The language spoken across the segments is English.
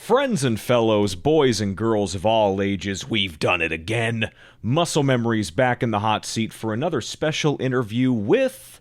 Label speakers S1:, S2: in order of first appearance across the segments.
S1: Friends and fellows, boys and girls of all ages, we've done it again. Muscle Memory's back in the hot seat for another special interview with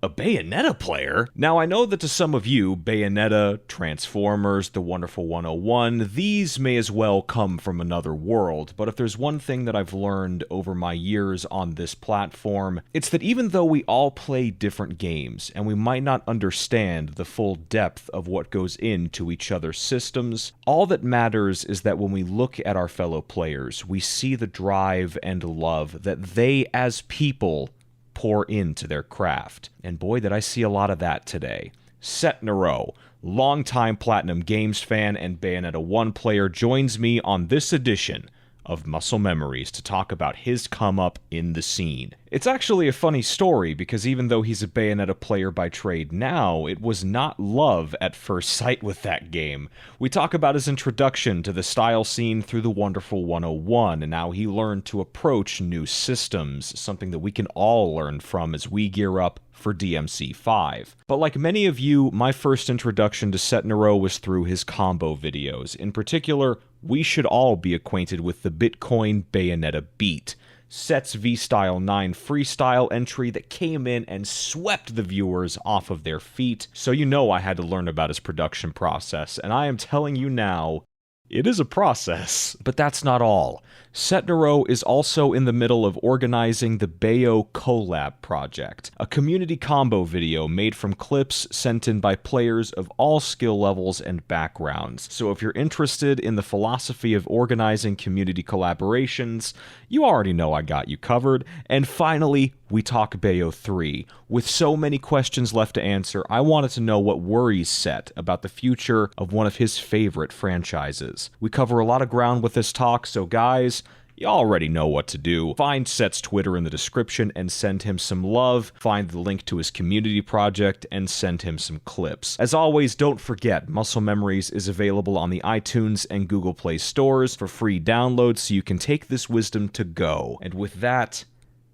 S1: a Bayonetta player? Now, I know that to some of you, Bayonetta, Transformers, The Wonderful 101, these may as well come from another world, but if there's one thing that I've learned over my years on this platform, it's that even though we all play different games, and we might not understand the full depth of what goes into each other's systems, all that matters is that when we look at our fellow players, we see the drive and love that they, as people, pour into their craft. And boy, did I see a lot of that today. Setnaro, longtime Platinum Games fan and Bayonetta 1 player, joins me on this edition of Muscle Memories to talk about his come-up in the scene. It's actually a funny story, because even though he's a Bayonetta player by trade now, it was not love at first sight with that game. We talk about his introduction to the style scene through the Wonderful 101, and how he learned to approach new systems, something that we can all learn from as we gear up for DMC 5. But like many of you, my first introduction to Setnaro was through his combo videos. In particular, we should all be acquainted with the Bitcoin Bayonetta beat, Set's V-Style 9 freestyle entry that came in and swept the viewers off of their feet. So you know I had to learn about his production process, and I am telling you now, it is a process. But that's not all. Setnaro is also in the middle of organizing the Bayo Collab Project, a community combo video made from clips sent in by players of all skill levels and backgrounds. So if you're interested in the philosophy of organizing community collaborations, you already know I got you covered. And finally, we talk Bayo 3. With so many questions left to answer, I wanted to know what worries Set about the future of one of his favorite franchises. We cover a lot of ground with this talk, so guys, you already know what to do. Find Set's Twitter in the description and send him some love. Find the link to his community project and send him some clips. As always, don't forget, Muscle Memories is available on the iTunes and Google Play stores for free download, so you can take this wisdom to go. And with that,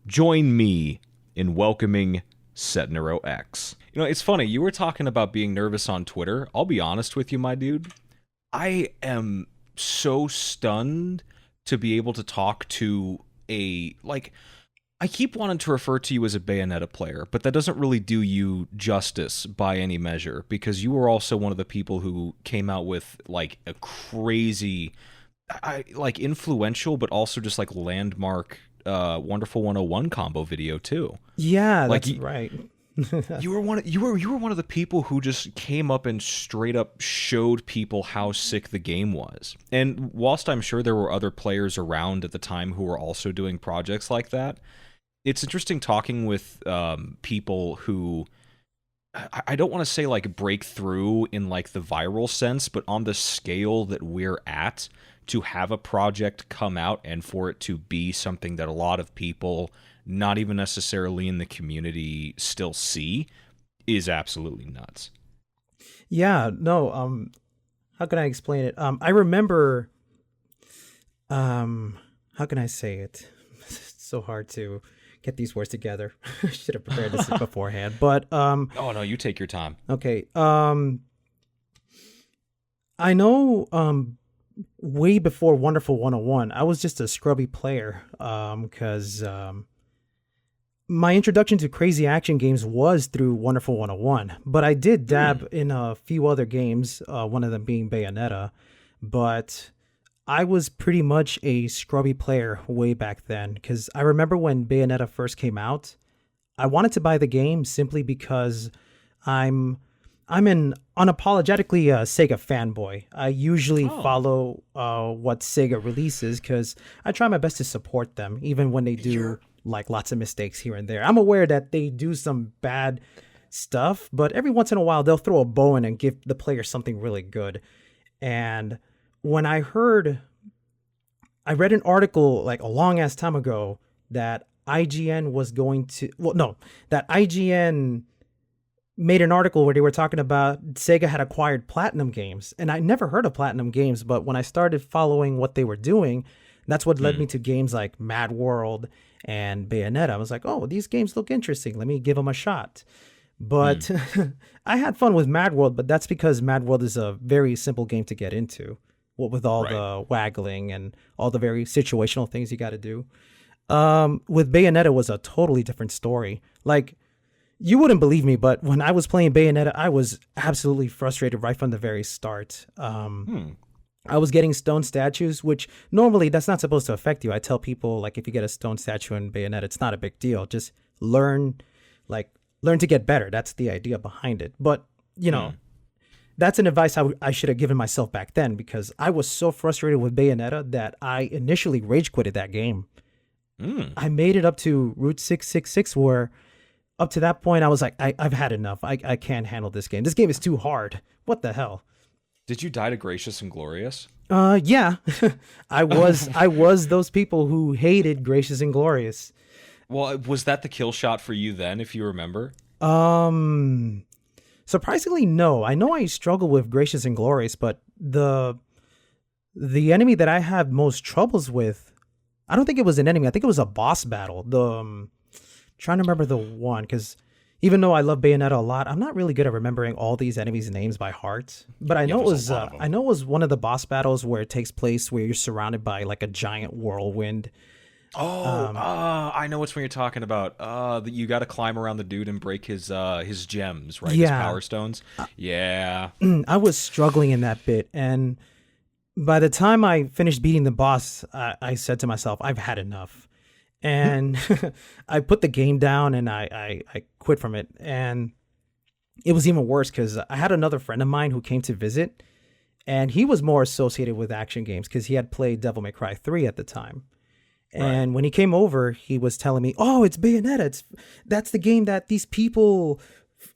S1: join me in welcoming Setnaro X. You know, it's funny, you were talking about being nervous on Twitter. I'll be honest with you, my dude. I am so stunned to be able to talk to I keep wanting to refer to you as a Bayonetta player, but that doesn't really do you justice by any measure, because you were also one of the people who came out with, like, a crazy, influential, but also just, like, landmark Wonderful 101 combo video, too.
S2: Yeah,
S1: like,
S2: that's right.
S1: You were one of the people who just came up and straight up showed people how sick the game was. And whilst I'm sure there were other players around at the time who were also doing projects like that, it's interesting talking with people who, I don't want to say like break through in like the viral sense, but on the scale that we're at, to have a project come out and for it to be something that a lot of people, not even necessarily in the community, still see, is absolutely nuts.
S2: Yeah, no, how can I explain it? I remember, how can I say it? It's so hard to get these words together. I should have prepared this beforehand, but,
S1: oh no, you take your time.
S2: Okay. I know, way before Wonderful 101, I was just a scrubby player, because, my introduction to crazy action games was through Wonderful 101, but I did dab in a few other games, one of them being Bayonetta, but I was pretty much a scrubby player way back then, because I remember when Bayonetta first came out, I wanted to buy the game simply because I'm an unapologetically Sega fanboy. I usually follow what Sega releases, because I try my best to support them, even when they do like lots of mistakes here and there. I'm aware that they do some bad stuff, but every once in a while they'll throw a bone and give the player something really good. And when I read an article like a long ass time ago that IGN made an article where they were talking about Sega had acquired Platinum Games. And I never heard of Platinum Games, but when I started following what they were doing, that's what led me to games like Mad World and Bayonetta. I was like, oh, these games look interesting. Let me give them a shot. But I had fun with Mad World, but that's because Mad World is a very simple game to get into, what with all the waggling and all the very situational things you got to do. With Bayonetta was a totally different story. Like, you wouldn't believe me, but when I was playing Bayonetta, I was absolutely frustrated right from the very start. I was getting stone statues, which normally that's not supposed to affect you. I tell people, like, if you get a stone statue in Bayonetta, it's not a big deal. Just learn to get better. That's the idea behind it. But, you know, that's an advice I should have given myself back then, because I was so frustrated with Bayonetta that I initially rage quitted that game. I made it up to Route 666, where up to that point I was like, I've had enough. I can't handle this game. This game is too hard. What the hell?
S1: Did you die to Gracious and Glorious?
S2: Yeah. I was those people who hated Gracious and Glorious.
S1: Well, was that the kill shot for you then, if you remember?
S2: Surprisingly, no. I know I struggle with Gracious and Glorious, but the enemy that I have most troubles with, I don't think it was an enemy. I think it was a boss battle. Trying to remember the one, because even though I love Bayonetta a lot, I'm not really good at remembering all these enemies' names by heart. But I know it was one of the boss battles where it takes place where you're surrounded by like a giant whirlwind.
S1: I know which one you're talking about. You got to climb around the dude and break his gems, right? His power stones. Yeah.
S2: I was struggling in that bit, and by the time I finished beating the boss, I said to myself, I've had enough. And I put the game down and I quit from it. And it was even worse because I had another friend of mine who came to visit, and he was more associated with action games because he had played Devil May Cry 3 at the time. And when he came over, he was telling me, "Oh, it's Bayonetta. That's the game that these people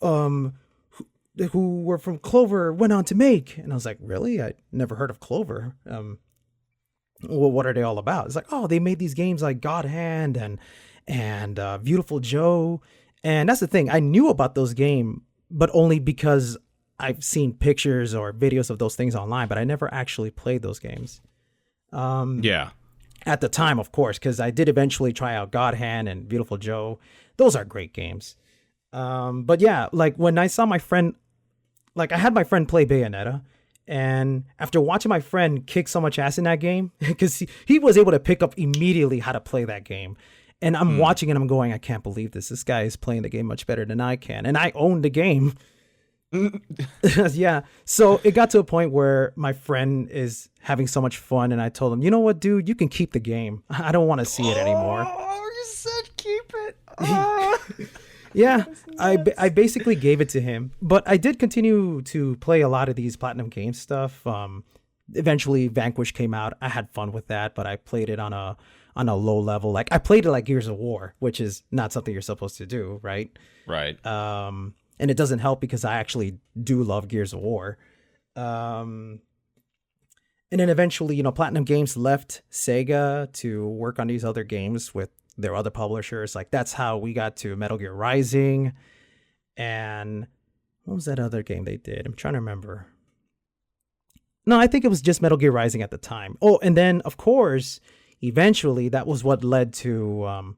S2: who were from Clover went on to make." And I was like, "Really? I never heard of Clover. Well, what are they all about?" It's like, "Oh, they made these games like God Hand and Beautiful Joe." And that's the thing. I knew about those games, but only because I've seen pictures or videos of those things online, but I never actually played those games. At the time, of course, because I did eventually try out God Hand and Beautiful Joe. Those are great games. But yeah, like when I saw my friend, like I had my friend play Bayonetta, and after watching my friend kick so much ass in that game, because he was able to pick up immediately how to play that game. And I'm watching it, I'm going, I can't believe this. This guy is playing the game much better than I can. And I own the game. Yeah. So it got to a point where my friend is having so much fun, and I told him, "You know what, dude, you can keep the game. I don't want to see it anymore."
S1: Oh, you said keep it.
S2: Yeah, I basically gave it to him, but I did continue to play a lot of these Platinum Games stuff. Eventually Vanquish came out. I had fun with that, but I played it on a low level. Like I played it like Gears of War, which is not something you're supposed to do, right?
S1: Right.
S2: And it doesn't help because I actually do love Gears of War. And then eventually, you know, Platinum Games left Sega to work on these other games with their other publishers. Like that's how we got to Metal Gear Rising. And what was that other game they did? I'm trying to remember. No, I think it was just Metal Gear Rising at the time. Oh, and then of course, eventually that was what led to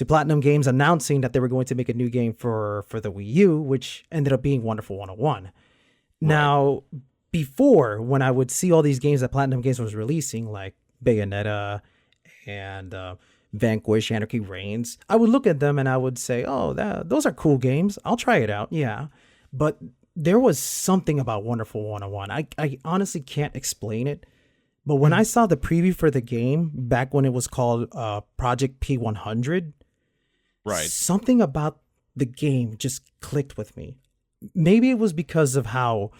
S2: Platinum Games announcing that they were going to make a new game for the Wii U, which ended up being Wonderful 101. Right. Now, before, when I would see all these games that Platinum Games was releasing, like Bayonetta and Vanquish, Anarchy Reigns, I would look at them and I would say, "Oh, those are cool games. I'll try it out." Yeah. But there was something about Wonderful 101. I honestly can't explain it. But when I saw the preview for the game back when it was called Project P100,
S1: right,
S2: something about the game just clicked with me. Maybe it was because of how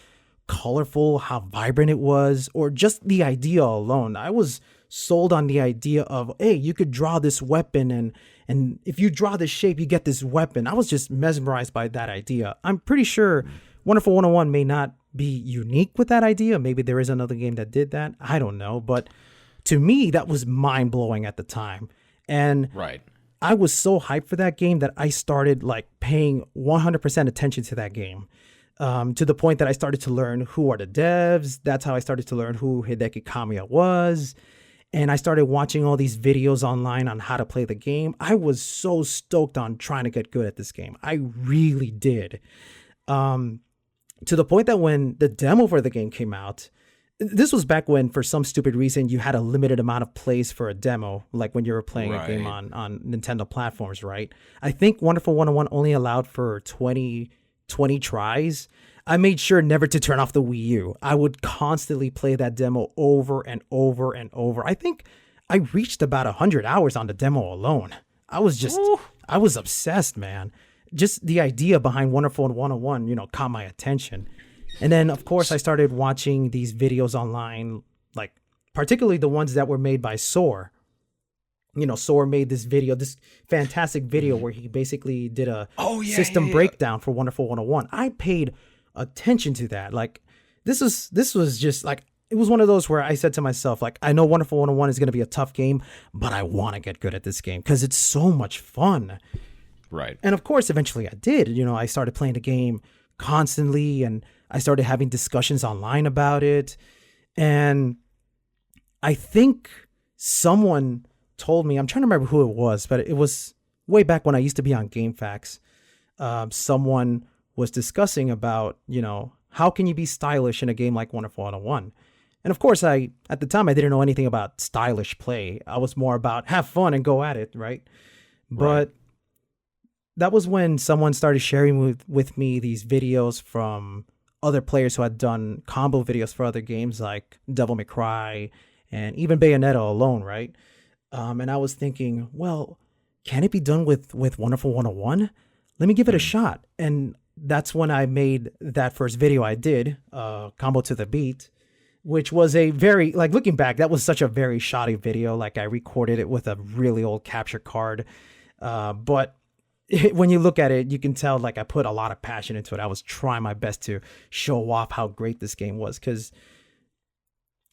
S2: colorful, how vibrant it was, or just the idea alone. I was sold on the idea of, hey, you could draw this weapon, and if you draw this shape, you get this weapon. I was just mesmerized by that idea. I'm pretty sure Wonderful 101 may not be unique with that idea. Maybe there is another game that did that. I don't know. But to me, that was mind-blowing at the time. And
S1: right,
S2: I was so hyped for that game that I started like paying 100% attention to that game. To the point that I started to learn who are the devs. That's how I started to learn who Hideki Kamiya was. and I started watching all these videos online on how to play the game. I was so stoked on trying to get good at this game. I really did. To the point that when the demo for the game came out, this was back when, for some stupid reason, you had a limited amount of plays for a demo, like when you were playing a game on Nintendo platforms, right? I think Wonderful 101 only allowed for 20 tries. I made sure never to turn off the Wii U. I would constantly play that demo over and over and over. I think I reached about 100 hours on the demo alone. I was obsessed, man. Just the idea behind Wonderful 101, caught my attention. And then, of course, I started watching these videos online, like particularly the ones that were made by Soar. Soar made this fantastic video where he basically did a system breakdown for Wonderful 101. I paid attention to that. Like, this was just like, it was one of those where I said to myself, like, I know Wonderful 101 is going to be a tough game, but I want to get good at this game because it's so much fun.
S1: Right.
S2: And of course, eventually I did. I started playing the game constantly, and I started having discussions online about it. And I think someone told me, I'm trying to remember who it was, but it was way back when I used to be on GameFAQs. Someone was discussing about, how can you be stylish in a game like Wonderful 101? And of course, at the time, I didn't know anything about stylish play. I was more about have fun and go at it, right? But that was when someone started sharing with me these videos from other players who had done combo videos for other games like Devil May Cry and even Bayonetta alone, right? And I was thinking, well, can it be done with Wonderful 101? Let me give it a shot. And that's when I made that first video I did, Combo to the Beat, which was a very, like, looking back, that was such a very shoddy video. Like, I recorded it with a really old capture card. But when you look at it, you can tell, like, I put a lot of passion into it. I was trying my best to show off how great this game was, because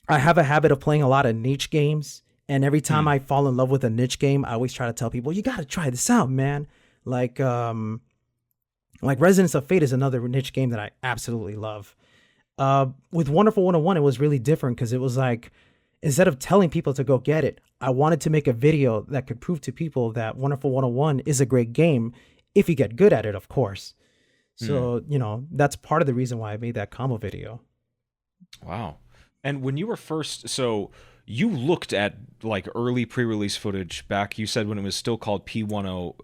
S2: I have a habit of playing a lot of niche games. And every time I fall in love with a niche game, I always try to tell people, you got to try this out, man. Like Resonance of Fate is another niche game that I absolutely love. With Wonderful 101, it was really different because it was like, instead of telling people to go get it, I wanted to make a video that could prove to people that Wonderful 101 is a great game if you get good at it, of course. So, that's part of the reason why I made that combo video.
S1: Wow. And when you were first, so you looked at like early pre-release footage back, you said when it was still called P10,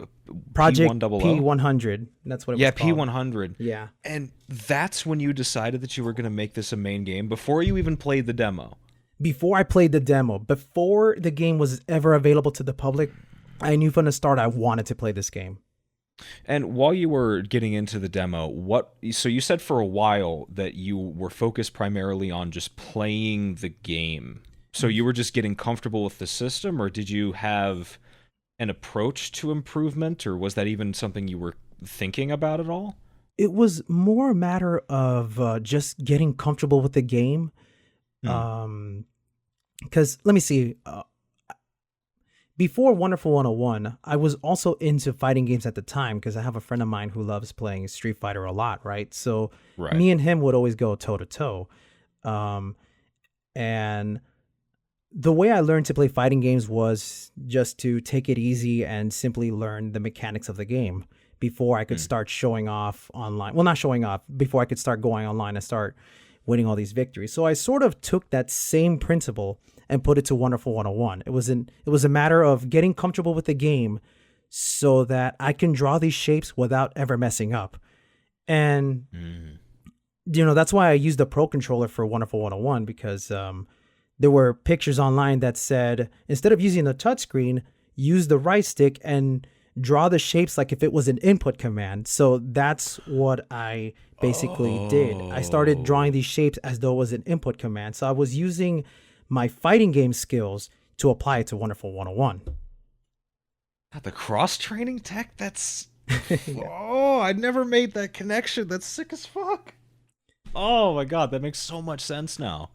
S2: Project
S1: P100.
S2: P100. That's what it was called.
S1: P100.
S2: Yeah.
S1: And that's when you decided that you were going to make this a main game before you even played the demo.
S2: Before I played the demo, before the game was ever available to the public, I knew from the start I wanted to play this game.
S1: And while you were getting into the demo, so you said for a while that you were focused primarily on just playing the game. So you were just getting comfortable with the system, or did you have an approach to improvement, or was that even something you were thinking about at all?
S2: It was more a matter of just getting comfortable with the game. Because let me see. Before Wonderful 101, I was also into fighting games at the time because I have a friend of mine who loves playing Street Fighter a lot, right? So me and him would always go toe-to-toe. And the way I learned to play fighting games was just to take it easy and simply learn the mechanics of the game before I could start showing off online. Well, not showing off, before I could start going online and start winning all these victories. So I sort of took that same principle and put it to Wonderful 101. It was a matter of getting comfortable with the game so that I can draw these shapes without ever messing up. And that's why I used the Pro Controller for Wonderful 101, because there were pictures online that said, instead of using the touchscreen, use the right stick and draw the shapes like if it was an input command. So that's what I basically did. I started drawing these shapes as though it was an input command. So I was using my fighting game skills to apply it to Wonderful 101.
S1: The cross-training tech? That's... Oh, I never made that connection. That's sick as fuck. Oh my god, that makes so much sense now.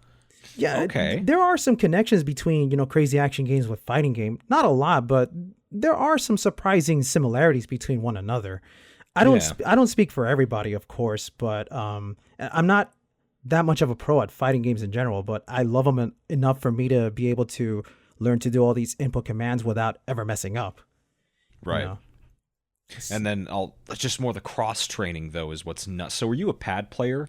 S2: Yeah,
S1: okay.
S2: There are some connections between, crazy action games with fighting game. Not a lot, but there are some surprising similarities between one another. I don't speak for everybody, of course, but I'm not that much of a pro at fighting games in general, but I love them enough for me to be able to learn to do all these input commands without ever messing up.
S1: Right.
S2: You know?
S1: And then just more the cross training though is what's nuts. So were you a pad player?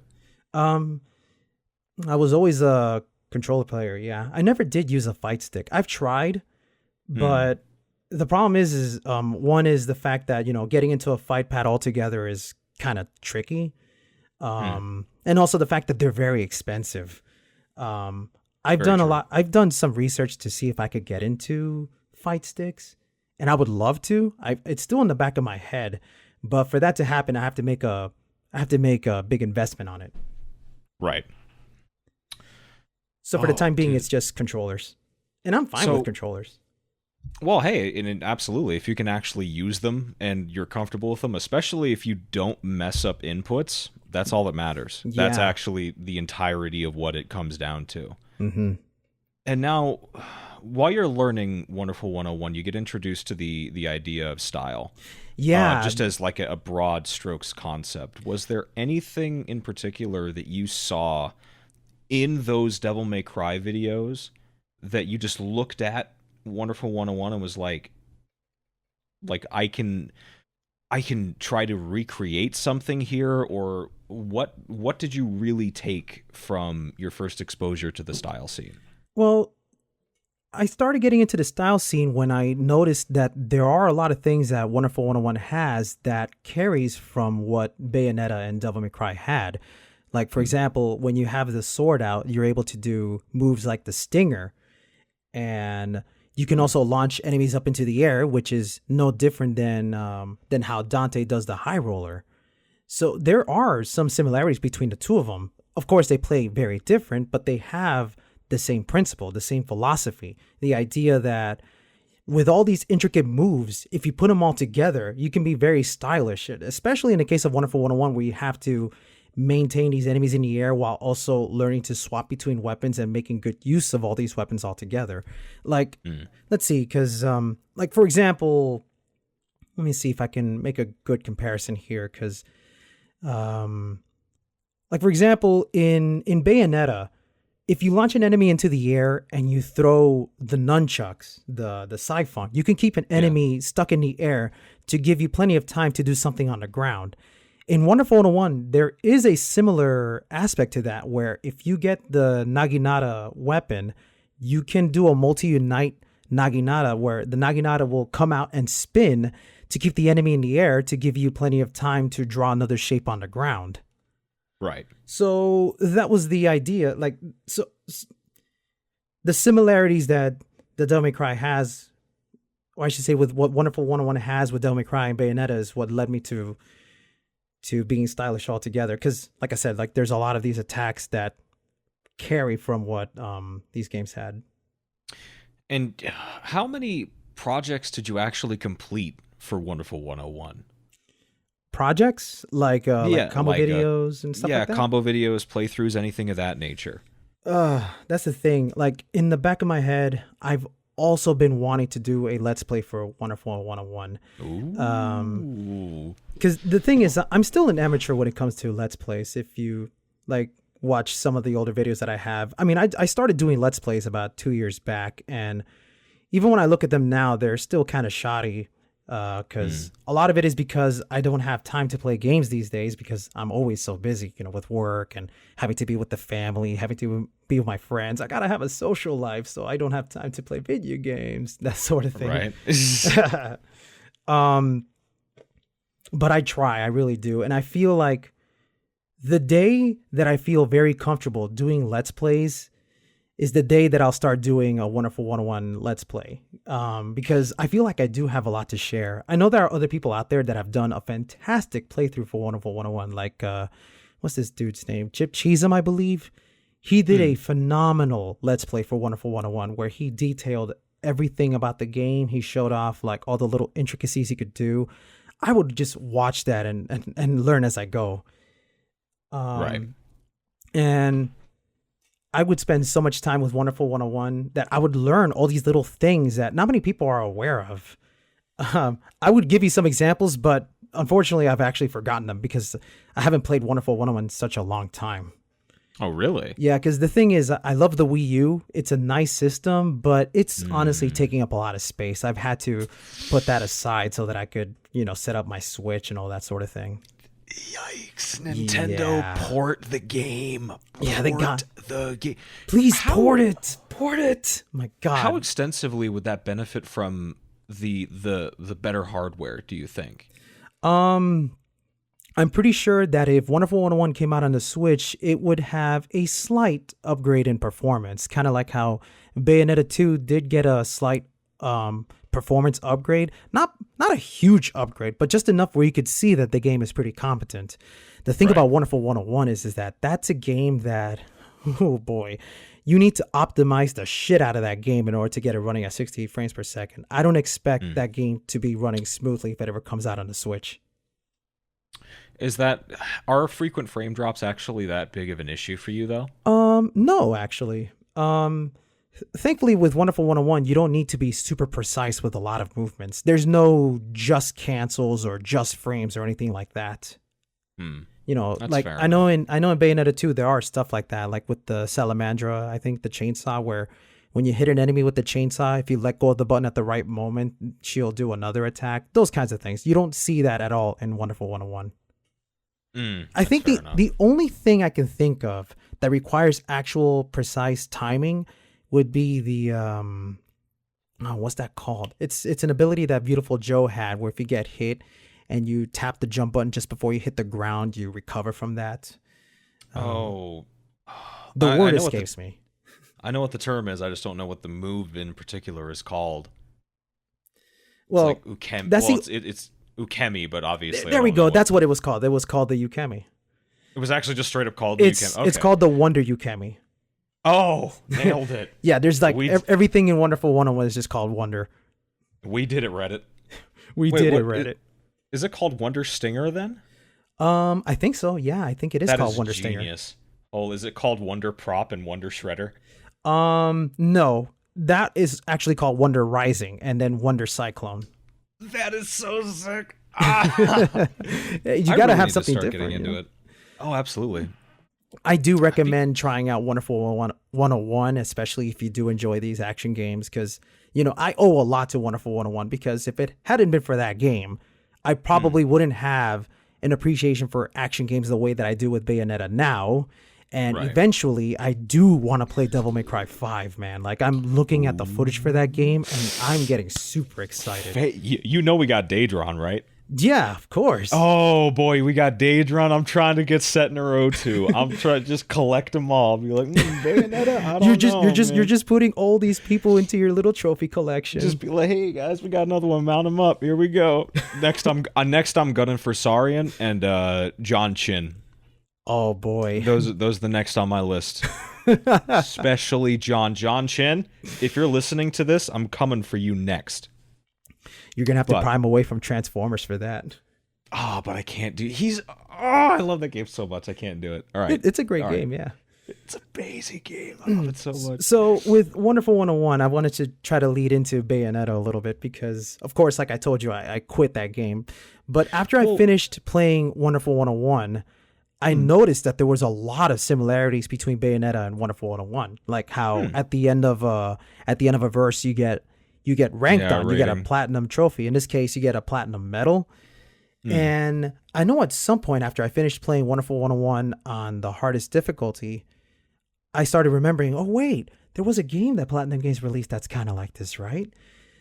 S2: I was always a controller player. Yeah, I never did use a fight stick. I've tried, but the problem is one is the fact that, you know, getting into a fight pad altogether is kind of tricky. And also the fact that they're very expensive. I've done some research to see if I could get into fight sticks, and I would love to. It's still in the back of my head, but for that to happen, I have to make a big investment on it.
S1: Right.
S2: So for the time being, it's just controllers, and I'm fine with controllers.
S1: Well, hey, and absolutely, if you can actually use them and you're comfortable with them, especially if you don't mess up inputs, that's all that matters. Yeah. That's actually the entirety of what it comes down to.
S2: Mm-hmm.
S1: And now, while you're learning Wonderful 101, you get introduced to the idea of style.
S2: Yeah.
S1: Just as like a broad strokes concept. Was there anything in particular that you saw in those Devil May Cry videos that you just looked at Wonderful 101 and was like I can try to recreate something here? Or what did you really take from your first exposure to the style scene?
S2: Well, I started getting into the style scene when I noticed that there are a lot of things that Wonderful 101 has that carries from what Bayonetta and Devil May Cry had. Like, for example, when you have the sword out, you're able to do moves like the Stinger, and you can also launch enemies up into the air, which is no different than how Dante does the High Roller. So there are some similarities between the two of them. Of course, they play very different, but they have the same principle, the same philosophy. The idea that with all these intricate moves, if you put them all together, you can be very stylish, especially in the case of Wonderful 101, where you have to maintain these enemies in the air while also learning to swap between weapons and making good use of all these weapons all together. Like, let's see, because, like, for example, let me see if I can make a good comparison here, because, like, for example, in Bayonetta, if you launch an enemy into the air and you throw the nunchucks, the siphon, you can keep an enemy stuck in the air to give you plenty of time to do something on the ground. In Wonderful 101, there is a similar aspect to that, where if you get the Naginata weapon, you can do a multi-unite Naginata, where the Naginata will come out and spin to keep the enemy in the air to give you plenty of time to draw another shape on the ground.
S1: Right.
S2: So that was the idea. Like, so the similarities that the Devil May Cry has, or I should say with what Wonderful 101 has with Devil May Cry and Bayonetta, is what led me to being stylish altogether. Because, like I said, like, there's a lot of these attacks that carry from what these games had.
S1: And how many projects did you actually complete for Wonderful 101?
S2: Projects like combo videos and stuff like that?
S1: Yeah, combo videos, playthroughs, anything of that nature.
S2: That's the thing. Like, in the back of my head, I've also been wanting to do a Let's Play for Wonderful 101.
S1: Ooh.
S2: Because the thing is, I'm still an amateur when it comes to Let's Plays. If you, like, watch some of the older videos that I have. I mean, I started doing Let's Plays about 2 years back, and even when I look at them now, they're still kind of shoddy. Because a lot of it is because I don't have time to play games these days, because I'm always so busy, you know, with work and having to be with the family, having to be with my friends. I gotta have a social life, so I don't have time to play video games, that sort of thing.
S1: Right.
S2: But I try, I really do. And I feel like the day that I feel very comfortable doing Let's Plays is the day that I'll start doing a Wonderful 101 Let's Play. Because I feel like I do have a lot to share. I know there are other people out there that have done a fantastic playthrough for Wonderful 101. Like, what's this dude's name? Chip Cheesem, I believe. He did a phenomenal Let's Play for Wonderful 101 where he detailed everything about the game. He showed off like all the little intricacies he could do. I would just watch that and learn as I go.
S1: Right.
S2: And I would spend so much time with Wonderful 101 that I would learn all these little things that not many people are aware of. I would give you some examples, but unfortunately I've actually forgotten them because I haven't played Wonderful 101 in such a long time.
S1: Oh, really?
S2: Yeah, because the thing is, I love the Wii U. It's a nice system, but it's honestly taking up a lot of space. I've had to put that aside so that I could, set up my Switch and all that sort of thing.
S1: Yikes! Nintendo, port the game.
S2: They got
S1: the game.
S2: Please port it. Port it. My God.
S1: How extensively would that benefit from the better hardware? Do you think?
S2: I'm pretty sure that if Wonderful 101 came out on the Switch, it would have a slight upgrade in performance, kind of like how Bayonetta 2 did get a slight performance upgrade. Not a huge upgrade, but just enough where you could see that the game is pretty competent. The thing about Wonderful 101 is that that's a game that, oh boy, you need to optimize the shit out of that game in order to get it running at 60 frames per second. I don't expect that game to be running smoothly if it ever comes out on the Switch.
S1: Are frequent frame drops actually that big of an issue for you though?
S2: No, actually. Thankfully with Wonderful 101, you don't need to be super precise with a lot of movements. There's no just cancels or just frames or anything like that. Like I know in Bayonetta 2 there are stuff like that, like with the Salamandra, I think the chainsaw, where when you hit an enemy with the chainsaw, if you let go of the button at the right moment, she'll do another attack. Those kinds of things. You don't see that at all in Wonderful 101. I think the only thing I can think of that requires actual precise timing would be the what's that called? It's an ability that Beautiful Joe had, where if you get hit and you tap the jump button just before you hit the ground, you recover from that.
S1: The
S2: word escapes me.
S1: I know what the term is. I just don't know what the move in particular is called.
S2: Well,
S1: it's like ukemi. It's ukemi, but obviously
S2: there we go. That's what it was called. It was called the ukemi.
S1: It was actually just straight up called the ukemi. Okay.
S2: It's called the Wonder Ukemi.
S1: Oh, nailed it.
S2: Yeah, there's like everything in Wonderful 101 is just called Wonder.
S1: We did it, Reddit.
S2: Reddit.
S1: Is it called Wonder Stinger then?
S2: I think so. Yeah, I think it is called Wonder
S1: genius.
S2: Stinger.
S1: Oh, is it called Wonder Prop and Wonder Shredder?
S2: No, that is actually called Wonder Rising and then Wonder Cyclone.
S1: That is so sick.
S2: You gotta have something different.
S1: Getting into it. Oh, absolutely.
S2: I do recommend trying out Wonderful 101, especially if you do enjoy these action games, because I owe a lot to Wonderful 101, because if it hadn't been for that game, I probably wouldn't have an appreciation for action games the way that I do with Bayonetta now. And eventually, I do want to play Devil May Cry 5, man. Like, I'm looking at the footage for that game, and I'm getting super excited.
S1: You know we got Daedron, right?
S2: Yeah, of course.
S1: Oh, boy, we got Daedron. I'm trying to get Setnaro X. I'm trying to just collect them all. Be like, Bayonetta, I don't know.
S2: You're just putting all these people into your little trophy collection.
S1: Just be like, hey, guys, we got another one. Mount them up. Here we go. Next, I'm gunning for Saurian and John Chin.
S2: Oh boy,
S1: those are the next on my list. Especially John Chin. If you're listening to this, I'm coming for you next.
S2: You're gonna have to pry him away from Transformers for that.
S1: Oh, but I can't do. I love that game so much. I can't do it. All right,
S2: it's a great game. Yeah,
S1: it's a basic game. I love it so much.
S2: So with Wonderful 101, I wanted to try to lead into Bayonetta a little bit because, of course, like I told you, I quit that game. But after I finished playing Wonderful 101. I noticed that there was a lot of similarities between Bayonetta and Wonderful 101, like how at the end of a verse you get ranked on, you get a platinum trophy. In this case, you get a platinum medal. And I know at some point after I finished playing Wonderful 101 on the hardest difficulty, I started remembering, oh wait, there was a game that Platinum Games released that's kind of like this, right?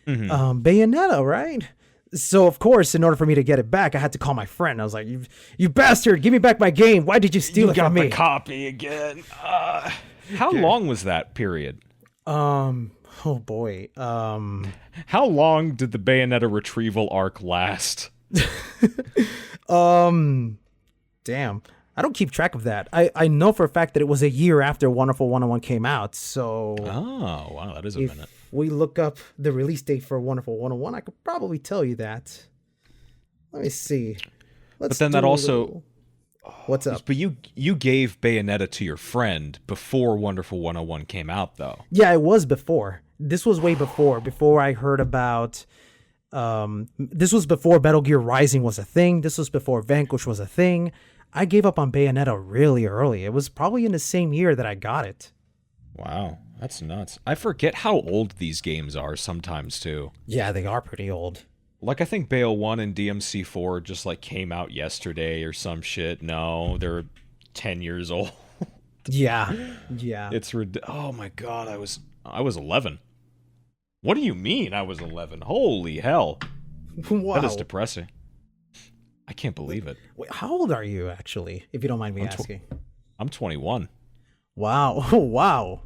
S2: Bayonetta, right? So, of course, in order for me to get it back, I had to call my friend. I was like, you bastard, give me back my game. Why did you steal it from me?
S1: You got the copy again. How long was that period?
S2: Oh, boy.
S1: How long did the Bayonetta retrieval arc last?
S2: Damn. I don't keep track of that. I know for a fact that it was a year after Wonderful 101 came out. So,
S1: oh, wow, that is a minute.
S2: We look up the release date for Wonderful 101, I could probably tell you that. Let me see.
S1: But then that also...
S2: What's up?
S1: But you gave Bayonetta to your friend before Wonderful 101 came out, though.
S2: Yeah, it was before. This was way before I heard about... this was before Metal Gear Rising was a thing. This was before Vanquish was a thing. I gave up on Bayonetta really early. It was probably in the same year that I got it.
S1: Wow, that's nuts. I forget how old these games are sometimes, too.
S2: Yeah, they are pretty old.
S1: Like, I think Bayo 1 and DMC 4 just, like, came out yesterday or some shit. No, they're 10 years old.
S2: Yeah.
S1: Oh, my God, I was 11. What do you mean I was 11? Holy hell.
S2: Wow.
S1: That is depressing. I can't believe it.
S2: Wait, how old are you, actually, if you don't mind me asking?
S1: I'm 21.
S2: Wow. Oh, wow.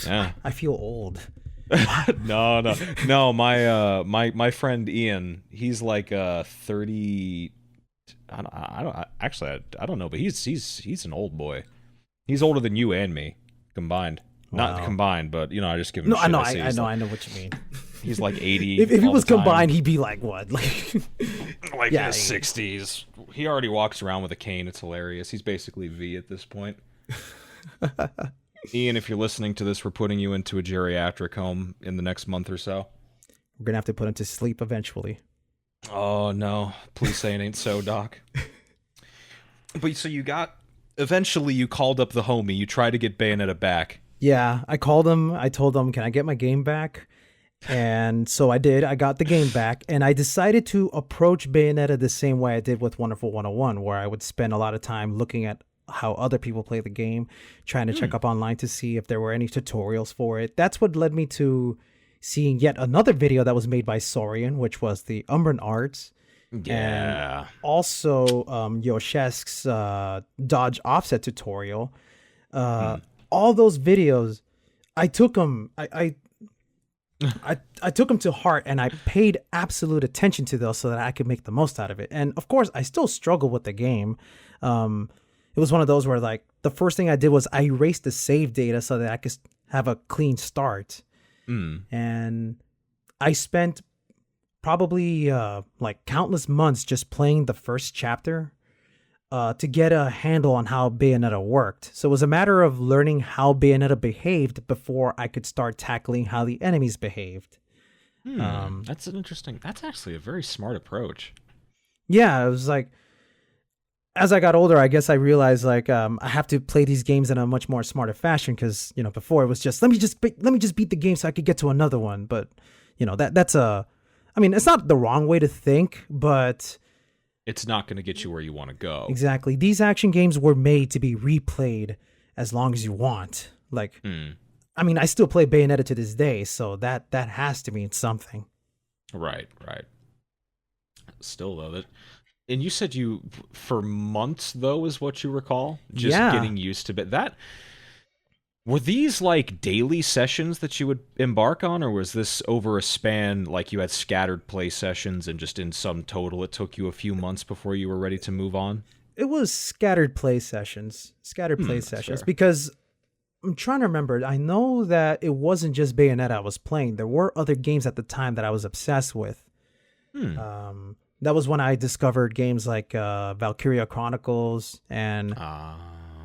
S1: Yeah.
S2: I feel old.
S1: No. My friend Ian, he's like 30. I don't know, but he's an old boy. He's older than you and me combined.
S2: Wow.
S1: Not combined, but you know, I just give him.
S2: No,
S1: shit.
S2: I know what you mean.
S1: He's like 80.
S2: If it was combined, he'd be like what?
S1: Like in his 60s. He already walks around with a cane. It's hilarious. He's basically V at this point. Ian, if you're listening to this, we're putting you into a geriatric home in the next month or so.
S2: We're gonna have to put him to sleep eventually.
S1: Oh no! Please say it ain't so, Doc. But so eventually you called up the homie. You tried to get Bayonetta back.
S2: Yeah, I called him. I told him, "Can I get my game back?" And so I did. I got the game back, and I decided to approach Bayonetta the same way I did with Wonderful 101, where I would spend a lot of time looking at how other people play the game, trying to check up online to see if there were any tutorials for it. That's what led me to seeing yet another video that was made by Saurian, which was the Umbran Arts.
S1: Yeah.
S2: And also Yoshesk's dodge offset tutorial. All those videos, I took them. I took them to heart, and I paid absolute attention to those so that I could make the most out of it. And of course, I still struggle with the game. It was one of those where, like, the first thing I did was I erased the save data so that I could have a clean start. And I spent probably like countless months just playing the first chapter to get a handle on how Bayonetta worked. So it was a matter of learning how Bayonetta behaved before I could start tackling how the enemies behaved.
S1: That's actually a very smart approach.
S2: Yeah, it was like, as I got older, I guess I realized like I have to play these games in a much more smarter fashion, because before it was just let me just beat the game so I could get to another one. But that's it's not the wrong way to think, but
S1: it's not going to get you where you want to go.
S2: Exactly. These action games were made to be replayed as long as you want. Like, I still play Bayonetta to this day, so that has to mean something.
S1: Right. Still love it. And you said for months, though, is what you recall? Just getting used to it. Were these like daily sessions that you would embark on, or was this over a span, like you had scattered play sessions and just in sum total it took you a few months before you were ready to move on?
S2: It was scattered play sessions. Because I'm trying to remember. I know that it wasn't just Bayonetta I was playing. There were other games at the time that I was obsessed with. That was when I discovered games like Valkyria Chronicles and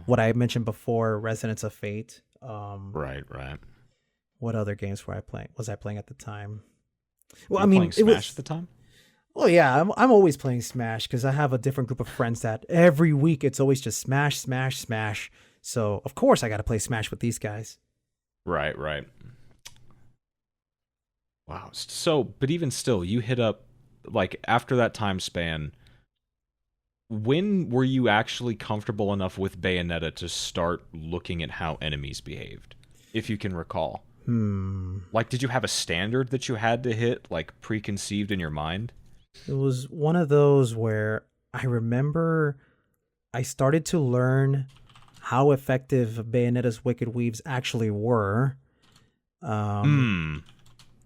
S2: what I mentioned before, Resonance of Fate.
S1: Right.
S2: What other games was I playing at the time?
S1: Well, playing Smash at the time?
S2: Well, yeah, I'm always playing Smash because I have a different group of friends that every week it's always just Smash. So, of course, I got to play Smash with these guys.
S1: Right. Wow. So, but even still, you hit up, like, after that time span, when were you actually comfortable enough with Bayonetta to start looking at how enemies behaved, if you can recall? Like, did you have a standard that you had to hit, like, preconceived in your mind?
S2: It was one of those where I remember I started to learn how effective Bayonetta's Wicked Weaves actually were. And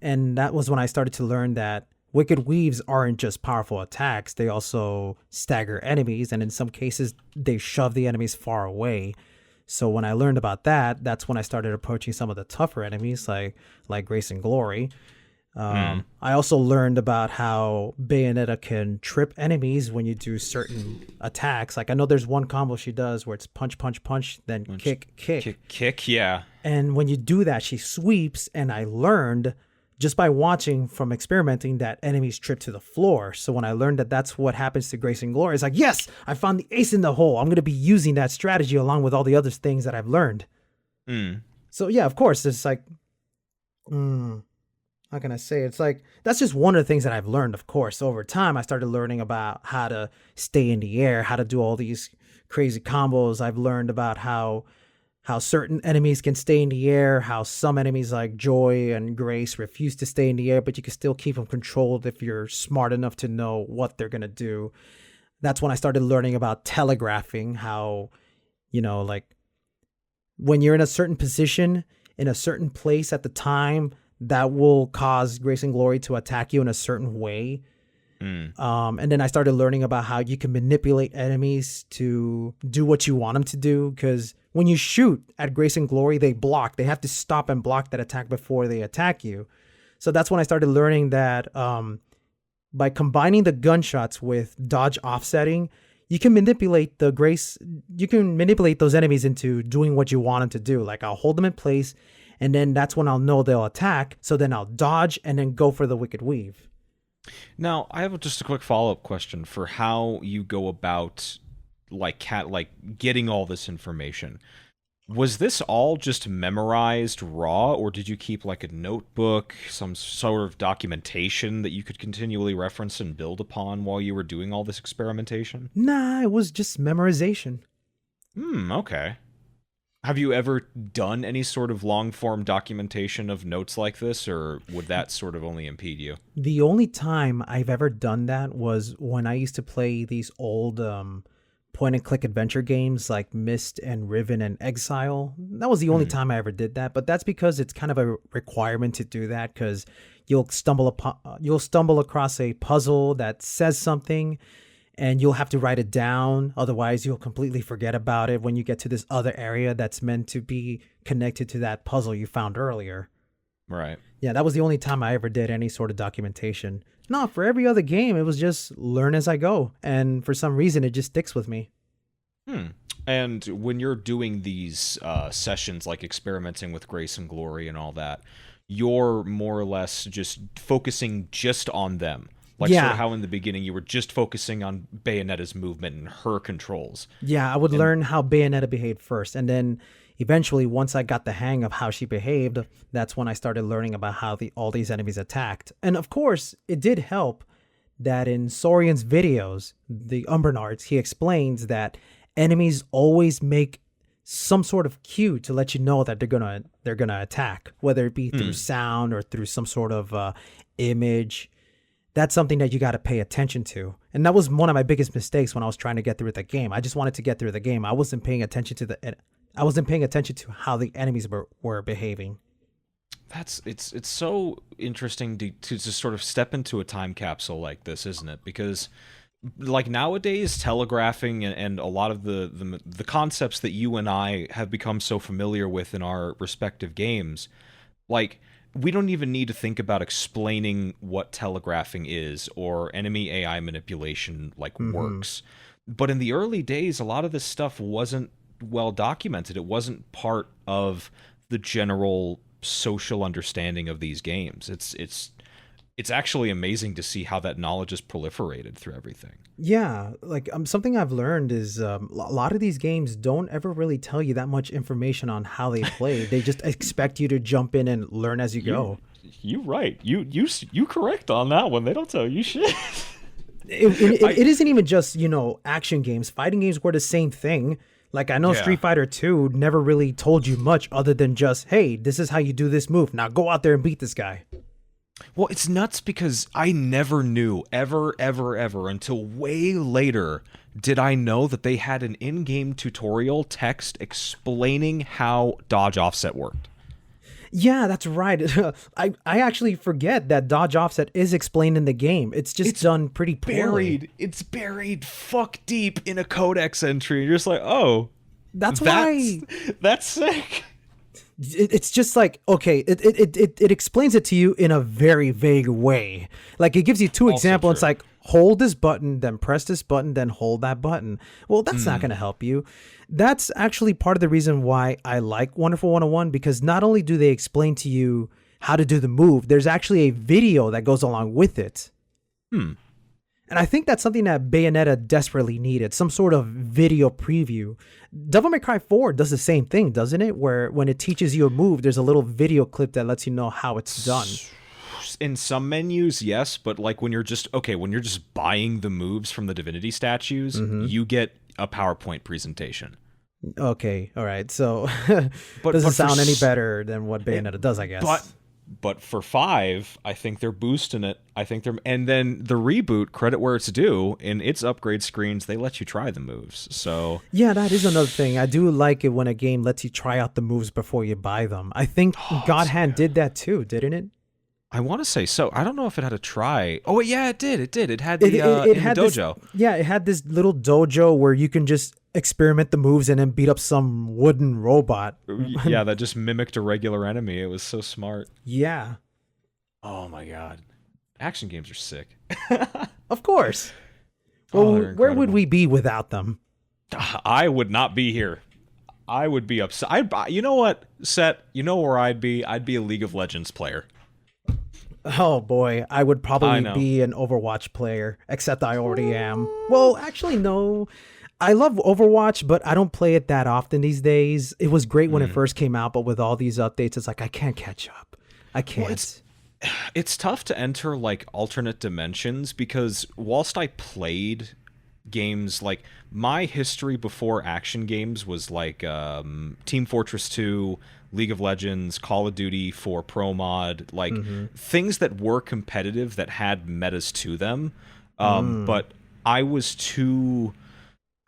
S2: that was when I started to learn that Wicked Weaves aren't just powerful attacks, they also stagger enemies, and in some cases, they shove the enemies far away. So when I learned about that, that's when I started approaching some of the tougher enemies, like Grace and Glory. I also learned about how Bayonetta can trip enemies when you do certain attacks. Like, I know there's one combo she does where it's punch, punch, punch, then kick.
S1: Kick, yeah.
S2: And when you do that, she sweeps, and I learned just by watching from experimenting that enemies trip to the floor. So when I learned that that's what happens to Grace and Glory, it's like, yes, I found the ace in the hole. I'm going to be using that strategy along with all the other things that I've learned. So yeah, of course, it's like, how can I say? It's like, that's just one of the things that I've learned, of course. Over time, I started learning about how to stay in the air, how to do all these crazy combos. I've learned about how certain enemies can stay in the air, how some enemies like Joy and Grace refuse to stay in the air, but you can still keep them controlled if you're smart enough to know what they're going to do. That's when I started learning about telegraphing, how, like when you're in a certain position, in a certain place at the time, that will cause Grace and Glory to attack you in a certain way. And then I started learning about how you can manipulate enemies to do what you want them to do. Because when you shoot at Grace and Glory, they block. They have to stop and block that attack before they attack you. So that's when I started learning that by combining the gunshots with dodge offsetting, you can manipulate those enemies into doing what you want them to do. Like, I'll hold them in place, and then that's when I'll know they'll attack. So then I'll dodge and then go for the Wicked Weave.
S1: Now, I have just a quick follow-up question for how you go about getting all this information. Was this all just memorized raw, or did you keep like a notebook, some sort of documentation that you could continually reference and build upon while you were doing all this experimentation?
S2: Nah, it was just memorization.
S1: Okay. Have you ever done any sort of long-form documentation of notes like this, or would that sort of only impede you?
S2: The only time I've ever done that was when I used to play these old point-and-click adventure games like Myst and Riven and Exile. That was the only time I ever did that, but that's because it's kind of a requirement to do that, because you'll stumble across a puzzle that says something, and you'll have to write it down. Otherwise, you'll completely forget about it when you get to this other area that's meant to be connected to that puzzle you found earlier.
S1: Right.
S2: Yeah, that was the only time I ever did any sort of documentation. No, for every other game, it was just learn as I go. And for some reason, it just sticks with me.
S1: And when you're doing these sessions, like experimenting with Grace and Glory and all that, you're more or less just focusing just on them. Like sort of how in the beginning you were just focusing on Bayonetta's movement and her controls.
S2: Yeah, I would learn how Bayonetta behaved first. And then eventually, once I got the hang of how she behaved, that's when I started learning about how all these enemies attacked. And of course, it did help that in Saurian's videos, the Umbernards, he explains that enemies always make some sort of cue to let you know that they're gonna attack, whether it be through sound or through some sort of image. That's something that you got to pay attention to. And that was one of my biggest mistakes when I was trying to get through the game. I just wanted to get through the game. I wasn't paying attention to how the enemies were behaving.
S1: It's so interesting to just sort of step into a time capsule like this, isn't it? Because like nowadays, telegraphing and a lot of the concepts that you and I have become so familiar with in our respective games, like, we don't even need to think about explaining what telegraphing is or enemy AI manipulation works. But in the early days, a lot of this stuff wasn't well documented. It wasn't part of the general social understanding of these games. It's actually amazing to see how that knowledge is proliferated through everything.
S2: Yeah, like something I've learned is a lot of these games don't ever really tell you that much information on how they play. They just expect you to jump in and learn as you go.
S1: You right. You correct on that one. They don't tell you shit.
S2: It isn't even just, action games. Fighting games were the same thing. Like, I know Street Fighter 2 never really told you much other than just, hey, this is how you do this move. Now go out there and beat this guy.
S1: Well, it's nuts because I never knew, ever, until way later did I know that they had an in-game tutorial text explaining how dodge offset worked.
S2: Yeah, that's right. I actually forget that dodge offset is explained in the game. It's just done pretty poorly.
S1: It's buried fuck deep in a codex entry. You're just like, oh,
S2: that's
S1: sick.
S2: It's just like, okay, it explains it to you in a very vague way. Like, it gives you two examples. It's like, hold this button, then press this button, then hold that button. Well, that's not going to help you. That's actually part of the reason why I like Wonderful 101, because not only do they explain to you how to do the move. There's actually a video that goes along with it. And I think that's something that Bayonetta desperately needed, some sort of video preview. Devil May Cry 4 does the same thing, doesn't it? Where when it teaches you a move, there's a little video clip that lets you know how it's done.
S1: In some menus, yes, but like when you're just buying the moves from the divinity statues, you get a PowerPoint presentation.
S2: Okay, all right. So doesn't sound any better than what Bayonetta does, I guess.
S1: But for 5, I think they're boosting it. And then the reboot, credit where it's due, in its upgrade screens, they let you try the moves. So
S2: yeah, that is another thing. I do like it when a game lets you try out the moves before you buy them. I think God Hand did that too, didn't it?
S1: I want to say so. I don't know if it had a try. Oh, yeah, it did. It did. It had the it had dojo.
S2: It had this little dojo where you can just experiment the moves and then beat up some wooden robot.
S1: Yeah, that just mimicked a regular enemy. It was so smart.
S2: Yeah.
S1: Oh my god. Action games are sick.
S2: Of course. Well, where would we be without them?
S1: I would not be here. I would be upset. You know what, Set? You know where I'd be? I'd be a League of Legends player.
S2: Oh boy, I would probably be an Overwatch player, except I already am. Well, actually, no. I love Overwatch, but I don't play it that often these days. It was great when it first came out, but with all these updates, it's like I can't catch up. I can't.
S1: Well, it's tough to enter like alternate dimensions because whilst I played games, like my history before action games was like Team Fortress 2, League of Legends, Call of Duty 4 Pro Mod, like things that were competitive that had metas to them. But I was too...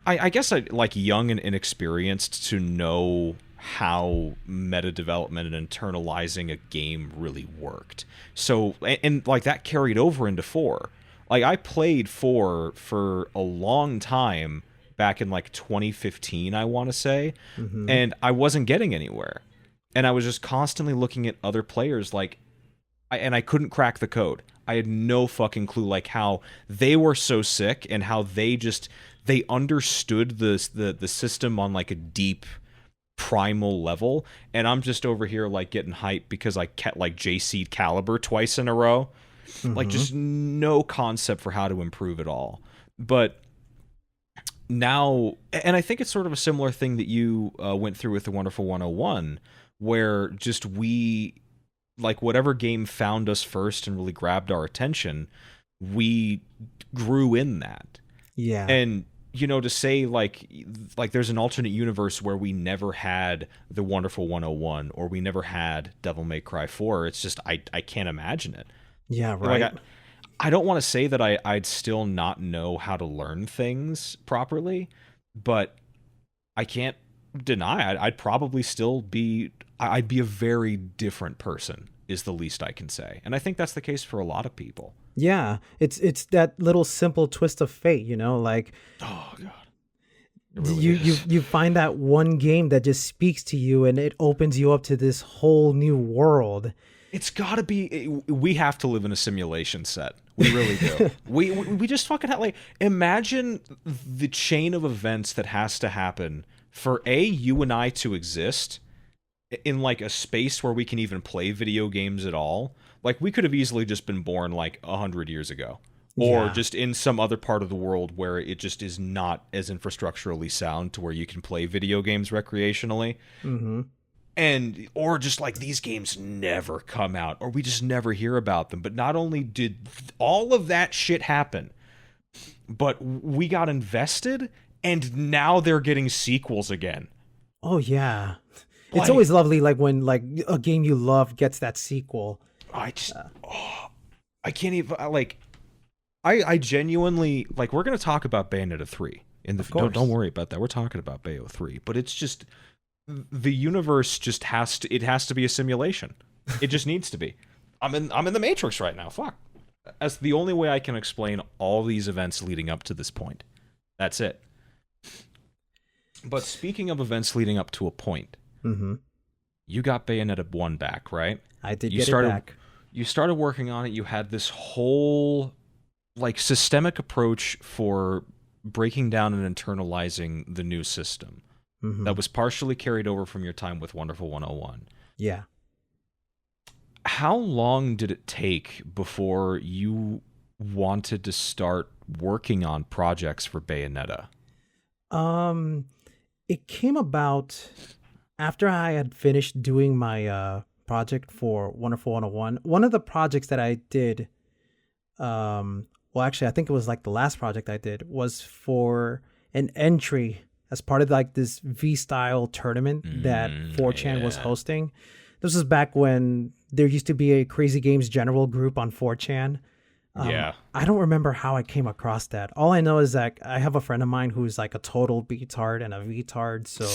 S1: I guess I like young and inexperienced to know how meta development and internalizing a game really worked. So, and like that carried over into 4. Like I played 4 for a long time back in like 2015, I want to say, and I wasn't getting anywhere. And I was just constantly looking at other players like, I couldn't crack the code. I had no fucking clue like how they were so sick and how they understood the system on like a deep primal level, and I'm just over here like getting hyped because I kept like JC'd Caliber twice in a row. Like just no concept for how to improve it all. But now, and I think it's sort of a similar thing that you went through with the Wonderful 101, where just we, like whatever game found us first and really grabbed our attention, we grew in that.
S2: Yeah.
S1: And you know, to say like there's an alternate universe where we never had the Wonderful 101 or we never had Devil May Cry 4, it's just I can't imagine it.
S2: Yeah, right.
S1: Like, I don't want to say that I'd still not know how to learn things properly, but I can't deny I'd probably still be... I'd be a very different person, is the least I can say. And I think that's the case for a lot of people.
S2: Yeah, it's that little simple twist of fate, you know, like,
S1: oh god, really
S2: you find that one game that just speaks to you and it opens you up to this whole new world.
S1: It's gotta be... We have to live in a simulation set. We really do. we just fucking have, like, imagine the chain of events that has to happen for you and I to exist in like a space where we can even play video games at all. Like we could have easily just been born like 100 years ago, or just in some other part of the world where it just is not as infrastructurally sound to where you can play video games recreationally. And or just like these games never come out, or we just never hear about them. But not only did all of that shit happen, but we got invested, and now they're getting sequels again.
S2: Oh yeah. It's always lovely, like when like a game you love gets that sequel.
S1: I can't even I genuinely like. We're gonna talk about Bayonetta 3 in the. Don't worry about that. We're talking about Bayo 3, but it's just the universe just has to be a simulation. It just needs to be. I'm in the Matrix right now. Fuck. That's the only way I can explain all these events leading up to this point. That's it. But speaking of events leading up to a point. You got Bayonetta 1 back, right?
S2: I did get it back.
S1: You started working on it. You had this whole like systemic approach for breaking down and internalizing the new system that was partially carried over from your time with Wonderful 101.
S2: Yeah.
S1: how long did it take before you wanted to start working on projects for Bayonetta?
S2: It came about after I had finished doing my project for Wonderful 101. One of the projects that I did, well, actually, I think it was like the last project I did, was for an entry as part of like this V-style tournament that 4chan was hosting. This was back when there used to be a Crazy Games General group on 4chan. I don't remember how I came across that. All I know is that I have a friend of mine who's like a total B-tard and a V-tard. So,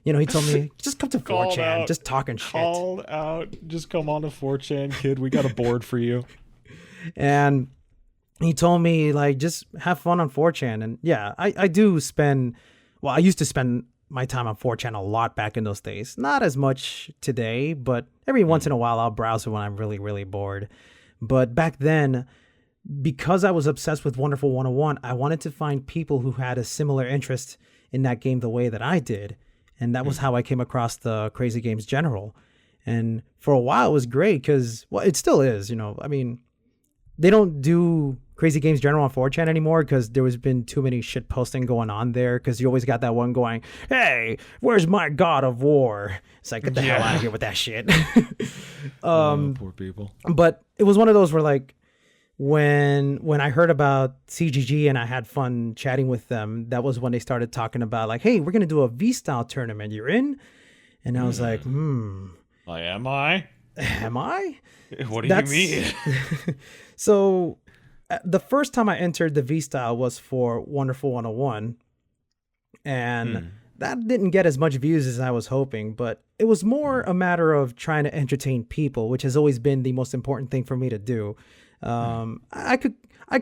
S2: you know, he told me, just come to 4chan, just talking shit.
S1: Called out, just come on to 4chan, kid. We got a board for you.
S2: And he told me, like, just have fun on 4chan. And yeah, I do spend, well, I used to spend my time on 4chan a lot back in those days. Not as much today, but every once in a while I'll browse it when I'm really, really bored. But back then, because I was obsessed with Wonderful 101, I wanted to find people who had a similar interest in that game the way that I did. And that was how I came across the Crazy Games General. And for a while it was great because, well, it still is, you know. I mean, they don't do Crazy Games General on 4chan anymore because there has been too many shit posting going on there, because you always got that one going, hey, where's my God of War? It's like, get the hell out of here with that shit.
S1: Poor people.
S2: But it was one of those where, like, when I heard about CGG and I had fun chatting with them, that was when they started talking about, like, hey, we're going to do a V-style tournament. You're in? And I was like,
S1: Like, am I?
S2: Am I?
S1: What do you mean?
S2: So the first time I entered the V-style was for Wonderful 101. And that didn't get as much views as I was hoping, but it was more a matter of trying to entertain people, which has always been the most important thing for me to do. I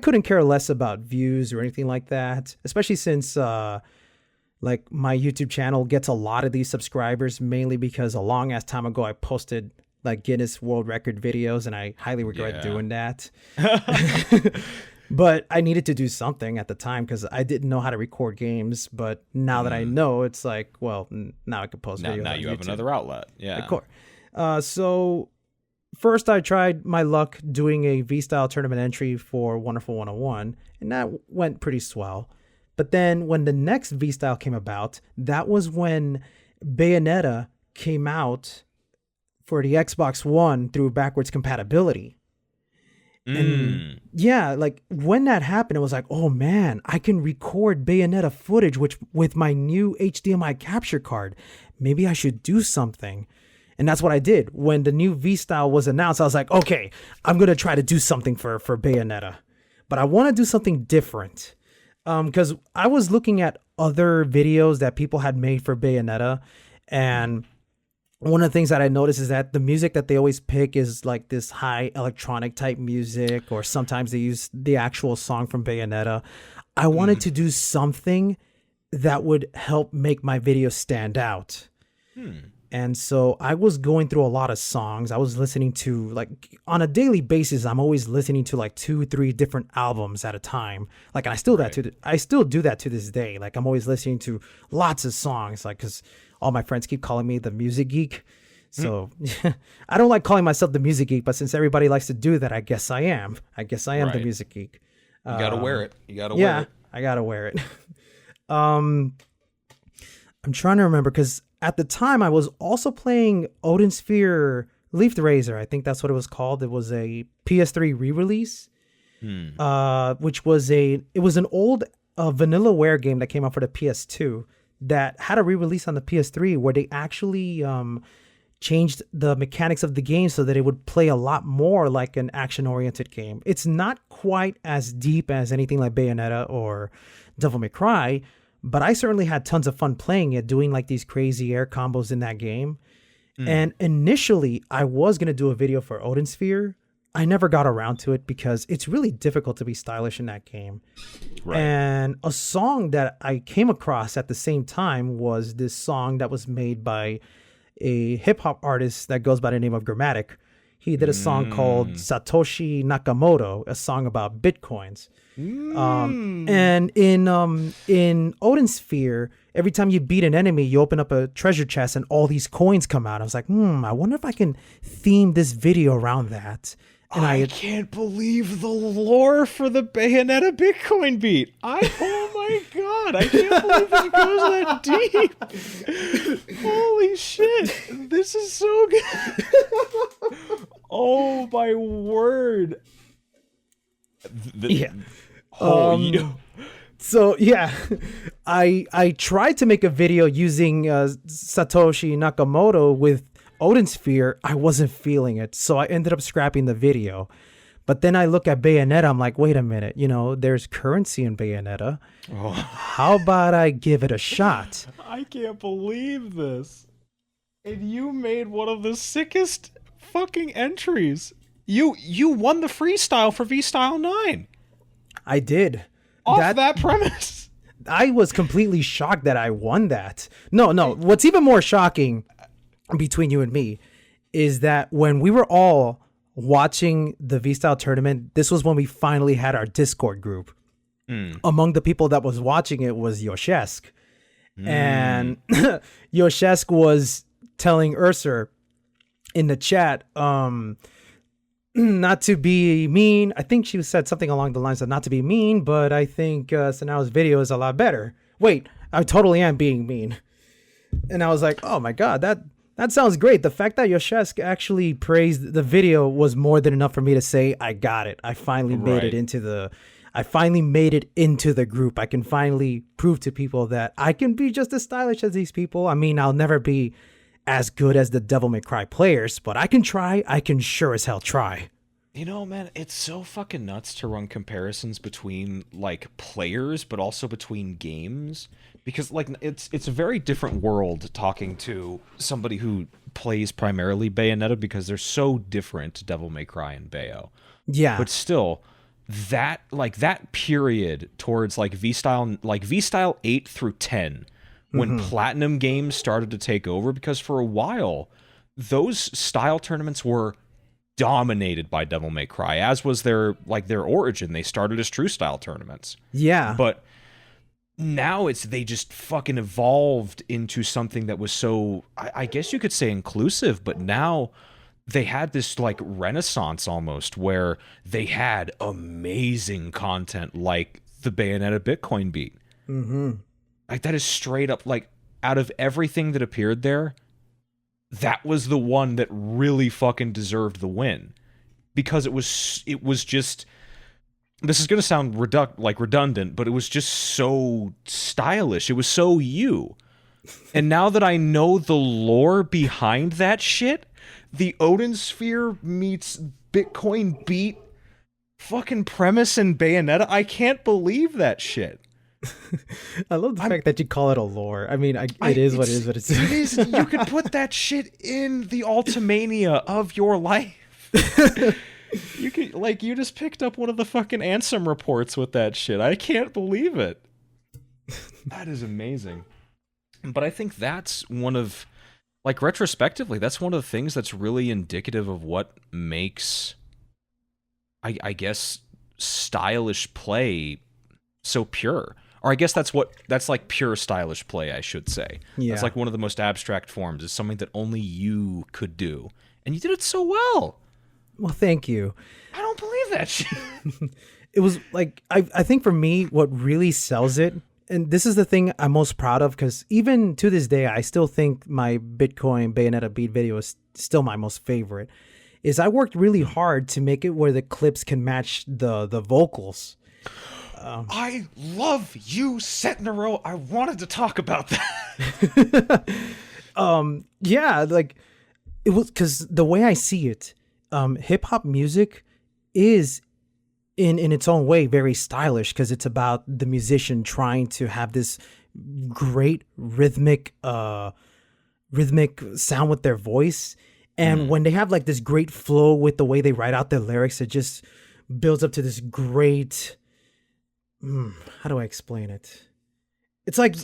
S2: couldn't care less about views or anything like that, especially since like my YouTube channel gets a lot of these subscribers, mainly because a long ass time ago I posted like Guinness World Record videos, and I highly regret doing that. But I needed to do something at the time because I didn't know how to record games. But now that I know, it's like, well, now I can post videos.
S1: Now you have another outlet. Yeah.
S2: Of course. So first I tried my luck doing a V-style tournament entry for Wonderful 101, and that went pretty swell. But then when the next V-style came about, that was when Bayonetta came out for the Xbox One through backwards compatibility. And yeah, like when that happened, it was like, oh man, I can record Bayonetta footage with my new HDMI capture card. Maybe I should do something. And that's what I did. When the new V-style was announced, I was like, okay, I'm going to try to do something for Bayonetta. But I want to do something different. Because I was looking at other videos that people had made for Bayonetta, and one of the things that I noticed is that the music that they always pick is like this high electronic type music, or sometimes they use the actual song from Bayonetta. I wanted to do something that would help make my video stand out. And so I was going through a lot of songs. I was listening to, like, on a daily basis, I'm always listening to like 2-3 different albums at a time. Like, and I still do that to this day. Like, I'm always listening to lots of songs, like, because all my friends keep calling me the music geek. So I don't like calling myself the music geek, but since everybody likes to do that, I guess I am. The music geek.
S1: You gotta wear it. You gotta wear it.
S2: I gotta wear it. I'm trying to remember, because at the time I was also playing Odin Sphere Leaf Razor. I think that's what it was called. It was a PS3 re-release, which was an old Vanillaware game that came out for the PS2 that had a re-release on the PS3 where they actually changed the mechanics of the game so that it would play a lot more like an action-oriented game. It's not quite as deep as anything like Bayonetta or Devil May Cry, but I certainly had tons of fun playing it, doing like these crazy air combos in that game. And initially, I was going to do a video for Odin Sphere. I never got around to it because it's really difficult to be stylish in that game. Right. And a song that I came across at the same time was this song that was made by a hip-hop artist that goes by the name of Grammatic. He did a song called Satoshi Nakamoto, a song about Bitcoins. And in Odin Sphere, every time you beat an enemy, you open up a treasure chest and all these coins come out. I was like, I wonder if I can theme this video around that. And
S1: I can't believe the lore for the Bayonetta Bitcoin beat. Oh my god, I can't believe it goes that deep. Holy shit, this is so good. Oh my word.
S2: Yeah. So yeah, I tried to make a video using Satoshi Nakamoto with Odin Sphere. I wasn't feeling it, so I ended up scrapping the video. But then I look at Bayonetta, I'm like, wait a minute, there's currency in Bayonetta. Oh. How about I give it a shot?
S1: I can't believe this. And you made one of the sickest fucking entries. You won the freestyle for V-Style 9.
S2: I did.
S1: Off that premise.
S2: I was completely shocked that I won that. No. What's even more shocking between you and me is that when we were all watching the V-Style tournament, this was when we finally had our Discord group. Among the people that was watching it was Yoshesk. And Yoshesk was telling Urser in the chat, not to be mean. I think she said something along the lines of not to be mean, but I think Setnaro's video is a lot better. Wait, I totally am being mean. And I was like, oh my god, that sounds great. The fact that Yoshesk actually praised the video was more than enough for me to say, I got it. I finally made it into the group. I can finally prove to people that I can be just as stylish as these people. I mean, I'll never be as good as the Devil May Cry players, but I can try. I can sure as hell try.
S1: Man, it's so fucking nuts to run comparisons between like players, but also between games, because like it's a very different world talking to somebody who plays primarily Bayonetta, because they're so different, Devil May Cry and Bayo.
S2: Yeah,
S1: but still, that period towards like V-Style 8 through 10. When Platinum games started to take over, because for a while, those style tournaments were dominated by Devil May Cry, as was their origin. They started as true style tournaments.
S2: Yeah.
S1: But now they just fucking evolved into something that was so, I guess you could say inclusive, but now they had this like renaissance almost, where they had amazing content like the Bayonetta Bitcoin beat. Like, that is straight up, like, out of everything that appeared there, that was the one that really fucking deserved the win. Because it was just, this is going to sound redundant, but it was just so stylish. It was so you. And now that I know the lore behind that shit, the Odin Sphere meets Bitcoin beat fucking premise in Bayonetta, I can't believe that shit.
S2: I love the fact that you call it a lore. I mean, it is what it is.
S1: It is. You can put that shit in the Ultimania of your life. You can, like, you just picked up one of the fucking Ansem reports with that shit. I can't believe it. That is amazing. But I think that's one of, like, retrospectively, that's one of the things that's really indicative of what makes, I guess, stylish play so pure. Or I guess that's like pure stylish play, I should say. Yeah. That's like one of the most abstract forms. It's something that only you could do. And you did it so well.
S2: Well, thank you.
S1: I don't believe that shit.
S2: It was like, I think for me, what really sells it, and this is the thing I'm most proud of, because even to this day, I still think my Bitcoin Bayonetta beat video is still my most favorite, is I worked really hard to make it where the clips can match the vocals.
S1: I love you, Setnaro. I wanted to talk about that.
S2: Yeah, like, it was, because the way I see it, hip hop music is in its own way very stylish, because it's about the musician trying to have this great rhythmic sound with their voice. And when they have like this great flow with the way they write out their lyrics, it just builds up to this great, how do I explain it? It's like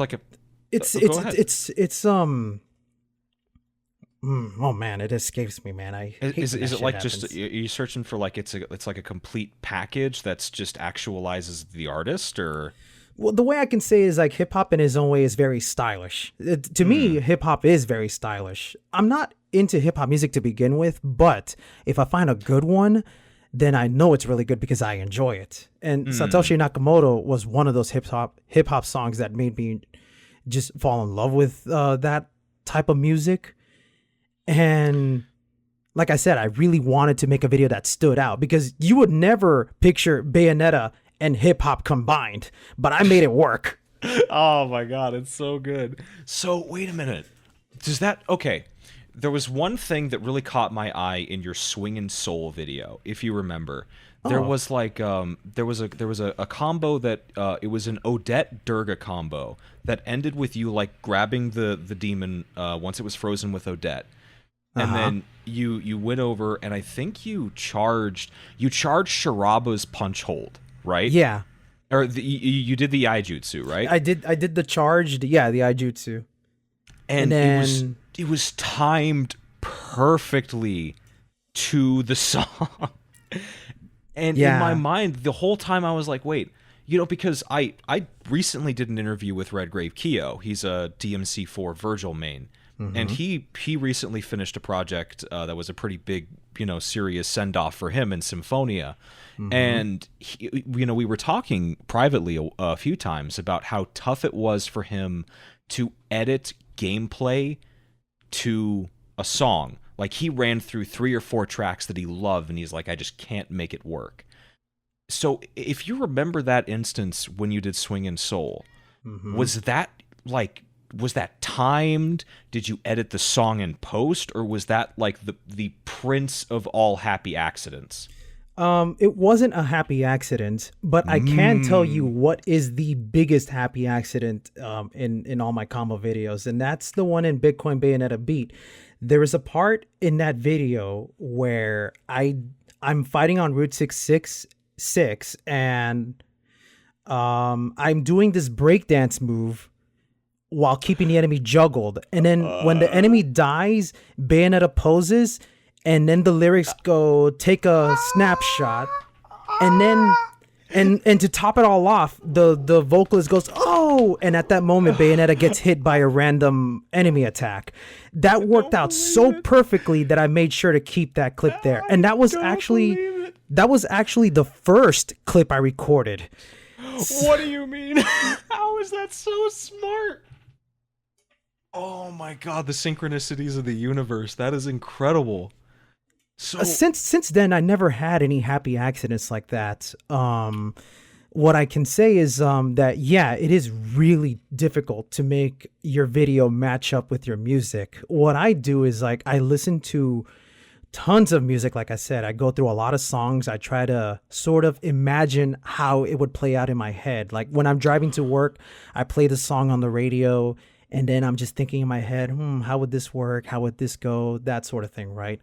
S2: Oh man, it escapes me, man. I hate
S1: Is
S2: when that
S1: is it
S2: shit
S1: like
S2: happens.
S1: just are you searching for like it's like a complete package that's just actualizes the artist or?
S2: Well, the way I can say is like hip hop in his own way is very stylish. To me, hip hop is very stylish. I'm not into hip hop music to begin with, but if I find a good one, then I know it's really good because I enjoy it. And Satoshi Nakamoto was one of those hip hop songs that made me just fall in love with that type of music. And like I said, I really wanted to make a video that stood out because you would never picture Bayonetta and hip hop combined, but I made it work.
S1: Oh my god, it's so good. So wait a minute. Does that okay? There was one thing that really caught my eye in your Swingin' Soul video, if you remember. There was like there was a combo that it was an Odette Durga combo that ended with you like grabbing the demon once it was frozen with Odette. And then you went over and I think you charged Shiraba's punch hold, right?
S2: Yeah,
S1: Or you did the Iaijutsu, right?
S2: I did the charged, yeah, the Iaijutsu.
S1: And
S2: then
S1: it was timed perfectly to the song. And in my mind, the whole time I was like, wait, because I recently did an interview with Redgrave Keo. He's a DMC4 Virgil main. And he recently finished a project that was a pretty big, serious send-off for him in Symphonia. And, we were talking privately a few times about how tough it was for him to edit gameplay to a song. Like, he ran through 3 or 4 tracks that he loved, and he's like, I just can't make it work. So, if you remember that instance when you did Swingin' Soul, was that timed? Did you edit the song in post, or was that like the prince of all happy accidents?
S2: It wasn't a happy accident, but I can tell you what is the biggest happy accident in all my combo videos, and that's the one in Bitcoin Bayonetta Beat. There is a part in that video where I'm fighting on Route 666, and I'm doing this breakdance move while keeping the enemy juggled, and then when the enemy dies, Bayonetta poses. And then the lyrics go, take a snapshot, and then, and to top it all off, the vocalist goes, oh, and at that moment, Bayonetta gets hit by a random enemy attack. That worked out so perfectly that I made sure to keep that clip there. And that was actually the first clip I recorded.
S1: What do you mean? How is that so smart? Oh my god, the synchronicities of the universe. That is incredible. So
S2: since then, I never had any happy accidents like that. What I can say is that, yeah, it is really difficult to make your video match up with your music. What I do is like I listen to tons of music. Like I said, I go through a lot of songs. I try to sort of imagine how it would play out in my head. Like when I'm driving to work, I play the song on the radio, and then I'm just thinking in my head, how would this work? How would this go? That sort of thing, right?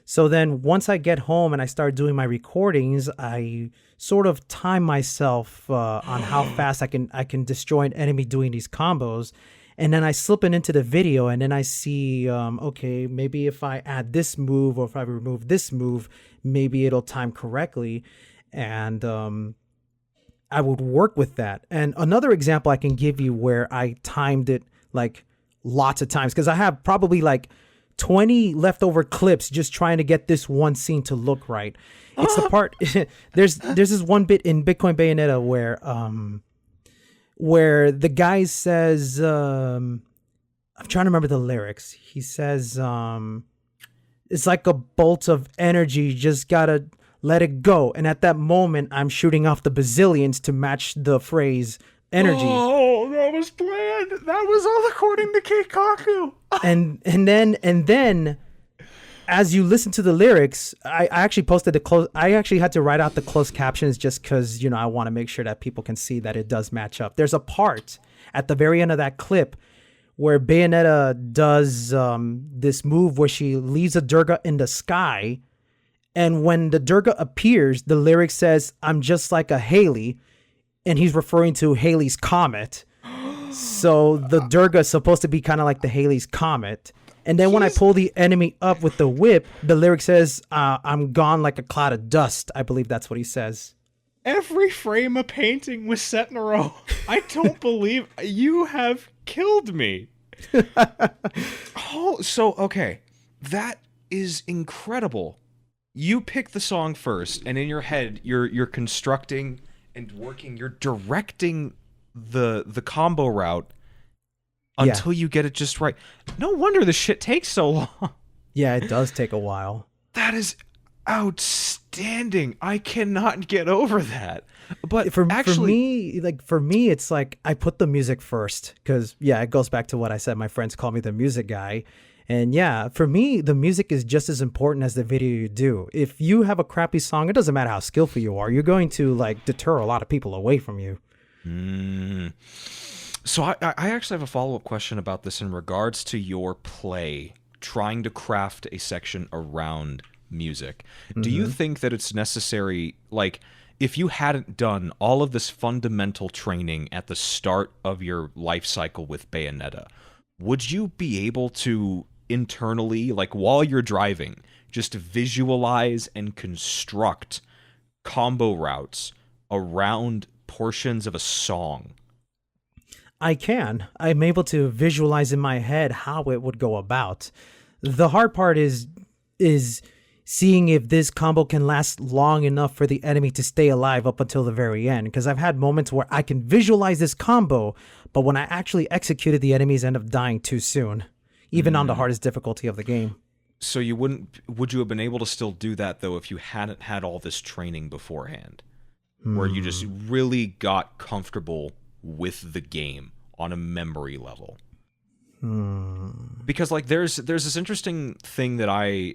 S2: So then once I get home and I start doing my recordings, I sort of time myself on how fast I can destroy an enemy doing these combos. And then I slip it into the video, and then I see, okay, maybe if I add this move or if I remove this move, maybe it'll time correctly. And I would work with that. And another example I can give you where I timed it like lots of times, because I have probably like 20 leftover clips just trying to get this one scene to look right. It's the part there's this one bit in Bitcoin Bayonetta where the guy says I'm trying to remember the lyrics. He says it's like a bolt of energy, you just gotta let it go. And at that moment I'm shooting off the bazillions to match the phrase energy.
S1: Oh, that was planned. That was all according to Keikaku.
S2: and then as you listen to the lyrics, I actually posted I actually had to write out the closed captions just because, I want to make sure that people can see that it does match up. There's a part at the very end of that clip where Bayonetta does this move where she leaves a Durga in the sky. And when the Durga appears, the lyric says, I'm just like a Haley. And he's referring to Halley's Comet. So the Durga is supposed to be kind of like the Halley's Comet. And then when I pull the enemy up with the whip, the lyric says, I'm gone like a cloud of dust. I believe that's what he says.
S1: Every frame a painting with Setnaro. I don't believe you have killed me. Oh, so okay. That is incredible. You pick the song first, and in your head you're constructing and working, you're directing the combo route until you get it just right. No wonder this shit takes so long.
S2: Yeah, it does take a while.
S1: That is outstanding. I cannot get over that. But
S2: for me, it's like I put the music first because it goes back to what I said. My friends call me the music guy. And for me, the music is just as important as the video you do. If you have a crappy song, it doesn't matter how skillful you are. You're going to deter a lot of people away from you.
S1: So I actually have a follow-up question about this in regards to your play, trying to craft a section around music. Do you think that it's necessary, if you hadn't done all of this fundamental training at the start of your life cycle with Bayonetta, would you be able to internally, while you're driving, just visualize and construct combo routes around portions of a song?
S2: I can. I'm able to visualize in my head how it would go about. The hard part is seeing if this combo can last long enough for the enemy to stay alive up until the very end. Because I've had moments where I can visualize this combo, but when I actually executed, the enemies end up dying too soon, even on the hardest difficulty of the game.
S1: So would you have been able to still do that, though, if you hadn't had all this training beforehand? Where you just really got comfortable with the game on a memory level? Because there's this interesting thing that I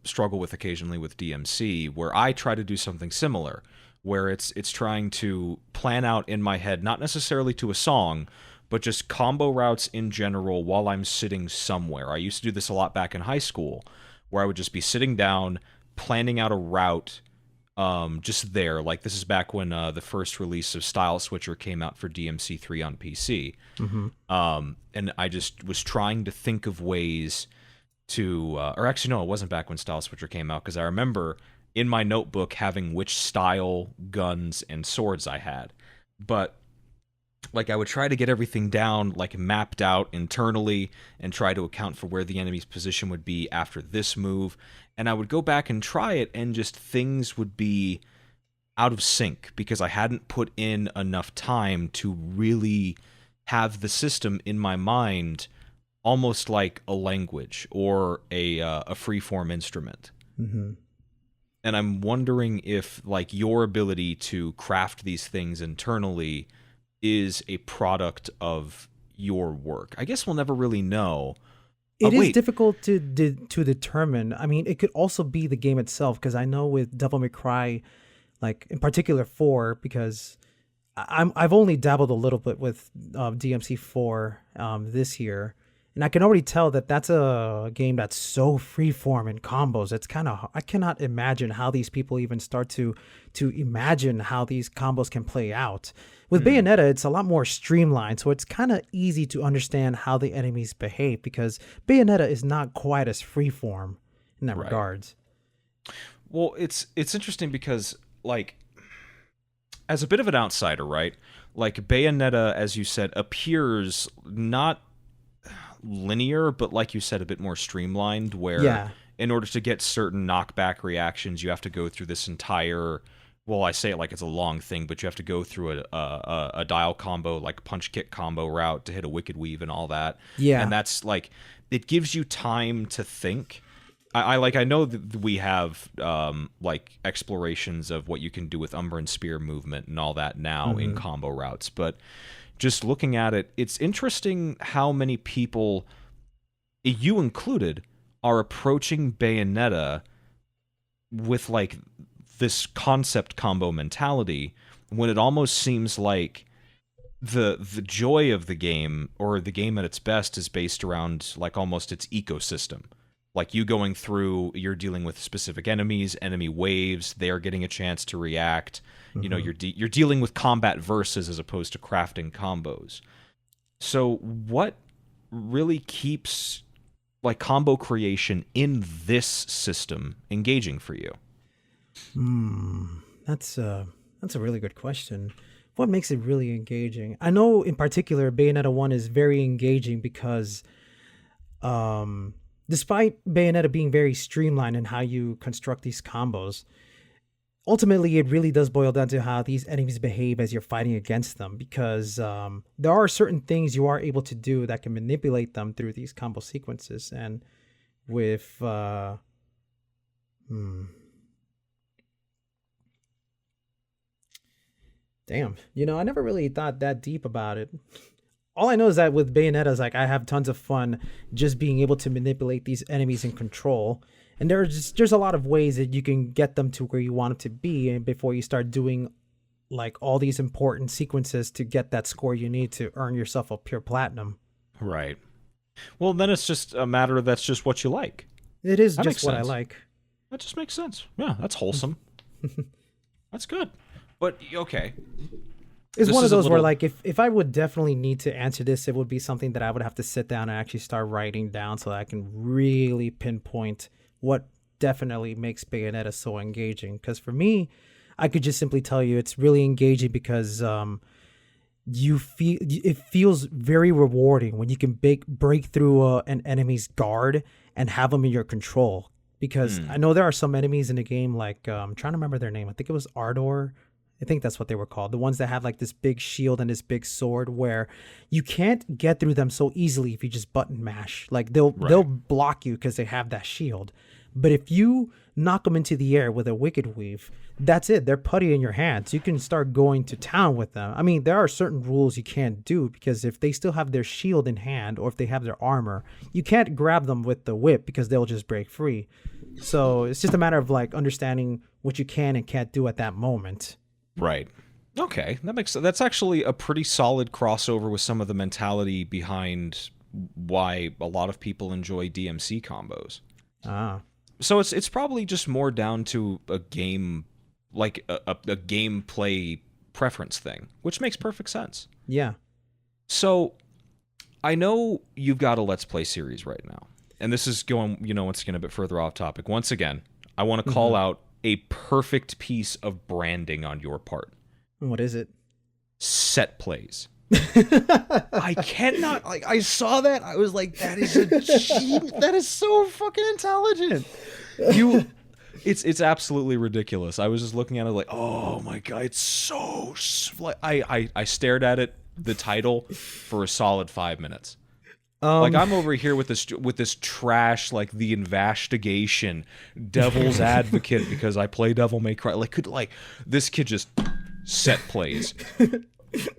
S1: struggle with occasionally with DMC, where I try to do something similar, where it's trying to plan out in my head, not necessarily to a song, but just combo routes in general while I'm sitting somewhere. I used to do this a lot back in high school, where I would just be sitting down, planning out a route, just there. This is back when the first release of Style Switcher came out for DMC3 on PC. And I just was trying to think of ways to, or actually, no, it wasn't back when Style Switcher came out, because I remember in my notebook having which style guns and swords I had. But I would try to get everything down, mapped out internally, and try to account for where the enemy's position would be after this move. And I would go back and try it, and just things would be out of sync because I hadn't put in enough time to really have the system in my mind almost like a language or a free-form instrument. And I'm wondering if your ability to craft these things internally is a product of your work. I guess we'll never really know.
S2: It is difficult to determine. I mean, it could also be the game itself, because I know with Devil May Cry, in particular 4, because I've only dabbled a little bit with DMC 4 this year, and I can already tell that that's a game that's so freeform in combos. It's I cannot imagine how these people even start to imagine how these combos can play out. With Bayonetta, it's a lot more streamlined, so it's kind of easy to understand how the enemies behave, because Bayonetta is not quite as freeform in that regards.
S1: Well, it's interesting because, as a bit of an outsider, right? Bayonetta, as you said, appears not linear, but like you said, a bit more streamlined, where in order to get certain knockback reactions, you have to go through this entire... Well, I say it like it's a long thing, but you have to go through a dial combo, punch kick combo route to hit a wicked weave and all that. Yeah. And that's it gives you time to think. I know that we have explorations of what you can do with Umber and Spear movement and all that now in combo routes, but just looking at it, it's interesting how many people, you included, are approaching Bayonetta with this concept combo mentality, when it almost seems like the joy of the game, or the game at its best, is based around almost its ecosystem. You going through, you're dealing with specific enemies, enemy waves, they're getting a chance to react. You know, you're dealing with combat versus as opposed to crafting combos. So what really keeps like combo creation in this system engaging for you?
S2: That's a really good question. What makes it really engaging? I know in particular Bayonetta 1 is very engaging because despite Bayonetta being very streamlined in how you construct these combos, ultimately it really does boil down to how these enemies behave as you're fighting against them, because there are certain things you are able to do that can manipulate them through these combo sequences. And with damn, I never really thought that deep about it. All I know is that with Bayonetta is like I have tons of fun just being able to manipulate these enemies in control. And there's a lot of ways that you can get them to where you want them to be, and before you start doing like all these important sequences to get that score you need to earn yourself a pure platinum.
S1: Right. Well, then it's just a matter of that's just what you like.
S2: It is
S1: that
S2: just what I like.
S1: That just makes sense. Yeah, that's wholesome. That's good. But okay.
S2: It's one of those where like if I would definitely need to answer this, it would be something that I would have to sit down and actually start writing down so that I can really pinpoint what definitely makes Bayonetta so engaging. Because for me, I could just simply tell you it's really engaging because it feels very rewarding when you can break through an enemy's guard and have them in your control. Because I know there are some enemies in the game, like I'm trying to remember their name. I think it was Ardor. I think that's what they were called. The ones that have like this big shield and this big sword, where you can't get through them so easily if you just button mash. Like they'll block you because they have that shield. But if you knock them into the air with a Wicked Weave, that's it. They're putty in your hands. You can start going to town with them. I mean, there are certain rules you can't do, because if they still have their shield in hand or if they have their armor, you can't grab them with the whip because they'll just break free. So it's just a matter of like understanding what you can and can't do at that moment.
S1: Right. Okay, that's actually a pretty solid crossover with some of the mentality behind why a lot of people enjoy DMC combos. So it's probably just more down to a game, like a gameplay preference thing, which makes perfect sense.
S2: Yeah.
S1: So I know you've got a Let's Play series right now, and this is going, once again, a bit further off topic. Once again, I want to call out a perfect piece of branding on your part.
S2: What is it?
S1: Set plays. I cannot, like, I saw that, I was like, that is that is so fucking intelligent. It's absolutely ridiculous. I was just looking at it like, oh my god, it's so like, I stared at it, the title, for a solid 5 minutes. Like I'm over here with this trash, like the investigation, devil's advocate, because I play Devil May Cry. Like this kid just set plays.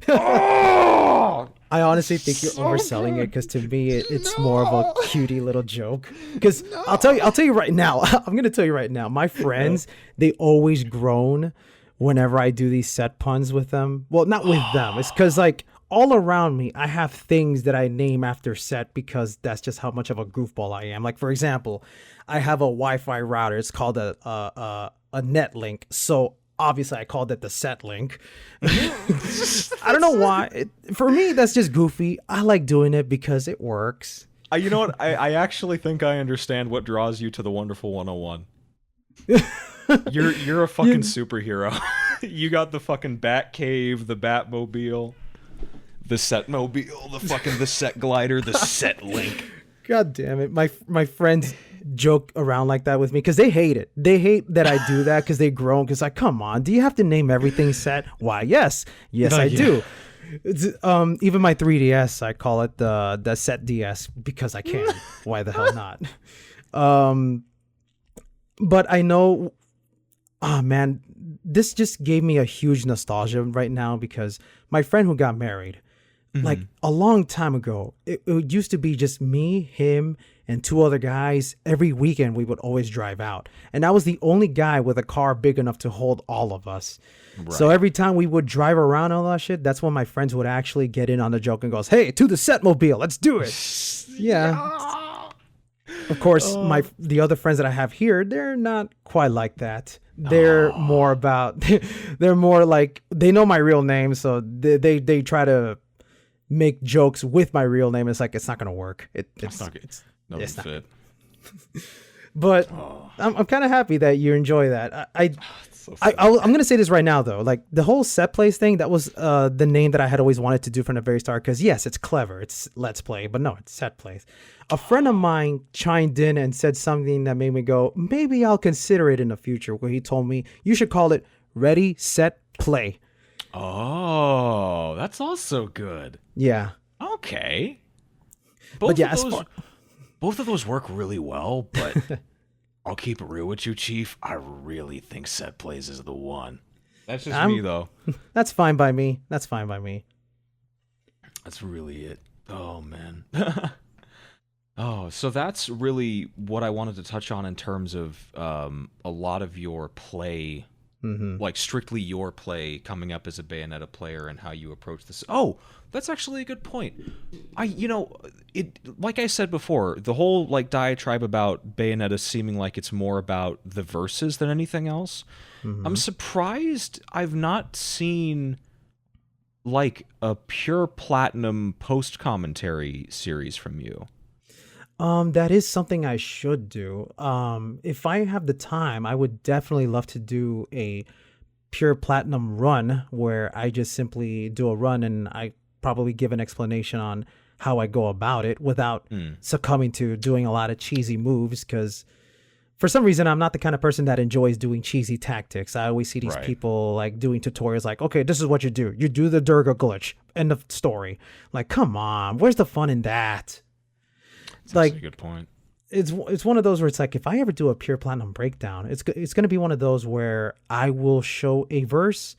S2: Oh! I honestly think you're overselling it, because to me it's more of a cutie little joke. Because I'll tell you right now. I'm gonna tell you right now. My friends, they always groan whenever I do these set puns with them. Well, not with them. It's because like all around me, I have things that I name after set, because that's just how much of a goofball I am. Like, for example, I have a Wi-Fi router. It's called a Netlink. So obviously I called it the set link. I don't know why. For me, that's just goofy. I like doing it because it works.
S1: You know what? I actually think I understand what draws you to the Wonderful 101. You're a fucking superhero. You got the fucking Bat Cave, the Batmobile, the Setmobile, the Set Glider, the Set Link.
S2: God damn it. My friends joke around like that with me because they hate it. They hate that I do that because they groan, because like, come on, do you have to name everything Set? Why, yes, I do. It's, even my 3DS, I call it the Set DS because I can. Why the hell not? But I know, man, this just gave me a huge nostalgia right now, because my friend who got married, like a long time ago, it used to be just me, him, and 2 other guys. Every weekend we would always drive out, and I was the only guy with a car big enough to hold all of us. Right. So every time we would drive around all that shit, that's when my friends would actually get in on the joke and goes, "Hey, to the Setmobile, let's do it." Yeah. Of course, the other friends that I have here, they're not quite like that. They're more about, they're more like, they know my real name, so they try to make jokes with my real name. It's like, it's not gonna work.
S1: Doesn't fit.
S2: But I'm kind of happy that you enjoy that. I'm going to say this right now, though. Like, the whole set plays thing, that was the name that I had always wanted to do from the very start. Because, yes, it's clever. It's Let's Play. But no, it's set plays. A friend of mine chimed in and said something that made me go, maybe I'll consider it in the future. Where he told me, you should call it Ready, Set, Play.
S1: Oh, that's also good.
S2: Yeah.
S1: Okay. Both of those work really well, but I'll keep it real with you, Chief. I really think set plays is the one. That's just me, though.
S2: That's fine by me. That's
S1: really it. Oh, man. Oh, so that's really what I wanted to touch on in terms of a lot of your play, like strictly your play coming up as a Bayonetta player and how you approach this. Oh, that's actually a good point. Like I said before, the whole like diatribe about Bayonetta seeming like it's more about the verses than anything else. I'm surprised I've not seen like a pure platinum post commentary series from you.
S2: That is something I should do. If I have the time, I would definitely love to do a pure platinum run where I just simply do a run and I probably give an explanation on how I go about it without succumbing to doing a lot of cheesy moves. Because for some reason, I'm not the kind of person that enjoys doing cheesy tactics. I always see these people like doing tutorials like, okay, this is what you do. You do the Durga glitch. End of story. Like, come on, where's the fun in that?
S1: That's like a good point.
S2: It's one of those where it's like, if I ever do a pure platinum breakdown, it's going to be one of those where I will show a verse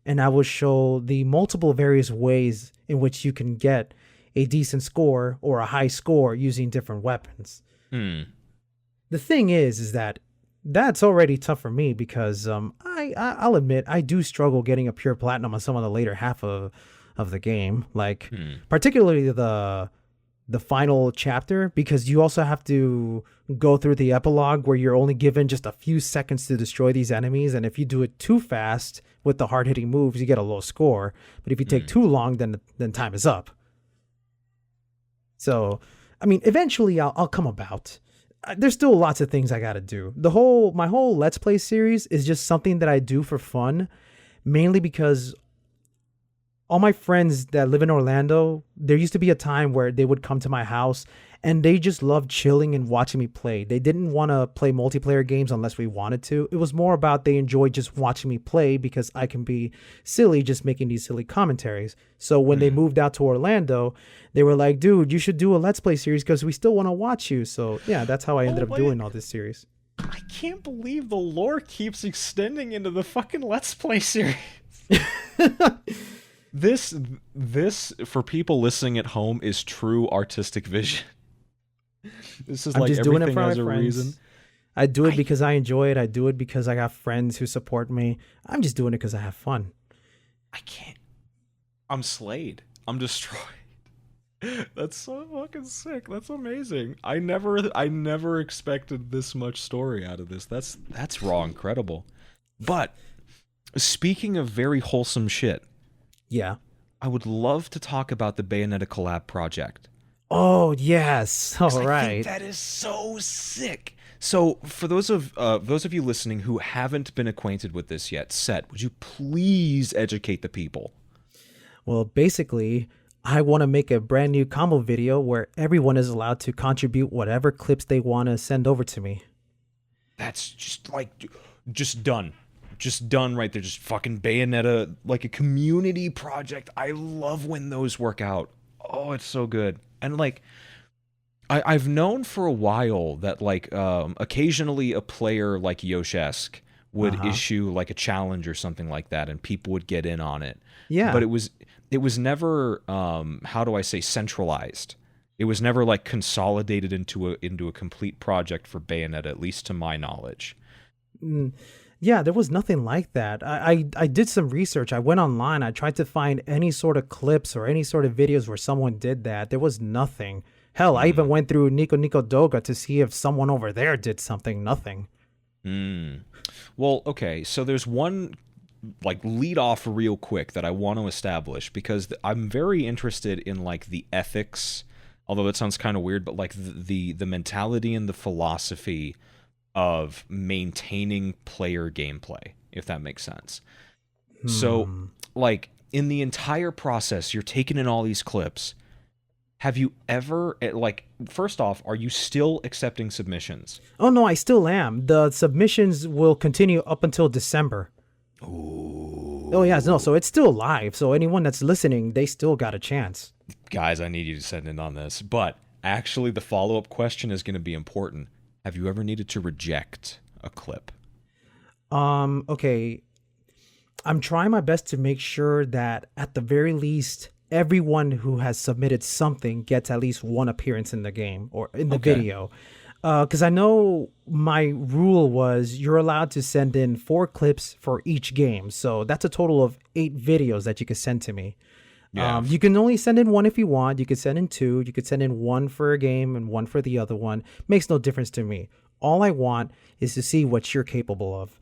S2: and I will show the multiple various ways in which you can get a decent score or a high score using different weapons. The thing is that that's already tough for me because I'll admit I do struggle getting a pure platinum on some of the later half of the game, like particularly the final chapter, because you also have to go through the epilogue where you're only given just a few seconds to destroy these enemies, and if you do it too fast with the hard-hitting moves, you get a low score, but if you take too long, then time is up. So, I mean, eventually I'll come about. There's still lots of things I gotta do. My whole Let's Play series is just something that I do for fun, mainly because all my friends that live in Orlando, there used to be a time where they would come to my house and they just loved chilling and watching me play. They didn't want to play multiplayer games unless we wanted to. It was more about they enjoyed just watching me play because I can be silly just making these silly commentaries. So when they moved out to Orlando, they were like, dude, you should do a Let's Play series because we still want to watch you. So yeah, that's how I ended up doing all this series.
S1: I can't believe the lore keeps extending into the fucking Let's Play series. This for people listening at home is true artistic vision. This is
S2: I'm
S1: like
S2: just
S1: everything
S2: doing it for
S1: has
S2: my
S1: a
S2: friends.
S1: reason.
S2: I do it because I enjoy it. I do it because I got friends who support me. I'm just doing it because I have fun.
S1: I can't. I'm slayed. I'm destroyed. That's so fucking sick. That's amazing. I never expected this much story out of this. That's raw incredible. But speaking of very wholesome shit,
S2: yeah,
S1: I would love to talk about the Bayonetta Collab Project.
S2: Oh yes, all right.
S1: I think that is so sick. So for those of you listening who haven't been acquainted with this yet, Set, would you please educate the people?
S2: Well, basically, I want to make a brand new combo video where everyone is allowed to contribute whatever clips they want to send over to me.
S1: That's just done. Just done right there. Just fucking Bayonetta, like a community project. I love when those work out. Oh, it's so good. And like, I've known for a while that like occasionally a player like Yoshesk would issue like a challenge or something like that, and people would get in on it.
S2: Yeah.
S1: But it was never how do I say, centralized. It was never like consolidated into a complete project for Bayonetta, at least to my knowledge.
S2: Yeah, there was nothing like that. I did some research. I went online. I tried to find any sort of clips or any sort of videos where someone did that. There was nothing. Hell, I even went through Nico Nico Doga to see if someone over there did something. Nothing.
S1: Well, okay. So there's one like lead off real quick that I want to establish because I'm very interested in like the ethics although that sounds kind of weird, but like the mentality and the philosophy of maintaining player gameplay, if that makes sense. So, like, in the entire process, you're taking in all these clips. Have you ever, like, first off, are you still accepting submissions?
S2: Oh, no, I still am. The submissions will continue up until December.
S1: Ooh.
S2: Oh, yeah, no, so it's still live. So anyone that's listening, they still got a chance.
S1: Guys, I need you to send in on this. But actually, the follow-up question is going to be important. Have you ever needed to reject a clip?
S2: Okay. I'm trying my best to make sure that at the very least, everyone who has submitted something gets at least one appearance in the game or in the video. Because I know my rule was you're allowed to send in 4 clips for each game. So that's a total of 8 videos that you could send to me.
S1: Yeah.
S2: You can only send in 1 if you want. You could send in 2. You could send in 1 for a game and 1 for the other one. Makes no difference to me. All I want is to see what you're capable of.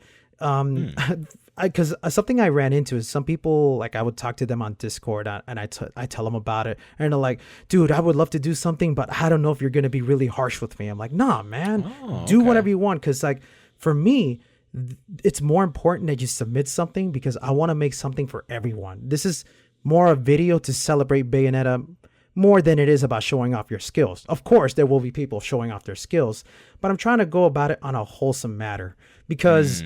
S2: Because something I ran into is some people, like, I would talk to them on Discord and I tell them about it, and they're like, dude, I would love to do something, but I don't know if you're going to be really harsh with me. I'm like, nah, man, do whatever you want. Because, like, for me, it's more important that you submit something because I want to make something for everyone. This is more a video to celebrate Bayonetta more than it is about showing off your skills. Of course, there will be people showing off their skills, but I'm trying to go about it on a wholesome matter because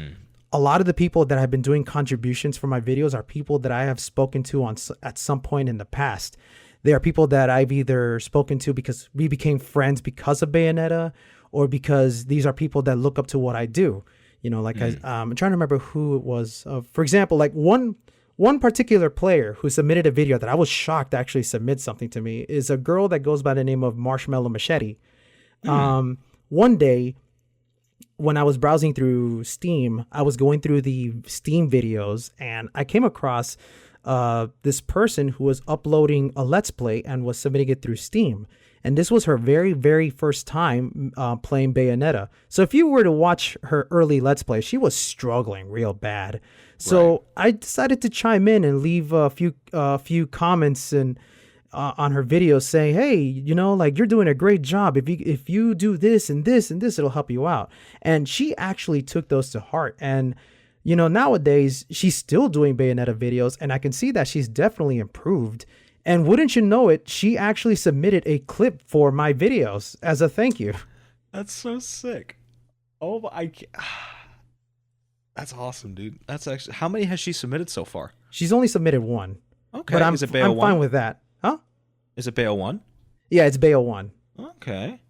S2: a lot of the people that have been doing contributions for my videos are people that I have spoken to at some point in the past. They are people that I've either spoken to because we became friends because of Bayonetta, or because these are people that look up to what I do. You know, like I'm trying to remember who it was. For example, like one particular player who submitted a video that I was shocked to actually submit something to me is a girl that goes by the name of Marshmallow Machete. One day, when I was browsing through Steam, I was going through the Steam videos and I came across this person who was uploading a Let's Play and was submitting it through Steam. And this was her very, very first time playing Bayonetta. So if you were to watch her early Let's Play, she was struggling real bad. So I decided to chime in and leave a few comments and on her video saying, hey, you know, like, you're doing a great job. If you do this and this and this, it'll help you out. And she actually took those to heart. And, you know, nowadays she's still doing Bayonetta videos and I can see that she's definitely improved. And wouldn't you know it, she actually submitted a clip for my videos as a thank you.
S1: That's so sick. Oh, that's awesome, dude. That's actually, how many has she submitted so far?
S2: She's only submitted 1.
S1: Okay.
S2: But I'm
S1: Is it Bayo 1?
S2: fine with that. Huh?
S1: Is it Bayo 1?
S2: Yeah, it's Bayo 1.
S1: Okay.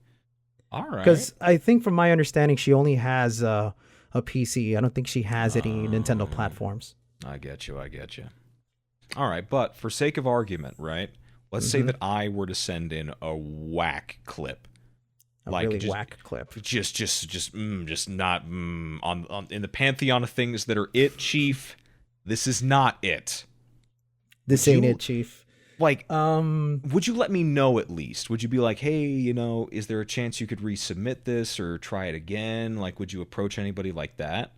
S1: All right.
S2: Because I think from my understanding, she only has a PC. I don't think she has any Nintendo platforms.
S1: I get you. All right, but for sake of argument, right? Let's say that I were to send in a whack clip.
S2: Really whack clip.
S1: Just not on in the pantheon of things that are it, Chief. This is not it.
S2: This ain't it, Chief.
S1: Like, would you let me know at least? Would you be like, hey, you know, is there a chance you could resubmit this or try it again? Like, would you approach anybody like that?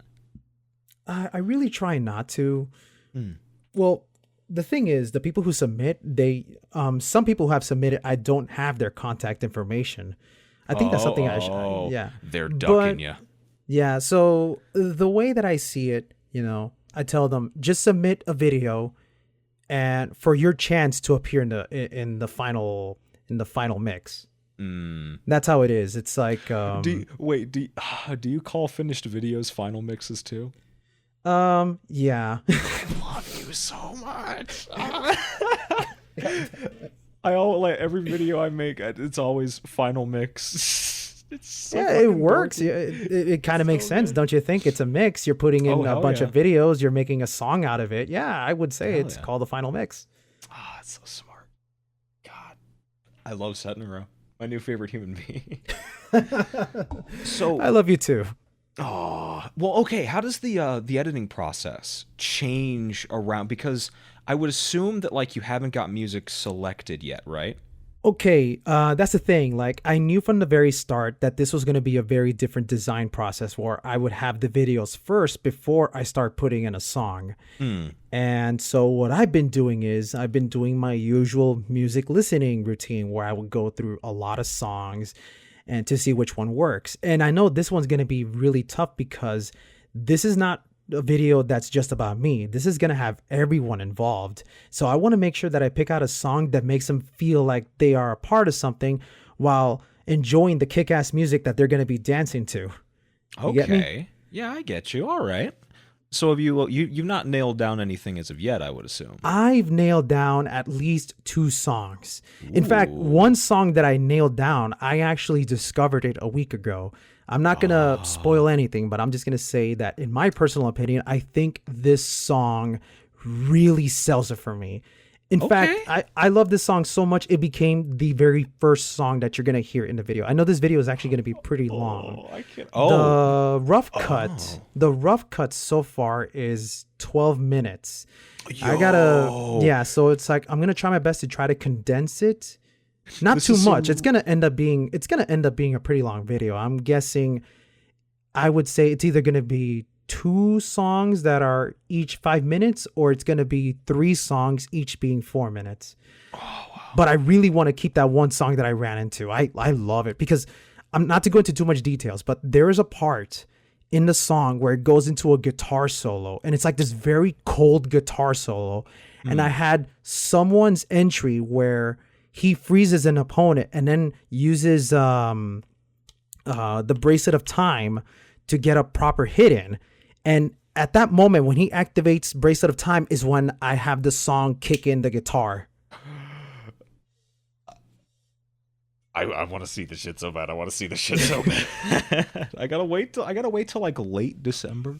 S2: I really try not to. Well, the thing is, the people who submit, some people who have submitted, I don't have their contact information. I think that's something I should. Yeah,
S1: they're ducking you.
S2: Yeah. So the way that I see it, you know, I tell them just submit a video, and for your chance to appear in the final mix. That's how it is. It's like.
S1: Do you call finished videos final mixes too?
S2: Yeah.
S1: I love you so much. I always, like, every video I make, it's always final mix. It's so
S2: it works.
S1: dorky.
S2: It kind of makes sense, don't you think? It's a mix. You're putting in a bunch of videos. You're making a song out of it. Yeah, I would say it's called the final mix.
S1: Ah, it's so smart. God, I love Setnaro, my new favorite human being. So
S2: I love you too.
S1: Oh, well, okay. How does the editing process change around? Because I would assume that, like, you haven't got music selected yet, right?
S2: Okay, that's the thing. Like, I knew from the very start that this was going to be a very different design process where I would have the videos first before I start putting in a song.
S1: Hmm.
S2: And so what I've been doing is I've been doing my usual music listening routine where I would go through a lot of songs and to see which one works. And I know this one's going to be really tough because this is not a video that's just about me. This is going to have everyone involved. So I want to make sure that I pick out a song that makes them feel like they are a part of something while enjoying the kick-ass music that they're going to be dancing to. You get me?
S1: Okay. Yeah, I get you. All right. So have you've not nailed down anything as of yet, I would assume.
S2: I've nailed down at least 2 songs. In fact,
S1: Ooh.
S2: one song that I nailed down, I actually discovered it a week ago. I'm not going to spoil anything, but I'm just going to say that in my personal opinion, I think this song really sells it for me. In fact, I love this song so much, it became the very first song that you're going to hear in the video. I know this video is actually going to be pretty long.
S1: I can't.
S2: The rough cut so far is 12 minutes. I gotta, yeah, so it's like, I'm going to try my best to try to condense it. Not too much. It's going to end up being a pretty long video. I'm guessing, I would say it's either going to be 2 songs that are each 5 minutes, or it's going to be 3 songs each being 4 minutes. Oh, wow. But I really want to keep that one song that I ran into. I love it because I'm not to go into too much details, but there is a part in the song where it goes into a guitar solo, and it's like this very cold guitar solo. And I had someone's entry where he freezes an opponent and then uses the bracelet of time to get a proper hit in. And at that moment, when he activates Bracelet of Time is when I have the song kick in the guitar.
S1: I want to see the shit so bad. I gotta wait till like late December.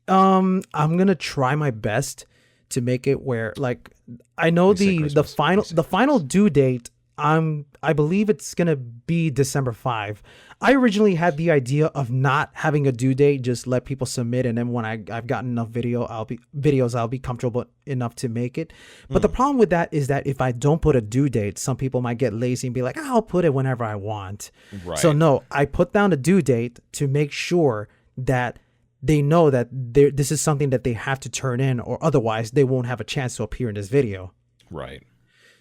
S2: I'm gonna try my best to make it where, like, I know the final due date. I believe it's gonna be December 5. I originally had the idea of not having a due date, just let people submit, and then when I've gotten enough videos, I'll be comfortable enough to make it. But the problem with that is that if I don't put a due date, some people might get lazy and be like, I'll put it whenever I want.
S1: Right.
S2: So no, I put down a due date to make sure that they know that this is something that they have to turn in, or otherwise they won't have a chance to appear in this video.
S1: Right.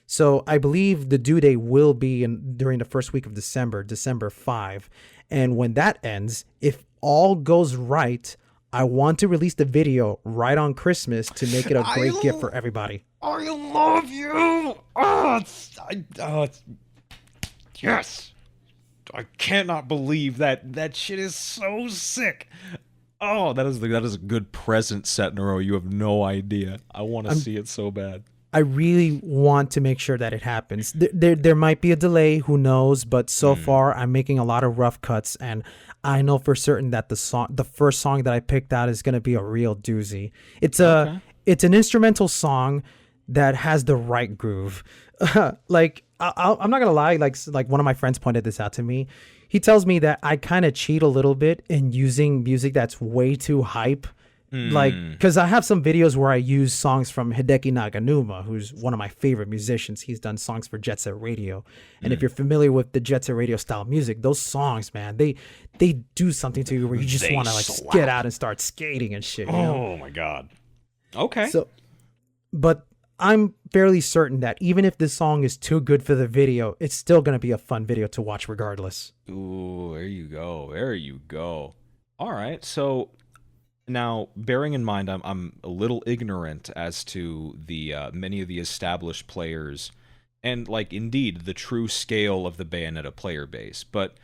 S2: So I believe the due date will be during the first week of December 5. And when that ends, if all goes right, I want to release the video right on Christmas to make it a great gift for everybody.
S1: I love you. Yes. I cannot believe that shit is so sick. Oh, that is a good present, Setnaro. You have no idea. I want to see it so bad.
S2: I really want to make sure that it happens. There might be a delay, who knows? But so far, I'm making a lot of rough cuts, and I know for certain that the first song that I picked out is going to be a real doozy. It's an instrumental song that has the right groove. Like, I'm not gonna lie. Like one of my friends pointed this out to me. He tells me that I kind of cheat a little bit in using music that's way too hype. Like, because I have some videos where I use songs from Hideki Naganuma, who's one of my favorite musicians. He's done songs for Jet Set Radio. And if you're familiar with the Jet Set Radio style music, those songs, man, they do something to you where you just want to like get out and start skating and shit. You know?
S1: My God. Okay.
S2: So, but I'm fairly certain that even if this song is too good for the video, it's still going to be a fun video to watch regardless.
S1: Ooh, there you go. There you go. All right. So now, bearing in mind, I'm a little ignorant as to the many of the established players, and like indeed the true scale of the Bayonetta player base. But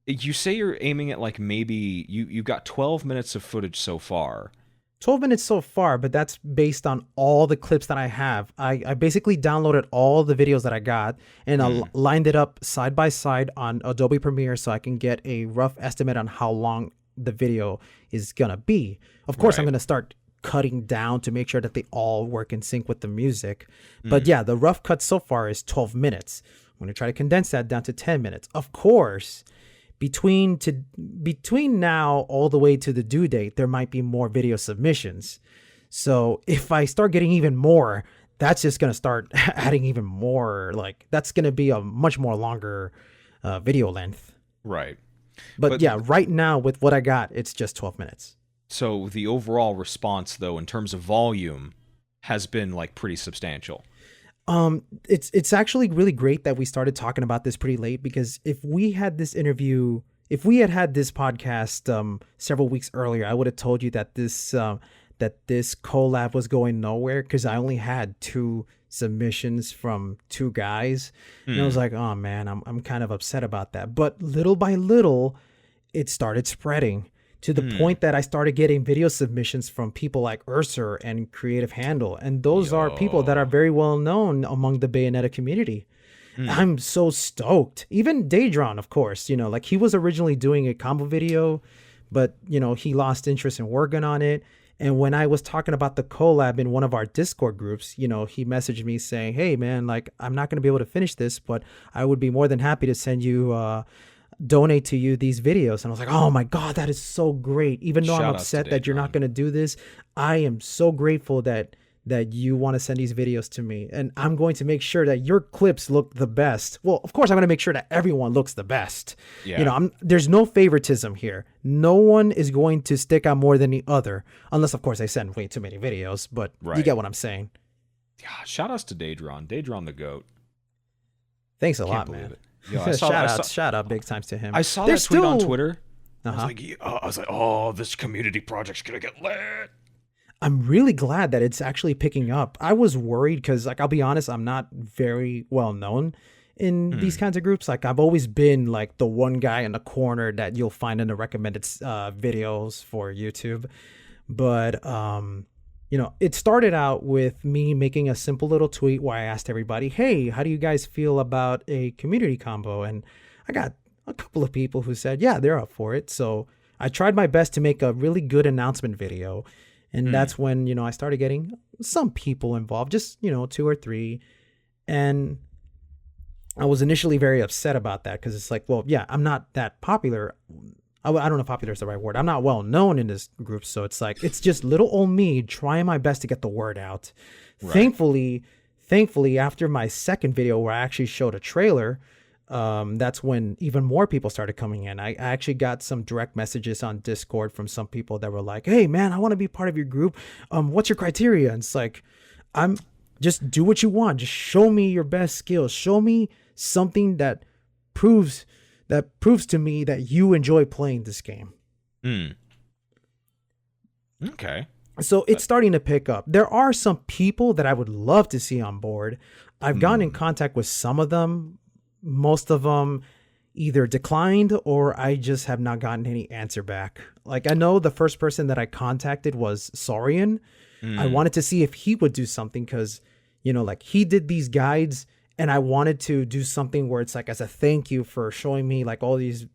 S1: you say you're aiming at like maybe you got 12 minutes of footage so far.
S2: 12 minutes so far, but that's based on all the clips that I have. I basically downloaded all the videos that I got and I lined it up side by side on Adobe Premiere so I can get a rough estimate on how long the video is gonna be. Of course, I'm gonna start cutting down to make sure that they all work in sync with the music. But yeah, the rough cut so far is 12 minutes. I'm gonna try to condense that down to 10 minutes. Of course, between now all the way to the due date, there might be more video submissions. So if I start getting even more, that's just going to start adding even more. Like, that's going to be a much more longer video length.
S1: Right.
S2: But yeah, right now with what I got, it's just 12 minutes.
S1: So the overall response, though, in terms of volume, has been like pretty substantial.
S2: It's actually really great that we started talking about this pretty late, because if we had this interview, if we had this podcast several weeks earlier, I would have told you that this collab was going nowhere, because I only had 2 submissions from 2 guys, and I was like, oh man, I'm kind of upset about that. But little by little, it started spreading to the point that I started getting video submissions from people like Urser and Creative Handle, and those are people that are very well known among the Bayonetta community. I'm so stoked. Even Daedron, of course, like he was originally doing a combo video, but he lost interest in working on it. And when I was talking about the collab in one of our Discord groups, he messaged me saying, hey man, like, I'm not going to be able to finish this, but I would be more than happy to send you, donate to you these videos. And I was like, oh my God, that is so great. Even though I'm upset that you're not going to do this, I am so grateful that you want to send these videos to me. And I'm going to make sure that your clips look the best. Well, of course, I'm going to make sure that everyone looks the best. Yeah. There's no favoritism here. No one is going to stick out more than the other, unless, of course, I send way too many videos. But you get what I'm saying.
S1: Yeah, shout outs to Daedron. Daedron the GOAT.
S2: Thanks a lot, man.
S1: Yo,
S2: shout out big times to him.
S1: I saw that tweet on Twitter. I was like, oh, this community project's going to get lit.
S2: I'm really glad that it's actually picking up. I was worried because, like, I'll be honest, I'm not very well known in these kinds of groups. Like, I've always been like the one guy in the corner that you'll find in the recommended videos for YouTube. But, it started out with me making a simple little tweet where I asked everybody, hey, how do you guys feel about a community combo? And I got a couple of people who said, yeah, they're up for it. So I tried my best to make a really good announcement video. And that's when, I started getting some people involved, just, 2 or 3. And I was initially very upset about that, because it's like, well, yeah, I'm not that popular. I don't know if popular is the right word. I'm not well known in this group. So it's like, it's just little old me trying my best to get the word out. Right. Thankfully, after my second video where I actually showed a trailer, that's when even more people started coming in. I actually got some direct messages on Discord from some people that were like, hey man, I want to be part of your group. What's your criteria? And it's like, just do what you want. Just show me your best skills. Show me something that proves to me that you enjoy playing this game.
S1: Okay.
S2: So it's starting to pick up. There are some people that I would love to see on board. I've gotten in contact with some of them. Most of them either declined or I just have not gotten any answer back. Like, I know the first person that I contacted was Saurian. I wanted to see if he would do something, because, like, he did these guides, and I wanted to do something where it's like, as a thank you for showing me like all these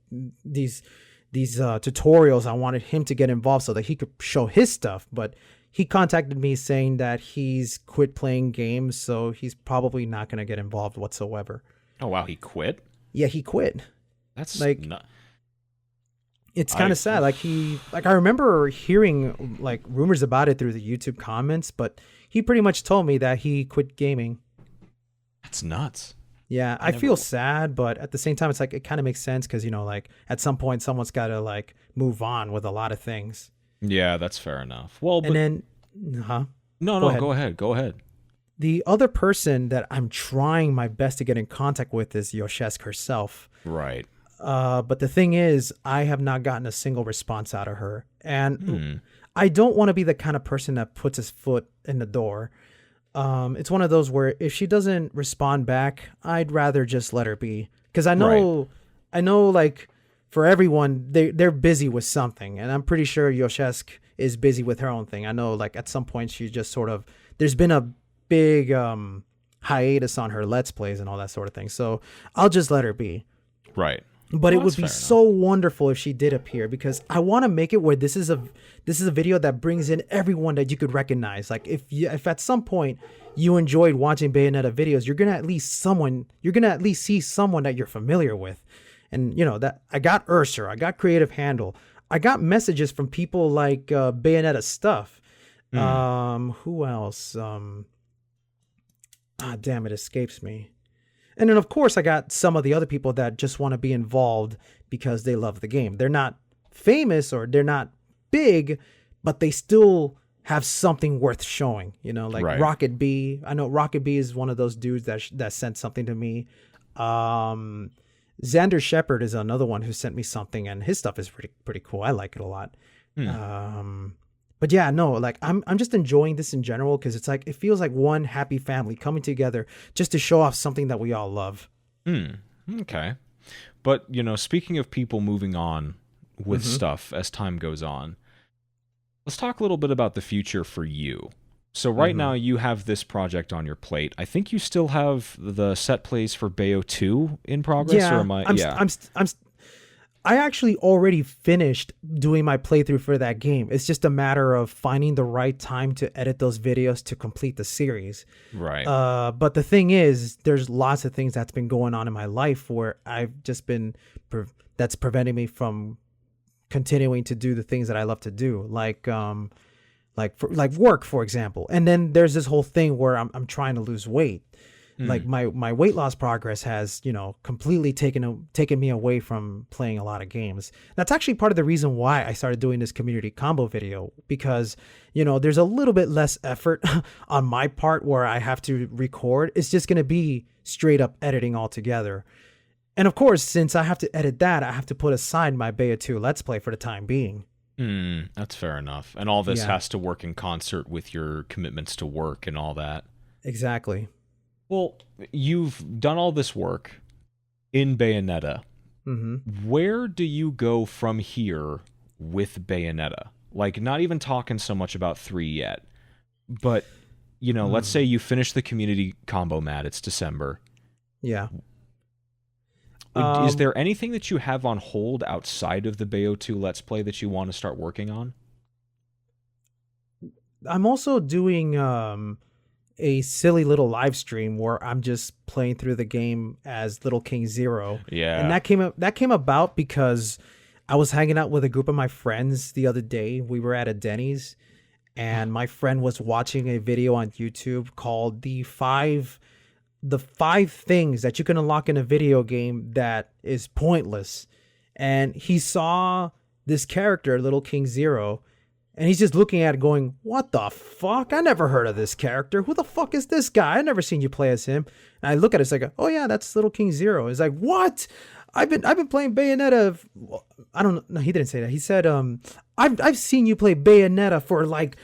S2: tutorials, I wanted him to get involved so that he could show his stuff. But he contacted me saying that he's quit playing games, so he's probably not going to get involved whatsoever.
S1: Oh, wow. He quit?
S2: Yeah, he quit.
S1: That's
S2: like, it's kind of sad. I remember hearing like rumors about it through the YouTube comments, but he pretty much told me that he quit gaming.
S1: That's nuts.
S2: Yeah, I feel sad, but at the same time, it's like, it kind of makes sense, because, like, at some point someone's got to like move on with a lot of things.
S1: Yeah, that's fair enough. Well, but...
S2: and then,
S1: Go ahead.
S2: The other person that I'm trying my best to get in contact with is Yoshesk herself.
S1: Right.
S2: But the thing is, I have not gotten a single response out of her. And I don't want to be the kind of person that puts his foot in the door. It's one of those where if she doesn't respond back, I'd rather just let her be. Because I know, like, for everyone, they're busy with something. And I'm pretty sure Yoshesk is busy with her own thing. I know, like, at some point she just sort of, there's been a big hiatus on her Let's Plays and all that sort of thing. So I'll just let her be.
S1: Right.
S2: But it would be so wonderful if she did appear, because I want to make it where this is a video that brings in everyone that you could recognize. Like, if at some point you enjoyed watching Bayonetta videos, you're gonna at least see someone that you're familiar with. And that I got Urser, I got Creative Handle, I got messages from people like Bayonetta Stuff. Who else? Damn, it escapes me. And then, of course, I got some of the other people that just want to be involved because they love the game. They're not famous or they're not big, but they still have something worth showing, like
S1: Right.
S2: Rocket B. I know Rocket B is one of those dudes that sent something to me. Xander Shepard is another one who sent me something, and his stuff is pretty cool. I like it a lot. But yeah, no, like I'm just enjoying this in general because it's like it feels like one happy family coming together just to show off something that we all love.
S1: Okay. But, speaking of people moving on with stuff as time goes on, let's talk a little bit about the future for you. So right now you have this project on your plate. I think you still have the set plays for Bayo 2 in progress, or am I?
S2: I actually already finished doing my playthrough for that game. It's just a matter of finding the right time to edit those videos to complete the series.
S1: Right.
S2: But the thing is, there's lots of things that's been going on in my life where I've just been that's preventing me from continuing to do the things that I love to do, like work, for example. And then there's this whole thing where I'm trying to lose weight. Like my weight loss progress has, completely taken me away from playing a lot of games. That's actually part of the reason why I started doing this community combo video, because, there's a little bit less effort on my part where I have to record. It's just going to be straight up editing altogether. And of course, since I have to edit that, I have to put aside my Bayo 2 Let's Play for the time being.
S1: That's fair enough. And all this has to work in concert with your commitments to work and all that.
S2: Exactly.
S1: Well, you've done all this work in Bayonetta. Where do you go from here with Bayonetta? Like, not even talking so much about 3 yet, but, let's say you finish the community combo mat. It's December.
S2: Yeah.
S1: Is there anything that you have on hold outside of the Bayo 2 Let's Play that you want to start working on?
S2: I'm also doing a silly little live stream where I'm just playing through the game as Little King Zero.
S1: Yeah.
S2: And that came about because I was hanging out with a group of my friends the other day. We were at a Denny's, and my friend was watching a video on YouTube called the five things that you can unlock in a video game that is pointless. And he saw this character, Little King Zero, and he's just looking at it going, what the fuck? I never heard of this character. Who the fuck is this guy? I never seen you play as him. And I look at it, it's like, oh yeah, that's Little King Zero. It's like, what? I've been playing Bayonetta. I don't know. No, he didn't say that. He said, I've seen you play Bayonetta for like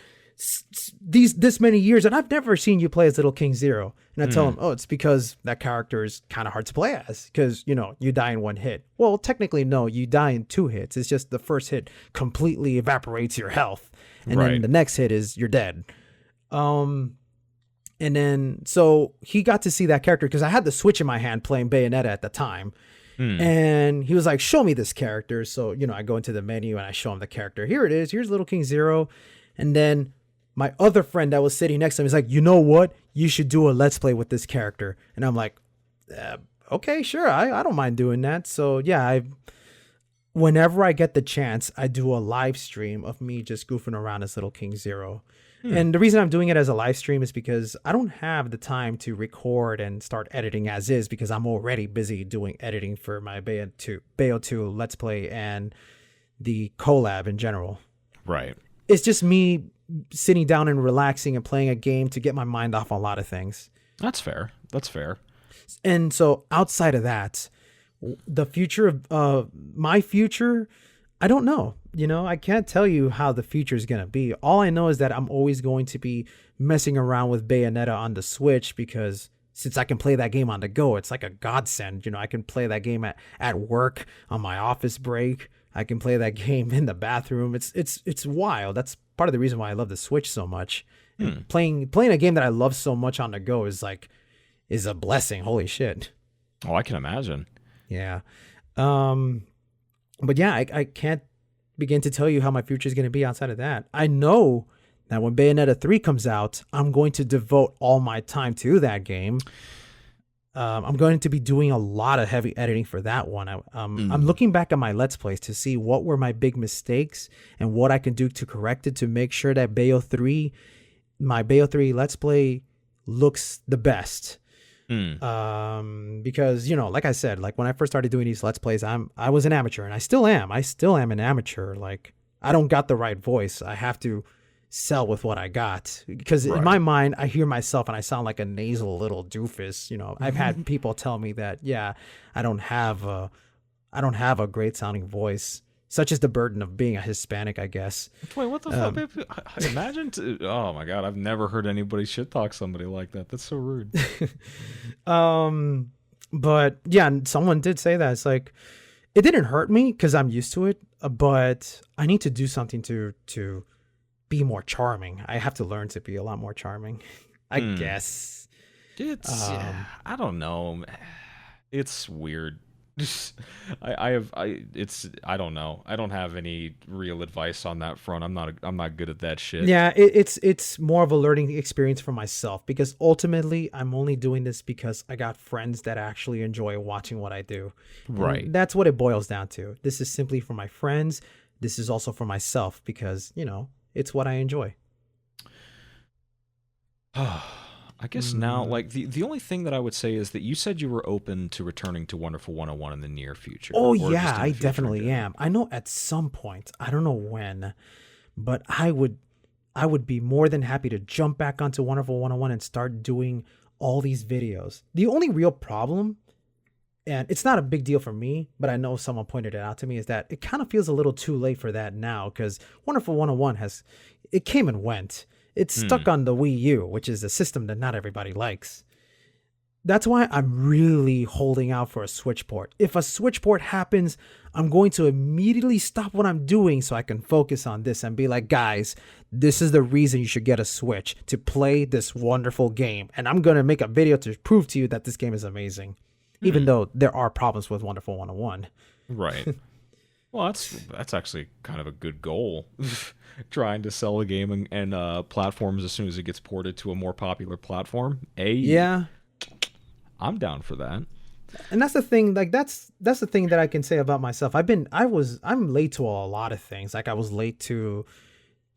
S2: this many years, and I've never seen you play as Little King Zero. And I tell him, oh, it's because that character is kind of hard to play as, because, you die in one hit. Well, technically, no, you die in 2 hits. It's just the first hit completely evaporates your health. And then the next hit is you're dead. And then, so he got to see that character because I had the Switch in my hand playing Bayonetta at the time. And he was like, show me this character. So, I go into the menu and I show him the character. Here it is. Here's Little King Zero. And then my other friend that was sitting next to him is like, you know what? You should do a Let's Play with this character. And I'm like, okay, sure. I don't mind doing that. So yeah, whenever I get the chance, I do a live stream of me just goofing around as Little King Zero. And the reason I'm doing it as a live stream is because I don't have the time to record and start editing as is, because I'm already busy doing editing for my Bayo 2 Let's Play and the collab in general.
S1: Right.
S2: It's just me sitting down and relaxing and playing a game to get my mind off a lot of things.
S1: That's fair.
S2: And so outside of that, the future of my future, I don't know. I can't tell you how the future is going to be. All I know is that I'm always going to be messing around with Bayonetta on the Switch, because since I can play that game on the go, it's like a godsend. I can play that game at work, on my office break. I can play that game in the bathroom. It's wild. That's part of the reason why I love the Switch so much. Playing a game that I love so much on the go is a blessing. Holy shit.
S1: Oh, I can imagine.
S2: Yeah. But yeah, I can't begin to tell you how my future is going to be outside of that. I know that when Bayonetta 3 comes out, I'm going to devote all my time to that game. I'm going to be doing a lot of heavy editing for that one. I'm looking back at my Let's Plays to see what were my big mistakes and what I can do to correct it, to make sure that my Bayo 3 Let's Play looks the best.
S1: Mm.
S2: Because, you know, like I said, like when I first started doing these Let's Plays, I was an amateur, and I still am an amateur. Like, I don't got the right voice. I have to sell with what I got, because in my mind, I hear myself and I sound like a nasal little doofus. You know, I've had people tell me that, yeah, I don't have a great sounding voice. Such is the burden of being a Hispanic, I guess.
S1: Wait, what the fuck? Imagine. Oh my god, I've never heard anybody shit talk somebody like that. That's so rude.
S2: But yeah, someone did say that. It's like, it didn't hurt me because I'm used to it, but I need to do something to be more charming. I have to learn to be a lot more charming, I guess.
S1: It's I don't know. It's weird. I don't know. I don't have any real advice on that front. I'm not good at that shit.
S2: Yeah, it's more of a learning experience for myself, because ultimately I'm only doing this because I got friends that actually enjoy watching what I do.
S1: Right.
S2: And that's what it boils down to. This is simply for my friends. This is also for myself because, you know, it's what I enjoy.
S1: I guess now, like, the only thing that I would say is that you said you were open to returning to Wonderful 101 in the near future.
S2: Oh,
S1: or
S2: yeah,
S1: just in the
S2: I
S1: future,
S2: definitely am. I know at some point, I don't know when, but I would be more than happy to jump back onto Wonderful 101 and start doing all these videos. The only real problem, and it's not a big deal for me, but I know someone pointed it out to me, is that it kind of feels a little too late for that now, because Wonderful 101 it came and went. It's stuck on the Wii U, which is a system that not everybody likes. That's why I'm really holding out for a Switch port. If a Switch port happens, I'm going to immediately stop what I'm doing so I can focus on this and be like, guys, this is the reason you should get a Switch, to play this wonderful game. And I'm going to make a video to prove to you that this game is amazing, even though there are problems with Wonderful 101.
S1: Right. Well, that's actually kind of a good goal. Trying to sell a game and platforms as soon as it gets ported to a more popular platform.
S2: Yeah,
S1: I'm down for that.
S2: And that's the thing. Like that's the thing that I can say about myself. I'm late to a lot of things. Like I was late to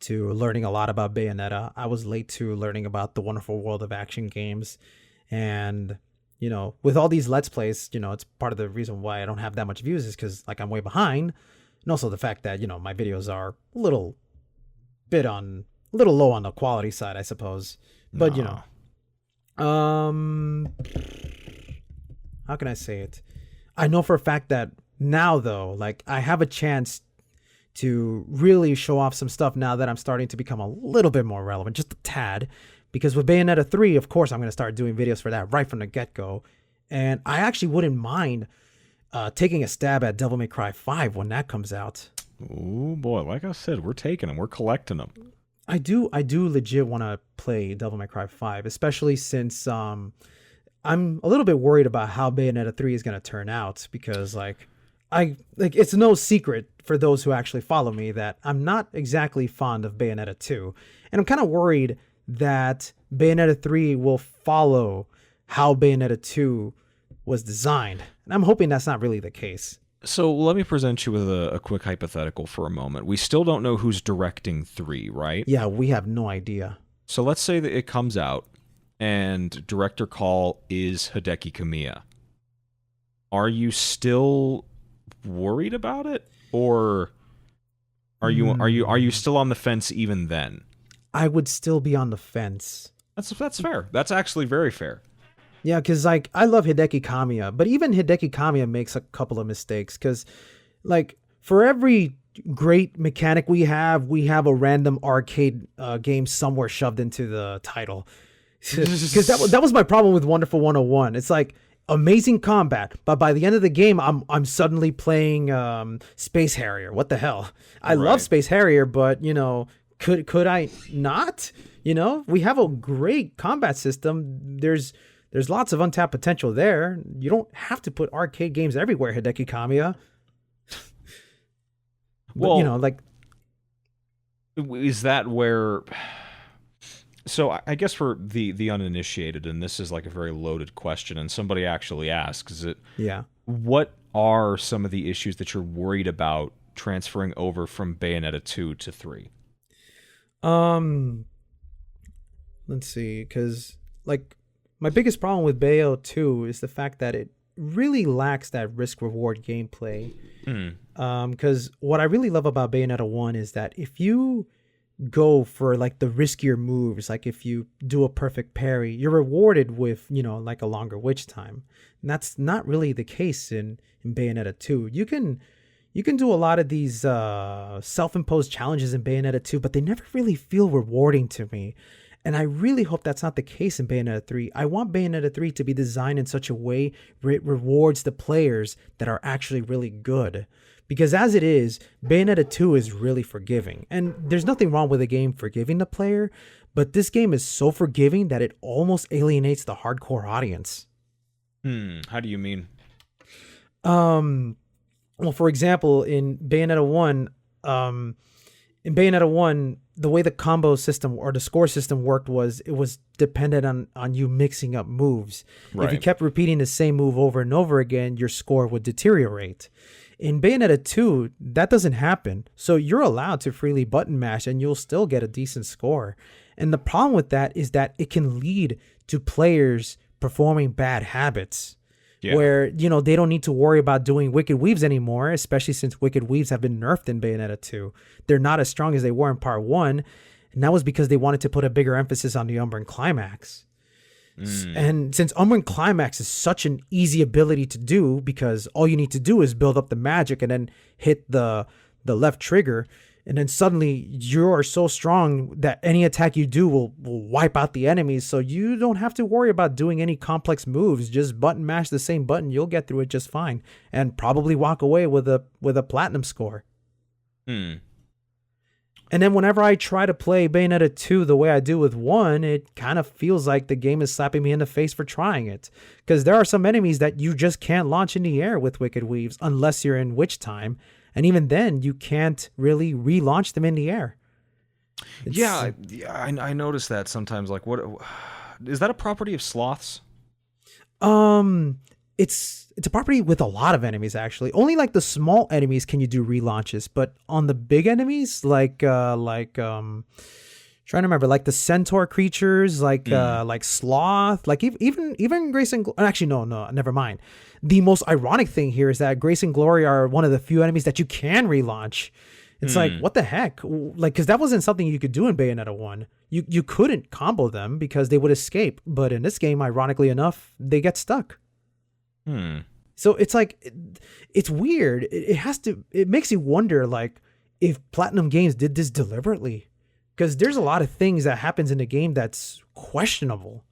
S2: learning a lot about Bayonetta. I was late to learning about the wonderful world of action games, and you know, with all these Let's Plays, you know, it's part of the reason why I don't have that much views is because like I'm way behind, and also the fact that, you know, my videos are a little low on the quality side, I suppose. But you know, how can I say it? I know for a fact that now, though, like I have a chance to really show off some stuff now that I'm starting to become a little bit more relevant, just a tad. Because with Bayonetta 3, of course, I'm going to start doing videos for that right from the get-go. And I actually wouldn't mind taking a stab at Devil May Cry 5 when that comes out.
S1: Oh boy, like I said, we're taking them. We're collecting them.
S2: I do legit want to play Devil May Cry 5, especially since I'm a little bit worried about how Bayonetta 3 is going to turn out, because it's no secret for those who actually follow me that I'm not exactly fond of Bayonetta 2. And I'm kind of worried that Bayonetta 3 will follow how Bayonetta 2 was designed. And I'm hoping that's not really the case.
S1: So let me present you with a quick hypothetical for a moment. We still don't know who's directing 3, right?
S2: Yeah, we have no idea.
S1: So let's say that it comes out and director call is Hideki Kamiya. Are you still worried about it, or are you still on the fence even then?
S2: I would still be on the fence.
S1: That's fair. That's actually very fair.
S2: Yeah, because like I love Hideki Kamiya, but even Hideki Kamiya makes a couple of mistakes. Because like for every great mechanic we have a random arcade game somewhere shoved into the title. Because that was my problem with Wonderful 101. It's like amazing combat, but by the end of the game, I'm suddenly playing Space Harrier. What the hell? I love Space Harrier, but you know. Could I not? You know, we have a great combat system. There's lots of untapped potential there. You don't have to put arcade games everywhere, Hideki Kamiya. Well, you know, like,
S1: is that where? So I guess for the uninitiated, and this is like a very loaded question, and somebody actually asks it.
S2: Yeah.
S1: What are some of the issues that you're worried about transferring over from Bayonetta 2 to 3?
S2: Let's see, because like my biggest problem with Bayo 2 is the fact that it really lacks that risk reward gameplay. Because what I really love about Bayonetta 1 is that if you go for like the riskier moves, like if you do a perfect parry, you're rewarded with, like a longer witch time. And that's not really the case in Bayonetta 2. You can do a lot of these self-imposed challenges in Bayonetta 2, but they never really feel rewarding to me. And I really hope that's not the case in Bayonetta 3. I want Bayonetta 3 to be designed in such a way where it rewards the players that are actually really good. Because as it is, Bayonetta 2 is really forgiving. And there's nothing wrong with a game forgiving the player, but this game is so forgiving that it almost alienates the hardcore audience.
S1: How do you mean?
S2: Well, for example, in Bayonetta 1, the way the combo system or the score system worked was it was dependent on you mixing up moves.
S1: Right.
S2: If you kept repeating the same move over and over again, your score would deteriorate. In Bayonetta 2, that doesn't happen. So you're allowed to freely button mash and you'll still get a decent score. And the problem with that is that it can lead to players performing bad habits. Yeah. Where, they don't need to worry about doing Wicked Weaves anymore, especially since Wicked Weaves have been nerfed in Bayonetta 2. They're not as strong as they were in Part 1, and that was because they wanted to put a bigger emphasis on the Umbran Climax. And since Umbran Climax is such an easy ability to do, because all you need to do is build up the magic and then hit the left trigger, and then suddenly you're so strong that any attack you do will wipe out the enemies. So you don't have to worry about doing any complex moves. Just button mash the same button. You'll get through it just fine and probably walk away with a platinum score. And then whenever I try to play Bayonetta 2 the way I do with 1, it kind of feels like the game is slapping me in the face for trying it. Because there are some enemies that you just can't launch in the air with Wicked Weaves unless you're in Witch Time. And even then, you can't really relaunch them in the air.
S1: I noticed that sometimes. Like, what is that a property of sloths?
S2: It's a property with a lot of enemies actually. Only like the small enemies can you do relaunches, but on the big enemies, trying to remember, like the centaur creatures, like sloth, like even Grace and actually no, never mind. The most ironic thing here is that Grace and Glory are one of the few enemies that you can relaunch. It's like, what the heck? Like, because that wasn't something you could do in Bayonetta 1. You couldn't combo them because they would escape. But in this game, ironically enough, they get stuck. So it's like, it's weird. It makes you wonder, like, if Platinum Games did this deliberately. Because there's a lot of things that happens in the game that's questionable.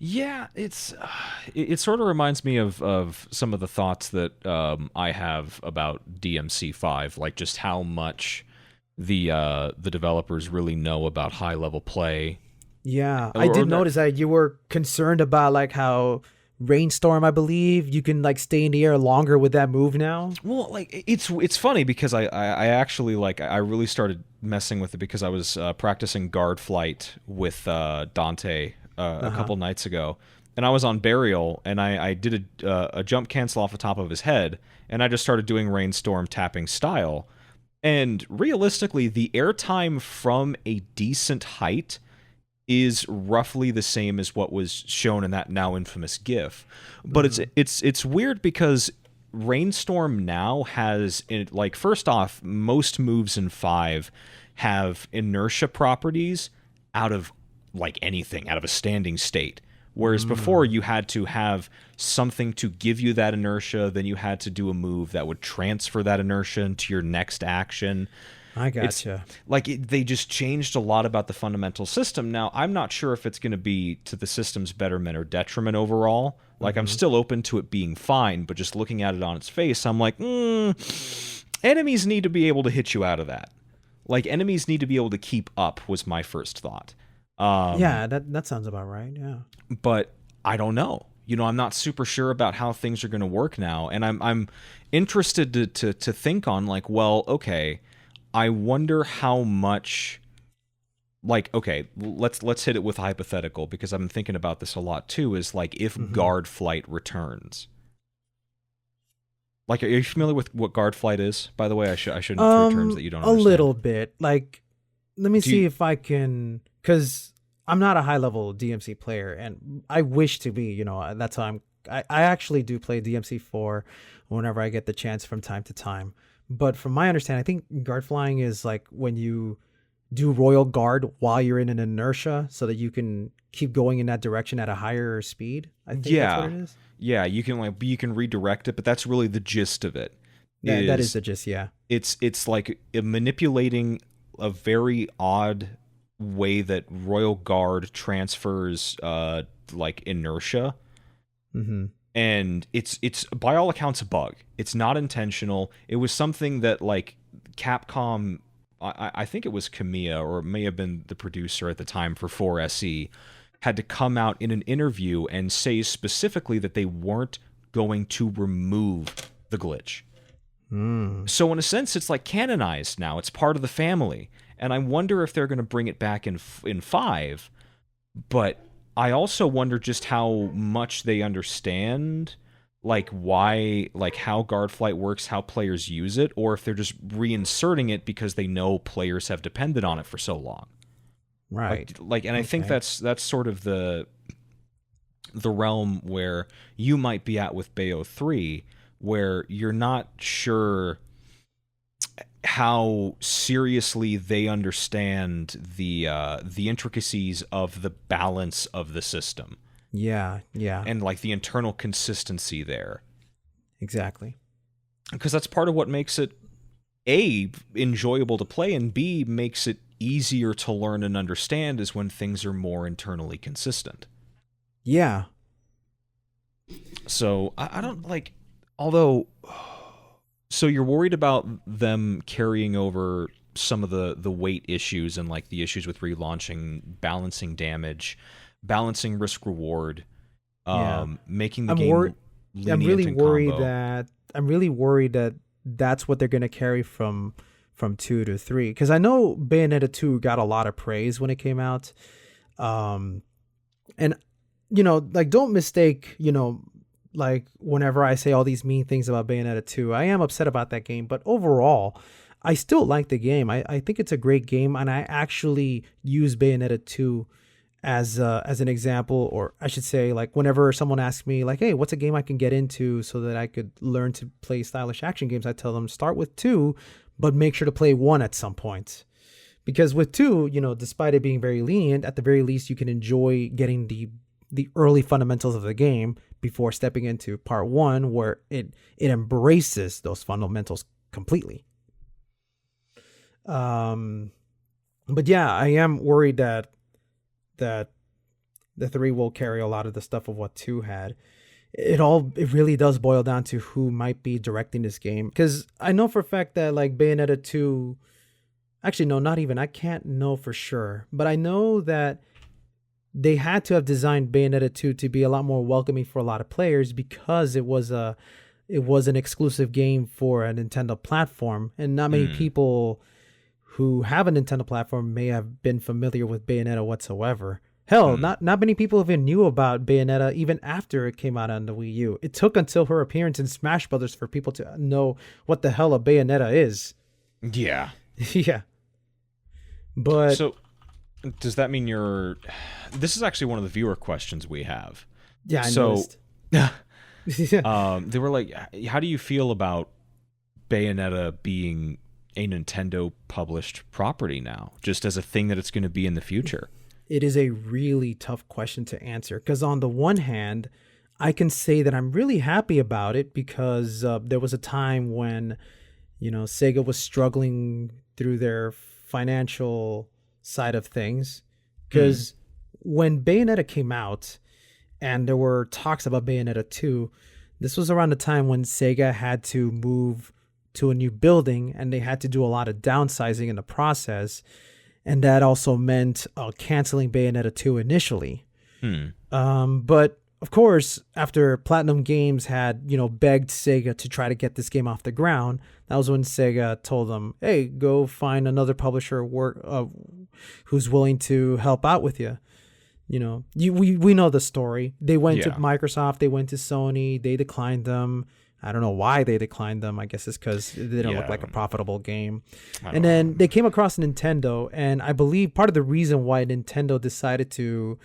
S1: Yeah, it sort of reminds me of some of the thoughts that I have about DMC 5, like just how much the developers really know about high level play.
S2: Yeah, I did notice that you were concerned about like how Rainstorm, I believe, you can like stay in the air longer with that move now.
S1: Well, like it's funny because I actually I really started messing with it because I was practicing guard flight with Dante a couple nights ago, and I was on Burial, and I did a jump cancel off the top of his head, and I just started doing Rainstorm tapping style, and realistically, the airtime from a decent height is roughly the same as what was shown in that now infamous GIF, but it's weird because Rainstorm now has, like, first off, most moves in 5 have inertia properties out of like anything, out of a standing state. Whereas before you had to have something to give you that inertia, then you had to do a move that would transfer that inertia into your next action.
S2: I gotcha.
S1: They just changed a lot about the fundamental system. Now, I'm not sure if it's going to be to the system's betterment or detriment overall. Like, I'm still open to it being fine, but just looking at it on its face, I'm like, enemies need to be able to hit you out of that. Like, enemies need to be able to keep up, was my first thought.
S2: Yeah, that sounds about right, yeah.
S1: But I don't know. I'm not super sure about how things are going to work now, and I'm interested to think on, like, well, okay, I wonder how much, like, okay, let's hit it with a hypothetical, because I've been thinking about this a lot too, is like, if guard flight returns. Like, are you familiar with what guard flight is, by the way? I shouldn't throw terms that you don't understand.
S2: A little bit. Like, let me see if I can, because I'm not a high level DMC player, and I wish to be. That's how I actually do play DMC4 whenever I get the chance from time to time. But from my understanding, I think guard flying is like when you do royal guard while you're in an inertia, so that you can keep going in that direction at a higher speed. I think that's what it is.
S1: Yeah, you can redirect it, but that's really the gist of it.
S2: That is the gist. Yeah,
S1: it's like manipulating a very odd way that royal guard transfers like inertia.
S2: Mm-hmm.
S1: And it's by all accounts a bug. It's not intentional. It was something that like Capcom, I think it was Kamiya, or it may have been the producer at the time for 4SE, had to come out in an interview and say specifically that they weren't going to remove the glitch. So in a sense, it's like canonized now. It's part of the family. And I wonder if they're going to bring it back in 5, but I also wonder just how much they understand, like why, like how guard flight works, how players use it, or if they're just reinserting it because they know players have depended on it for so long.
S2: Right.
S1: And I think that's sort of the realm where you might be at with Bayo 3, where you're not sure how seriously they understand the intricacies of the balance of the system.
S2: Yeah.
S1: And like the internal consistency there.
S2: Exactly.
S1: Because that's part of what makes it A, enjoyable to play, and B, makes it easier to learn and understand, is when things are more internally consistent.
S2: Yeah.
S1: So I don't like, although, so you're worried about them carrying over some of the weight issues and like the issues with relaunching, balancing damage, balancing risk reward, making the game lenient
S2: I'm really
S1: in
S2: worried
S1: combo.
S2: that that's what they're going to carry from 2 to 3, because I know Bayonetta 2 got a lot of praise when it came out, and like, don't mistake, like whenever I say all these mean things about Bayonetta 2, I am upset about that game, but overall I still like the game. I think it's a great game, and I actually use Bayonetta 2 as an example, or I should say, like, whenever someone asks me like, hey, what's a game I can get into so that I could learn to play stylish action games, I tell them start with 2, but make sure to play 1 at some point. Because with 2, despite it being very lenient, at the very least you can enjoy getting the early fundamentals of the game before stepping into part 1, where it embraces those fundamentals completely. But yeah, I am worried that the 3 will carry a lot of the stuff of what 2 had. It really does boil down to who might be directing this game, because I know for a fact that like Bayonetta 2, actually no, not even, I can't know for sure, but I know that they had to have designed Bayonetta 2 to be a lot more welcoming for a lot of players, because it was an exclusive game for a Nintendo platform, and not many people who have a Nintendo platform may have been familiar with Bayonetta whatsoever. Hell, not many people even knew about Bayonetta even after it came out on the Wii U. It took until her appearance in Smash Brothers for people to know what the hell a Bayonetta is.
S1: Yeah.
S2: Yeah. But
S1: so does that mean this is actually one of the viewer questions we have.
S2: Yeah, I noticed.
S1: They were like, how do you feel about Bayonetta being a Nintendo published property now, just as a thing that it's going to be in the future?
S2: It is a really tough question to answer, because on the one hand, I can say that I'm really happy about it, because there was a time when, Sega was struggling through their financial side of things, because when Bayonetta came out and there were talks about Bayonetta 2, this was around the time when Sega had to move to a new building, and they had to do a lot of downsizing in the process, and that also meant canceling Bayonetta 2 initially. But of course, after Platinum Games had begged Sega to try to get this game off the ground, that was when Sega told them, hey, go find another publisher who's willing to help out with you. We know the story. They went to Microsoft, they went to Sony, they declined them. I don't know why they declined them. I guess it's because it didn't look like a profitable game. And
S1: know.
S2: then they came across Nintendo, and I believe part of the reason why Nintendo decided to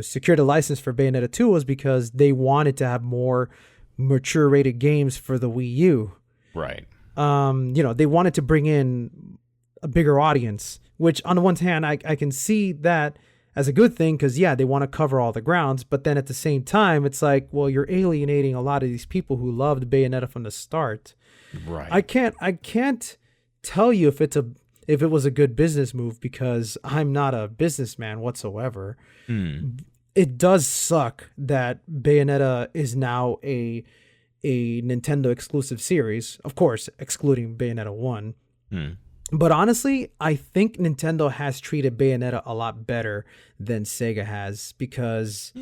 S2: secure the license for Bayonetta 2 was because they wanted to have more mature rated games for the Wii U.
S1: Right.
S2: They wanted to bring in a bigger audience, which on the one hand, I can see that as a good thing because, yeah, they want to cover all the grounds. But then at the same time, it's like, well, you're alienating a lot of these people who loved Bayonetta from the start.
S1: Right.
S2: I can't tell you if it was a good business move because I'm not a businessman whatsoever. It does suck that Bayonetta is now a Nintendo exclusive series, of course, excluding Bayonetta 1. But honestly, I think Nintendo has treated Bayonetta a lot better than Sega has because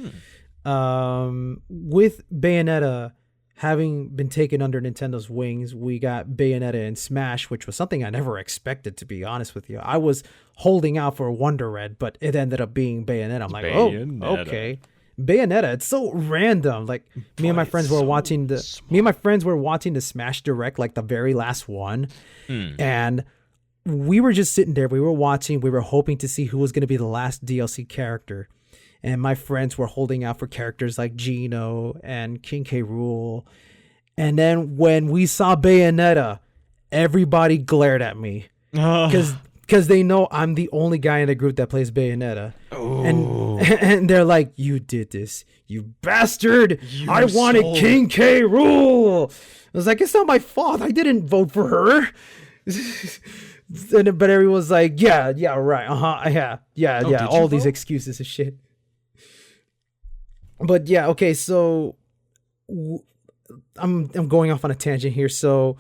S2: with Bayonetta having been taken under Nintendo's wings, we got Bayonetta and Smash, which was something I never expected, to be honest with you. I was holding out for Wonder Red, but it ended up being Bayonetta. I'm like, Bayonetta. Oh, okay. Bayonetta, it's so random. Like me and my friends were watching the Smash Direct, like the very last one. And we were just sitting there. We were watching. We were hoping to see who was going to be the last DLC character. And my friends were holding out for characters like Gino and King K. Rool. And then when we saw Bayonetta, everybody glared at me. Because they know I'm the only guy in the group that plays Bayonetta. And they're like, you did this, you bastard. I wanted King K. Rool. I was like, it's not my fault. I didn't vote for her. But everyone's like, yeah, right. Yeah. All these excuses and shit. But yeah, okay, so I'm going off on a tangent here. So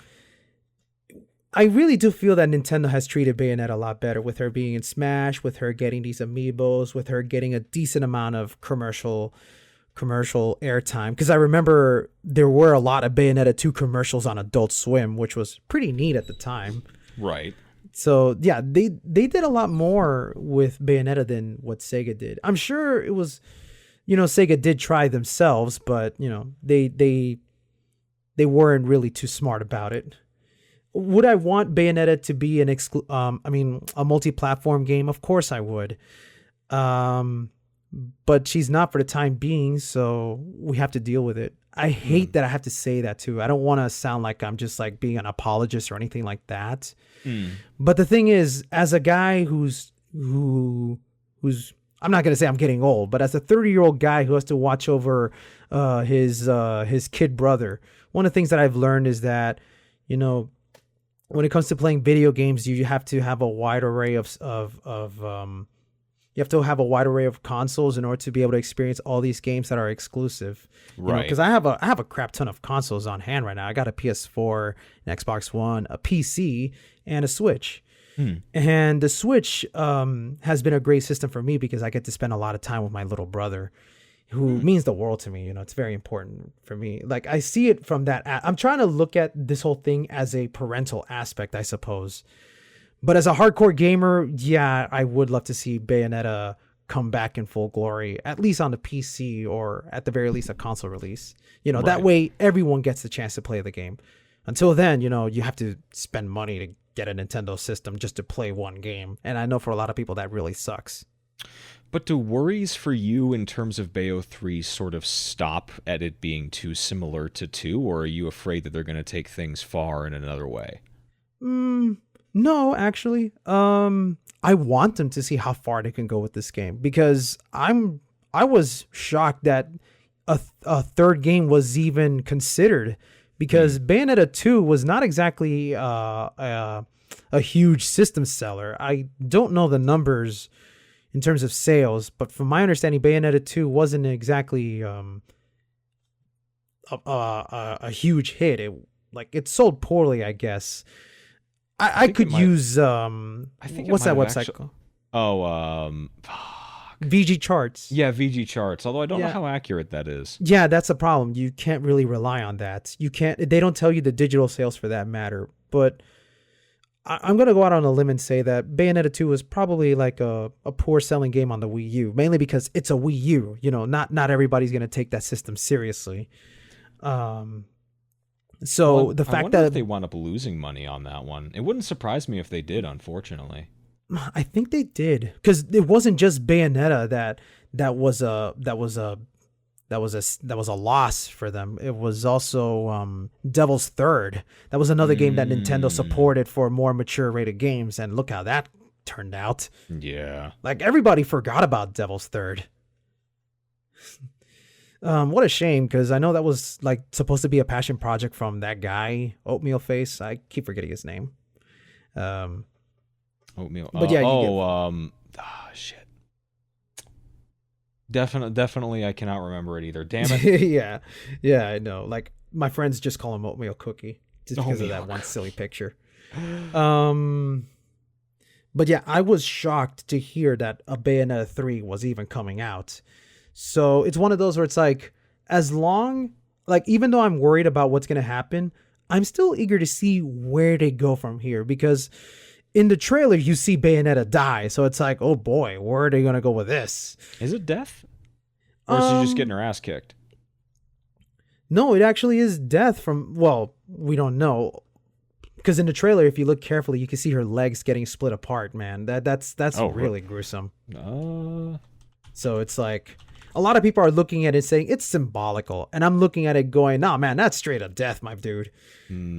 S2: I really do feel that Nintendo has treated Bayonetta a lot better with her being in Smash, with her getting these amiibos, with her getting a decent amount of commercial airtime. Because I remember there were a lot of Bayonetta 2 commercials on Adult Swim, which was pretty neat at the time.
S1: Right. So
S2: yeah, they did a lot more with Bayonetta than what Sega did. I'm sure it was, Sega did try themselves, but they weren't really too smart about it. Would I want Bayonetta to be a multi-platform game? Of course I would. But she's not for the time being, so we have to deal with it. I hate that I have to say that too. I don't want to sound like I'm just like being an apologist or anything like that. But the thing is, as a guy who's I'm not going to say I'm getting old, but as a 30-year-old guy who has to watch over his kid brother, one of the things that I've learned is that, when it comes to playing video games, you have to have a wide array of consoles in order to be able to experience all these games that are exclusive. Right. Because I have a crap ton of consoles on hand right now. I got a PS4, an Xbox One, a PC, and a Switch. And the Switch has been a great system for me because I get to spend a lot of time with my little brother, who means the world to me. It's very important for me. Like, I see it from that. I'm trying to look at this whole thing as a parental aspect, I suppose. But as a hardcore gamer, yeah, I would love to see Bayonetta come back in full glory, at least on the PC or at the very least a console release. Right. That way everyone gets the chance to play the game. Until then, you have to spend money to get a Nintendo system just to play one game. And I know for a lot of people that really sucks.
S1: But do worries for you in terms of Bayo 3 sort of stop at it being too similar to 2, or are you afraid that they're going to take things far in another way?
S2: No, actually. I want them to see how far they can go with this game because I was shocked that a third game was even considered because Bayonetta 2 was not exactly a huge system seller. I don't know the numbers in terms of sales, but from my understanding, Bayonetta 2 wasn't exactly a huge hit. It sold poorly, I guess. I could use
S1: I think
S2: what's that website called? VG Charts.
S1: Yeah, VG Charts. Although I don't know how accurate that is.
S2: Yeah, that's the problem. You can't really rely on that. They don't tell you the digital sales for that matter. But I'm gonna go out on a limb and say that Bayonetta 2 was probably like a poor selling game on the Wii U, mainly because it's a Wii U. Not everybody's gonna take that system seriously. So the
S1: I
S2: fact
S1: wonder if
S2: that
S1: they wound up losing money on that one. It wouldn't surprise me if they did, unfortunately.
S2: I think they did, because it wasn't just Bayonetta that was a loss for them. It was also Devil's Third. That was another game that Nintendo supported for more mature rated games, and look how that turned out.
S1: Yeah.
S2: Like, everybody forgot about Devil's Third. What a shame, because I know that was like supposed to be a passion project from that guy, Oatmeal Face. I keep forgetting his name.
S1: Oatmeal.
S2: But yeah,
S1: Shit. Definitely, I cannot remember it either. Damn it.
S2: yeah, I know. Like, my friends just call him Oatmeal Cookie just because of that one silly picture. But yeah, I was shocked to hear that a Bayonetta 3 was even coming out. So it's one of those where it's like, even though I'm worried about what's going to happen, I'm still eager to see where they go from here, because in the trailer, you see Bayonetta die. So it's like, oh boy, where are they going to go with this?
S1: Is it death? Or is she just getting her ass kicked?
S2: No, it actually is death we don't know. Because in the trailer, if you look carefully, you can see her legs getting split apart, man. That's really gruesome. So it's like, a lot of people are looking at it saying it's symbolical. And I'm looking at it going, nah, man, that's straight up death, my dude.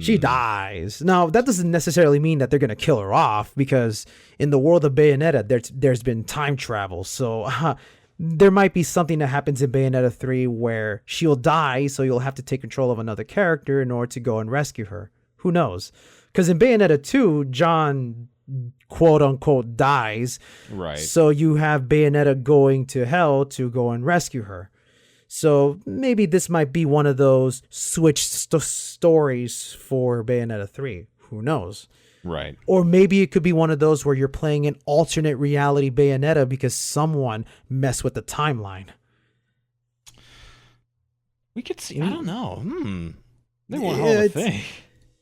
S2: She dies. Now, that doesn't necessarily mean that they're going to kill her off, because in the world of Bayonetta, there's been time travel. So there might be something that happens in Bayonetta 3 where she'll die, so you'll have to take control of another character in order to go and rescue her. Who knows? Because in Bayonetta 2, John, quote unquote, dies.
S1: Right.
S2: So you have Bayonetta going to hell to go and rescue her. So maybe this might be one of those switched stories for Bayonetta 3. Who knows?
S1: Right.
S2: Or maybe it could be one of those where you're playing an alternate reality Bayonetta because someone messed with the timeline.
S1: We could see. I don't know. They want a hell of a thing.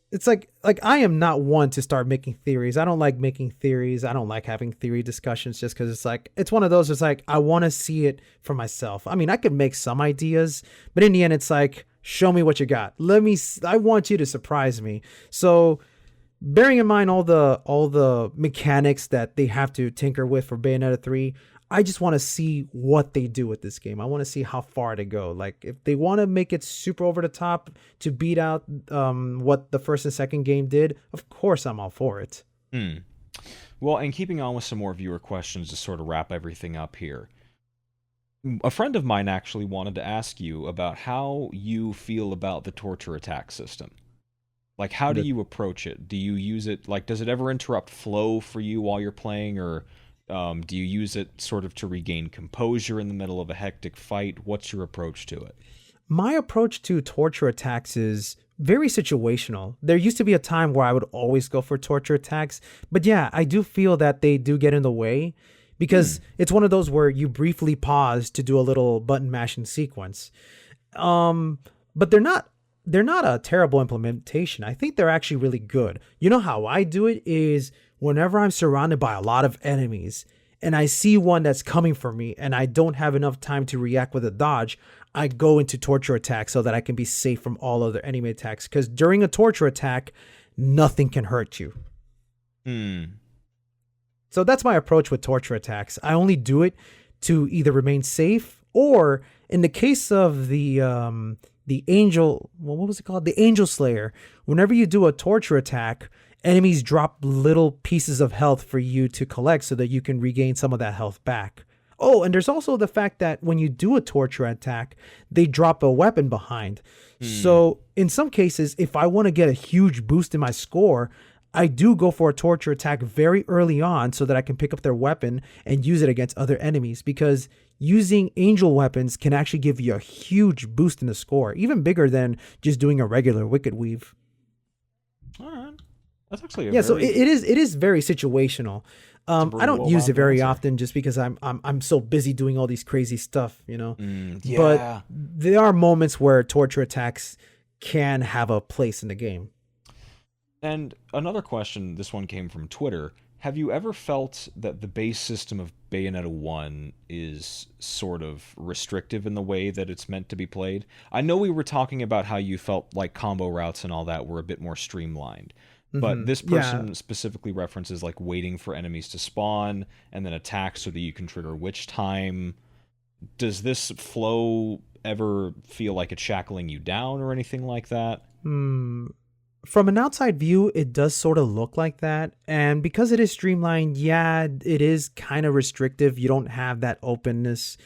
S2: It's like I am not one to start making theories. I don't like making theories. I don't like having theory discussions just because it's one of those. It's like, I want to see it for myself. I mean, I could make some ideas, but in the end, it's like, show me what you got. I want you to surprise me. So bearing in mind all the mechanics that they have to tinker with for Bayonetta 3, I just want to see what they do with this game. I want to see how far they go. Like, if they want to make it super over the top to beat out what the first and second game did, of course I'm all for it.
S1: Well, and keeping on with some more viewer questions to sort of wrap everything up here. A friend of mine actually wanted to ask you about how you feel about the torture attack system. Like, how do you approach it? Do you use it, like, does it ever interrupt flow for you while you're playing, or do you use it sort of to regain composure in the middle of a hectic fight? What's your approach to it?
S2: My approach to torture attacks is very situational. There used to be a time where I would always go for torture attacks, but yeah, I do feel that they do get in the way, because it's one of those where you briefly pause to do a little button mashing sequence. But they're not a terrible implementation. I think they're actually really good. You know how I do it is, whenever I'm surrounded by a lot of enemies and I see one that's coming for me and I don't have enough time to react with a dodge, I go into torture attack so that I can be safe from all other enemy attacks. Because during a torture attack, nothing can hurt you. So that's my approach with torture attacks. I only do it to either remain safe, or in the case of the angel, what was it called? The Angel Slayer. Whenever you do a torture attack, enemies drop little pieces of health for you to collect so that you can regain some of that health back. Oh, and there's also the fact that when you do a torture attack, they drop a weapon behind. So in some cases, if I want to get a huge boost in my score, I do go for a torture attack very early on so that I can pick up their weapon and use it against other enemies, because using angel weapons can actually give you a huge boost in the score, even bigger than just doing a regular Wicked Weave.
S1: All right. That's actually
S2: so it is very situational. I don't use it very often just because I'm so busy doing all these crazy stuff, you know.
S1: Yeah.
S2: But there are moments where torture attacks can have a place in the game.
S1: And another question, this one came from Twitter. Have you ever felt that the base system of Bayonetta 1 is sort of restrictive in the way that it's meant to be played? I know we were talking about how you felt like combo routes and all that were a bit more streamlined, but this person specifically references like waiting for enemies to spawn and then attack so that you can trigger witch time. Does this flow ever feel like it's shackling you down or anything like that?
S2: From an outside view, it does sort of look like that. And because it is streamlined, yeah, it is kind of restrictive. You don't have that openness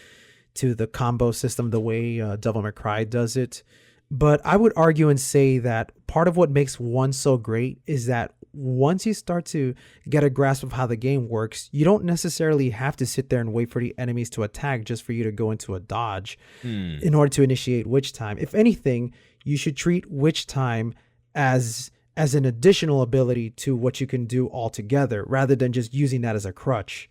S2: to the combo system the way Devil May Cry does it. But I would argue and say that part of what makes 1 so great is that once you start to get a grasp of how the game works, you don't necessarily have to sit there and wait for the enemies to attack just for you to go into a dodge in order to initiate witch time. If anything, you should treat witch time as an additional ability to what you can do altogether, rather than just using that as a crutch.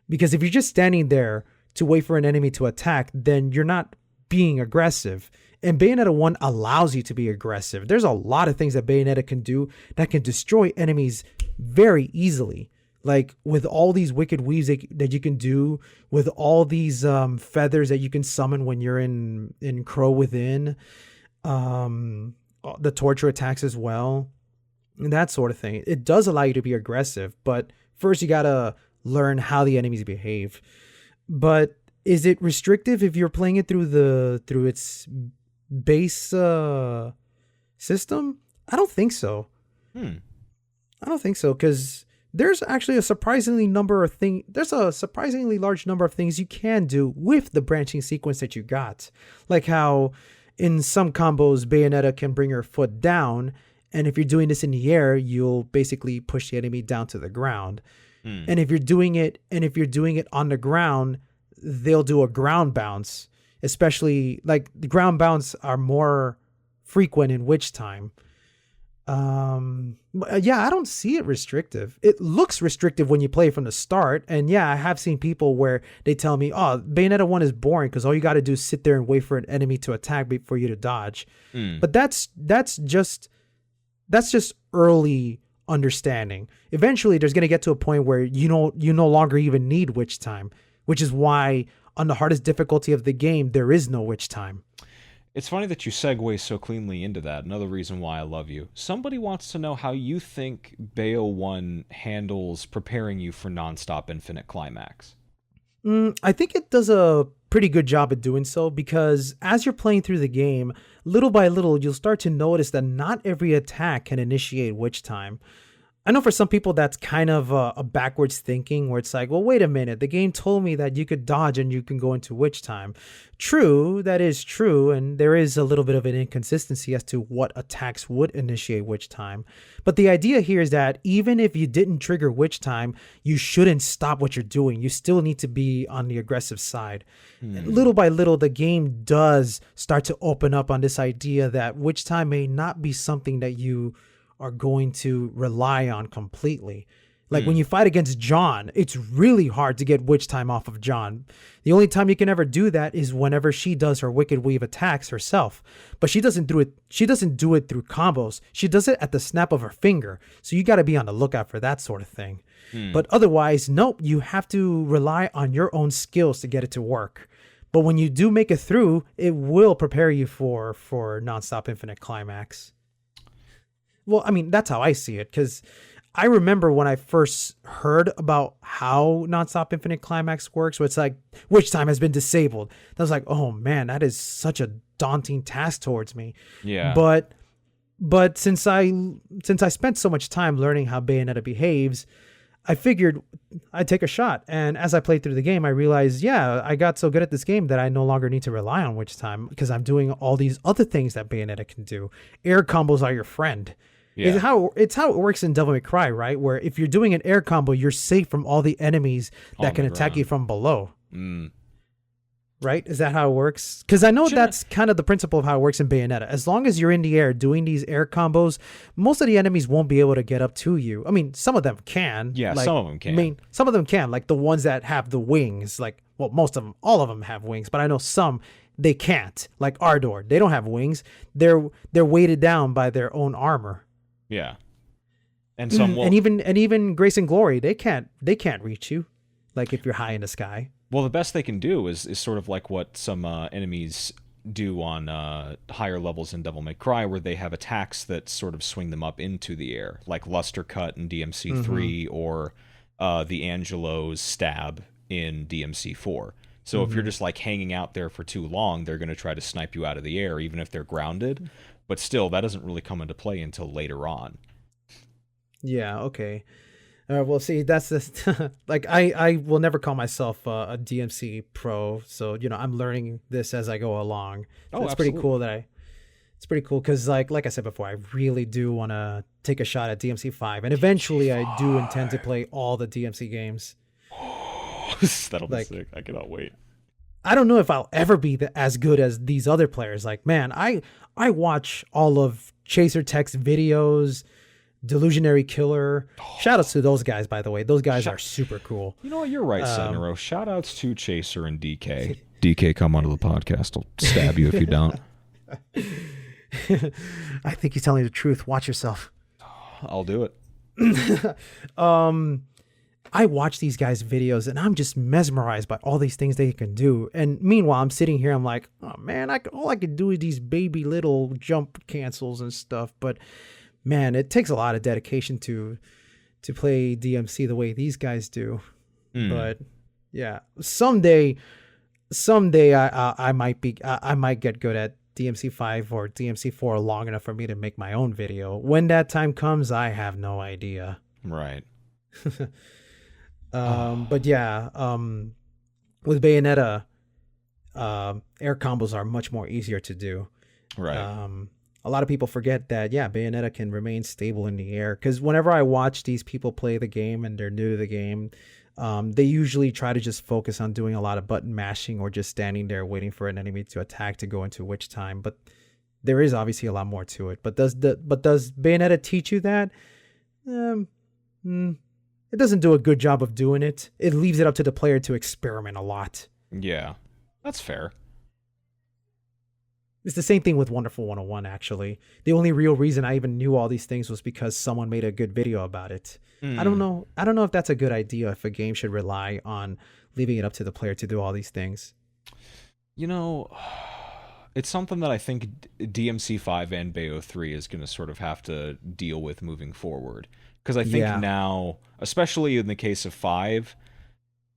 S2: Because if you're just standing there to wait for an enemy to attack, then you're not being aggressive. And Bayonetta 1 allows you to be aggressive. There's a lot of things that Bayonetta can do that can destroy enemies very easily. Like with all these wicked weaves that you can do, with all these feathers that you can summon when you're in Crow Within, the torture attacks as well, and that sort of thing. It does allow you to be aggressive, but first you gotta learn how the enemies behave. But is it restrictive if you're playing it through its base system? I don't think so. I don't think so, because there's actually a surprisingly large number of things you can do with the branching sequence that you got. Like how in some combos, Bayonetta can bring her foot down, and if you're doing this in the air, you'll basically push the enemy down to the ground. And if you're doing it on the ground, they'll do a ground bounce. Especially like the ground bounce are more frequent in witch time. Yeah, I don't see it restrictive. It looks restrictive when you play from the start. And yeah, I have seen people where they tell me, oh, Bayonetta 1 is boring because all you got to do is sit there and wait for an enemy to attack for you to dodge. But that's just early understanding. Eventually there's going to get to a point where you no longer even need witch time, which is why on the hardest difficulty of the game, there is no witch time.
S1: It's funny that you segue so cleanly into that. Another reason why I love you. Somebody wants to know how you think Bayo 1 handles preparing you for nonstop infinite climax.
S2: I think it does a pretty good job at doing so, because as you're playing through the game, little by little, you'll start to notice that not every attack can initiate witch time. I know for some people that's kind of a backwards thinking, where it's like, well, wait a minute, the game told me that you could dodge and you can go into witch time. True, that is true, and there is a little bit of an inconsistency as to what attacks would initiate witch time. But the idea here is that even if you didn't trigger witch time, you shouldn't stop what you're doing. You still need to be on the aggressive side. And little by little, the game does start to open up on this idea that witch time may not be something that you are going to rely on completely. Like when you fight against John, it's really hard to get witch time off of John. The only time you can ever do that is whenever she does her Wicked Weave attacks herself. But she doesn't do it through combos. She does it at the snap of her finger. So you got to be on the lookout for that sort of thing. But otherwise, nope, you have to rely on your own skills to get it to work. But when you do make it through, it will prepare you for nonstop infinite climax. Well, I mean, that's how I see it, because I remember when I first heard about how nonstop infinite climax works, where it's like, witch time has been disabled. I was like, oh man, that is such a daunting task towards me.
S1: Yeah.
S2: But since I spent so much time learning how Bayonetta behaves, I figured I'd take a shot. And as I played through the game, I realized, yeah, I got so good at this game that I no longer need to rely on witch time, because I'm doing all these other things that Bayonetta can do. Air combos are your friend. Yeah. It's how it works in Devil May Cry, right? Where if you're doing an air combo, you're safe from all the enemies that can attack you from below. Right? Is that how it works? Because I know that's kind of the principle of how it works in Bayonetta. As long as you're in the air doing these air combos, most of the enemies won't be able to get up to you. I mean, some of them can.
S1: Yeah, some of them can.
S2: I mean, some of them can, like the ones that have the wings. Like, well, most of them, all of them have wings, but I know some they can't. Like Ardor, they don't have wings. They're weighted down by their own armor.
S1: Yeah. And some will,
S2: and even Grace and Glory, they can't reach you, like if you're high in the sky.
S1: well, the best they can do is sort of like what some enemies do on higher levels in Devil May Cry, where they have attacks that sort of swing them up into the air, like Luster Cut in DMC3 or the Angelo's Stab in DMC4. So if you're just like hanging out there for too long, they're going to try to snipe you out of the air, even if they're grounded. But still, that doesn't really come into play until later on.
S2: Yeah, okay. Well, see, that's just like I will never call myself a DMC pro, so I'm learning this as I go along. So it's pretty cool it's pretty cool because like I said before, I really do want to take a shot at DMC5, and eventually I do intend to play all the DMC games.
S1: That'll be sick. I cannot wait.
S2: I don't know if I'll ever be as good as these other players. Like, man, I watch all of Chaser Tech's videos, Delusionary Killer. Shout outs to those guys, by the way. Those guys are super cool.
S1: You know what? You're right, Setnaro. Shout outs to Chaser and DK. DK, come onto the podcast. I'll stab you if you don't.
S2: I think he's telling the truth. Watch yourself.
S1: I'll do it.
S2: I watch these guys' videos and I'm just mesmerized by all these things they can do. And meanwhile, I'm sitting here, I'm like, oh man, all I can do is these baby little jump cancels and stuff. But man, it takes a lot of dedication to play DMC the way these guys do. But yeah, someday I might get good at DMC5 or DMC4 long enough for me to make my own video. When that time comes, I have no idea.
S1: Right.
S2: But yeah, with Bayonetta, air combos are much more easier to do.
S1: Right.
S2: A lot of people forget that, yeah, Bayonetta can remain stable in the air. Because whenever I watch these people play the game and they're new to the game, they usually try to just focus on doing a lot of button mashing or just standing there waiting for an enemy to attack to go into witch time. But there is obviously a lot more to it. But does Bayonetta teach you that? It doesn't do a good job of doing it. It leaves it up to the player to experiment a lot.
S1: Yeah, that's fair.
S2: It's the same thing with Wonderful 101, actually. The only real reason I even knew all these things was because someone made a good video about it. I don't know if that's a good idea, if a game should rely on leaving it up to the player to do all these things.
S1: It's something that I think DMC5 and Bayo 3 is going to sort of have to deal with moving forward. Because I think now, especially in the case of 5,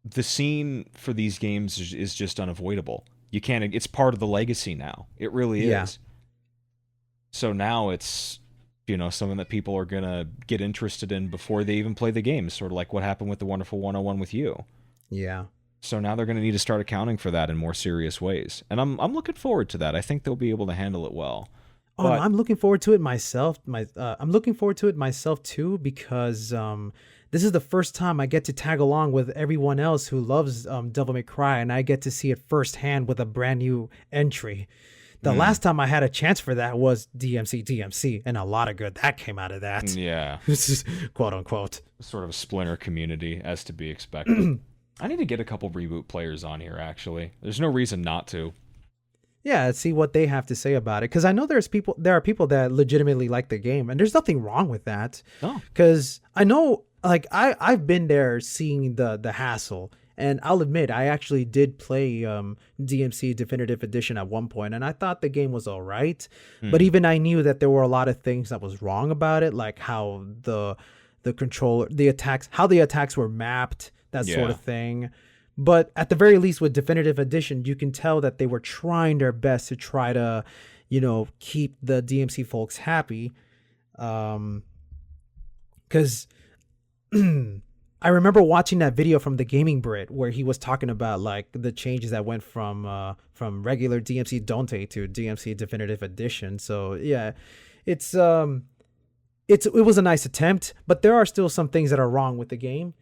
S1: the scene for these games is just unavoidable. You can't. It's part of the legacy now. It really is. So now it's something that people are gonna get interested in before they even play the game. Sort of like what happened with the Wonderful 101 with you.
S2: Yeah.
S1: So now they're gonna need to start accounting for that in more serious ways, and I'm looking forward to that. I think they'll be able to handle it well.
S2: Oh, but I'm looking forward to it myself. I'm looking forward to it myself too, because this is the first time I get to tag along with everyone else who loves Devil May Cry, and I get to see it firsthand with a brand new entry. The last time I had a chance for that was DMC, and a lot of good that came out of that.
S1: Yeah.
S2: This is quote unquote.
S1: Sort of a splinter community, as to be expected. I need to get a couple Reboot players on here, actually. There's no reason not to.
S2: Yeah, see what they have to say about it. Because I know there are people that legitimately like the game, and there's nothing wrong with that.
S1: Oh.
S2: Because I know, like, I've been there seeing the hassle. And I'll admit, I actually did play DMC Definitive Edition at one point, and I thought the game was all right. But even I knew that there were a lot of things that was wrong about it, like how the controller, how the attacks were mapped, that sort of thing. But at the very least, with Definitive Edition, you can tell that they were trying their best to try to, keep the DMC folks happy. Because I remember watching that video from the Gaming Brit where he was talking about like the changes that went from regular DMC Dante to DMC Definitive Edition. So yeah, it was a nice attempt, but there are still some things that are wrong with the game.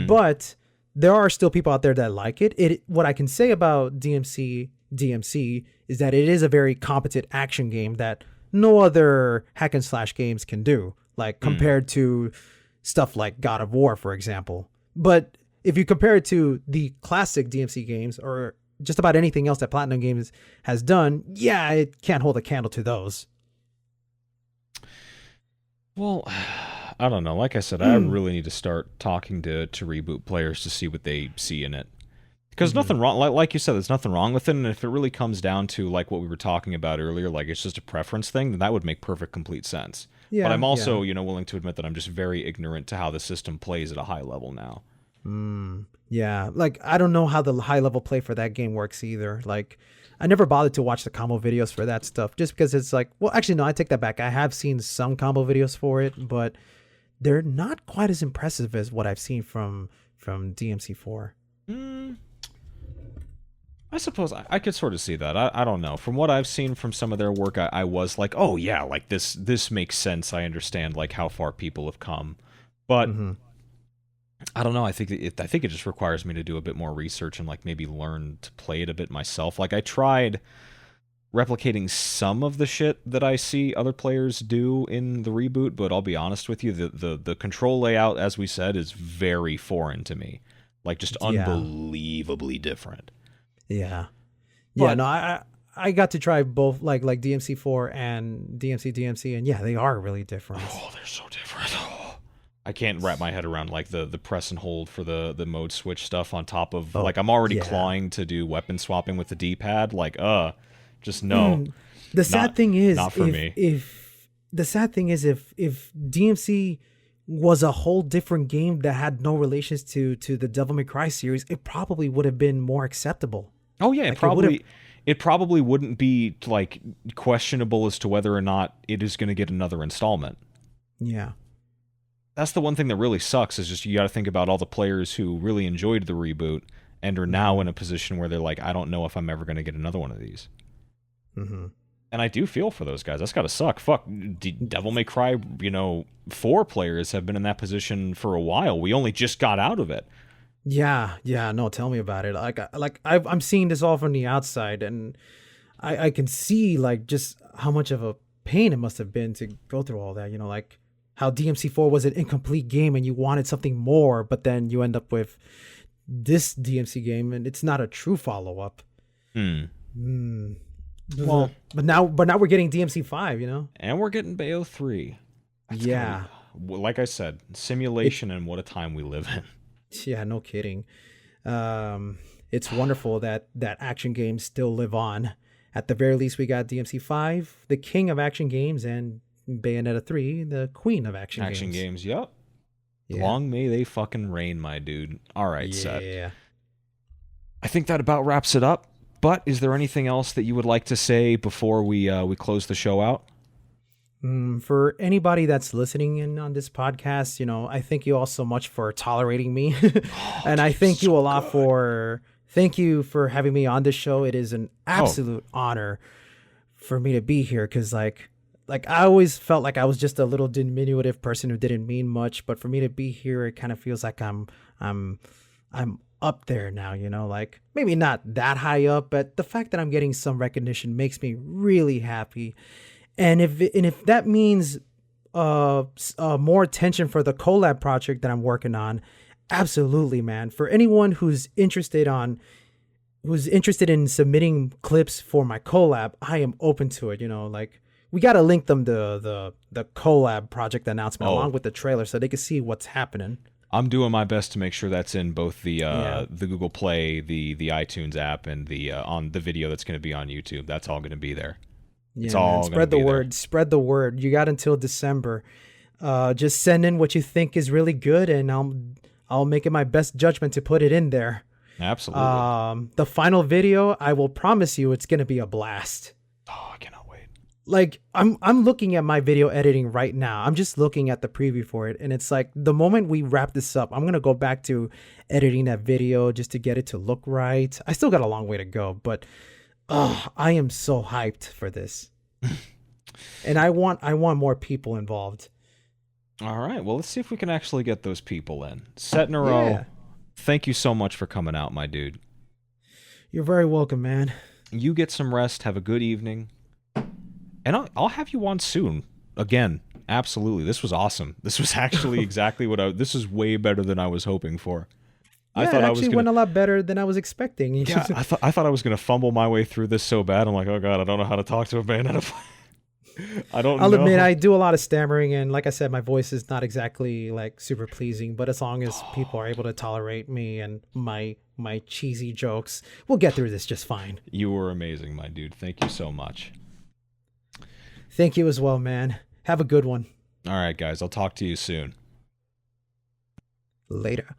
S2: But there are still people out there that like it. What I can say about DMC is that it is a very competent action game that no other hack and slash games can do, like compared to stuff like God of War, for example. But if you compare it to the classic DMC games or just about anything else that Platinum Games has done, yeah, it can't hold a candle to those.
S1: Well, I don't know. Like I said, I really need to start talking to Reboot players to see what they see in it. Because nothing wrong, like you said, there's nothing wrong with it, and if it really comes down to like what we were talking about earlier, like it's just a preference thing, then that would make perfect, complete sense.
S2: Yeah,
S1: but I'm also, willing to admit that I'm just very ignorant to how the system plays at a high level now.
S2: Yeah, like I don't know how the high level play for that game works either. Like I never bothered to watch the combo videos for that stuff just because it's like, well, actually no, I take that back. I have seen some combo videos for it, but they're not quite as impressive as what I've seen from DMC4.
S1: I suppose I could sort of see that. I don't know. From what I've seen from some of their work, I was like, oh yeah, like this makes sense. I understand like how far people have come. But I don't know. I think it just requires me to do a bit more research and like maybe learn to play it a bit myself. Like I tried replicating some of the shit that I see other players do in the reboot, but I'll be honest with you, the control layout, as we said, is very foreign to me. Like just unbelievably different.
S2: Yeah.
S1: But,
S2: no, I got to try both like DMC4 and DMC, and yeah, they are really different.
S1: Oh, they're so different. Oh. I can't wrap my head around like the press and hold for the mode switch stuff on top of like I'm already clawing to do weapon swapping with the D-pad. Like, just no.
S2: The sad thing is,
S1: not for me.
S2: If DMC was a whole different game that had no relations to the Devil May Cry series, it probably would have been more acceptable.
S1: Oh yeah, it probably wouldn't be like questionable as to whether or not it is going to get another installment.
S2: Yeah.
S1: That's the one thing that really sucks is just you got to think about all the players who really enjoyed the reboot and are now in a position where they're like, I don't know if I'm ever going to get another one of these. And I do feel for those guys. That's got to suck. Fuck, Devil May Cry, 4 players have been in that position for a while. We only just got out of it.
S2: Yeah, no, tell me about it. I'm seeing this all from the outside, and I can see like just how much of a pain it must have been to go through all that. Like how DMC4 was an incomplete game, and you wanted something more, but then you end up with this DMC game, and it's not a true follow up. Well, but now we're getting DMC5,
S1: and we're getting Bayo 3.
S2: Yeah,
S1: like I said, simulation, and what a time we live in.
S2: Yeah, no kidding. It's wonderful that action games still live on. At the very least, we got DMC5, the king of action games, and Bayonetta 3, the queen of action games.
S1: Action games, yep. Yeah. Long may they fucking reign, my dude. All right, Seth.
S2: Yeah.
S1: I think that about wraps it up. But is there anything else that you would like to say before we close the show out?
S2: For anybody that's listening in on this podcast, I thank you all so much for tolerating me. And I thank you a lot thank you for having me on this show. It is an absolute honor for me to be here. Cause like I always felt like I was just a little diminutive person who didn't mean much, but for me to be here, it kind of feels like I'm up there now, like maybe not that high up, but the fact that I'm getting some recognition makes me really happy. And if that means more attention for the collab project that I'm working on, absolutely, man. For anyone who's interested in submitting clips for my collab, I am open to it. Like we gotta link them to the collab project announcement along with the trailer so they can see what's happening.
S1: I'm doing my best to make sure that's in both the Google Play, the iTunes app, and the on the video that's going to be on YouTube. That's all going to be there.
S2: Yeah, it's all spread the word. Spread the word. You got until December. Just send in what you think is really good, and I'll make it my best judgment to put it in there.
S1: Absolutely.
S2: The final video, I will promise you, it's going to be a blast.
S1: Oh, I cannot wait.
S2: Like I'm looking at my video editing right now. I'm just looking at the preview for it, and it's like the moment we wrap this up, I'm gonna go back to editing that video just to get it to look right. I still got a long way to go, but I am so hyped for this, and I want more people involved.
S1: All right, well, let's see if we can actually get those people in. Setnaro, thank you so much for coming out, my dude.
S2: You're very welcome, man.
S1: You get some rest. Have a good evening. And I'll have you on soon. Again, absolutely. This was awesome. This was actually exactly this is way better than I was hoping for.
S2: Yeah, I thought it actually went a lot better than I was expecting.
S1: Yeah, I thought I was going to fumble my way through this so bad. I'm like, oh God, I don't know how to talk to a Bayonetta player. I don't
S2: I'll
S1: know.
S2: admit I do a lot of stammering, and like I said, my voice is not exactly like super pleasing, but as long as people are able to tolerate me and my cheesy jokes, we'll get through this just fine.
S1: You were amazing, my dude. Thank you so much.
S2: Thank you as well, man. Have a good one.
S1: All right, guys. I'll talk to you soon.
S2: Later.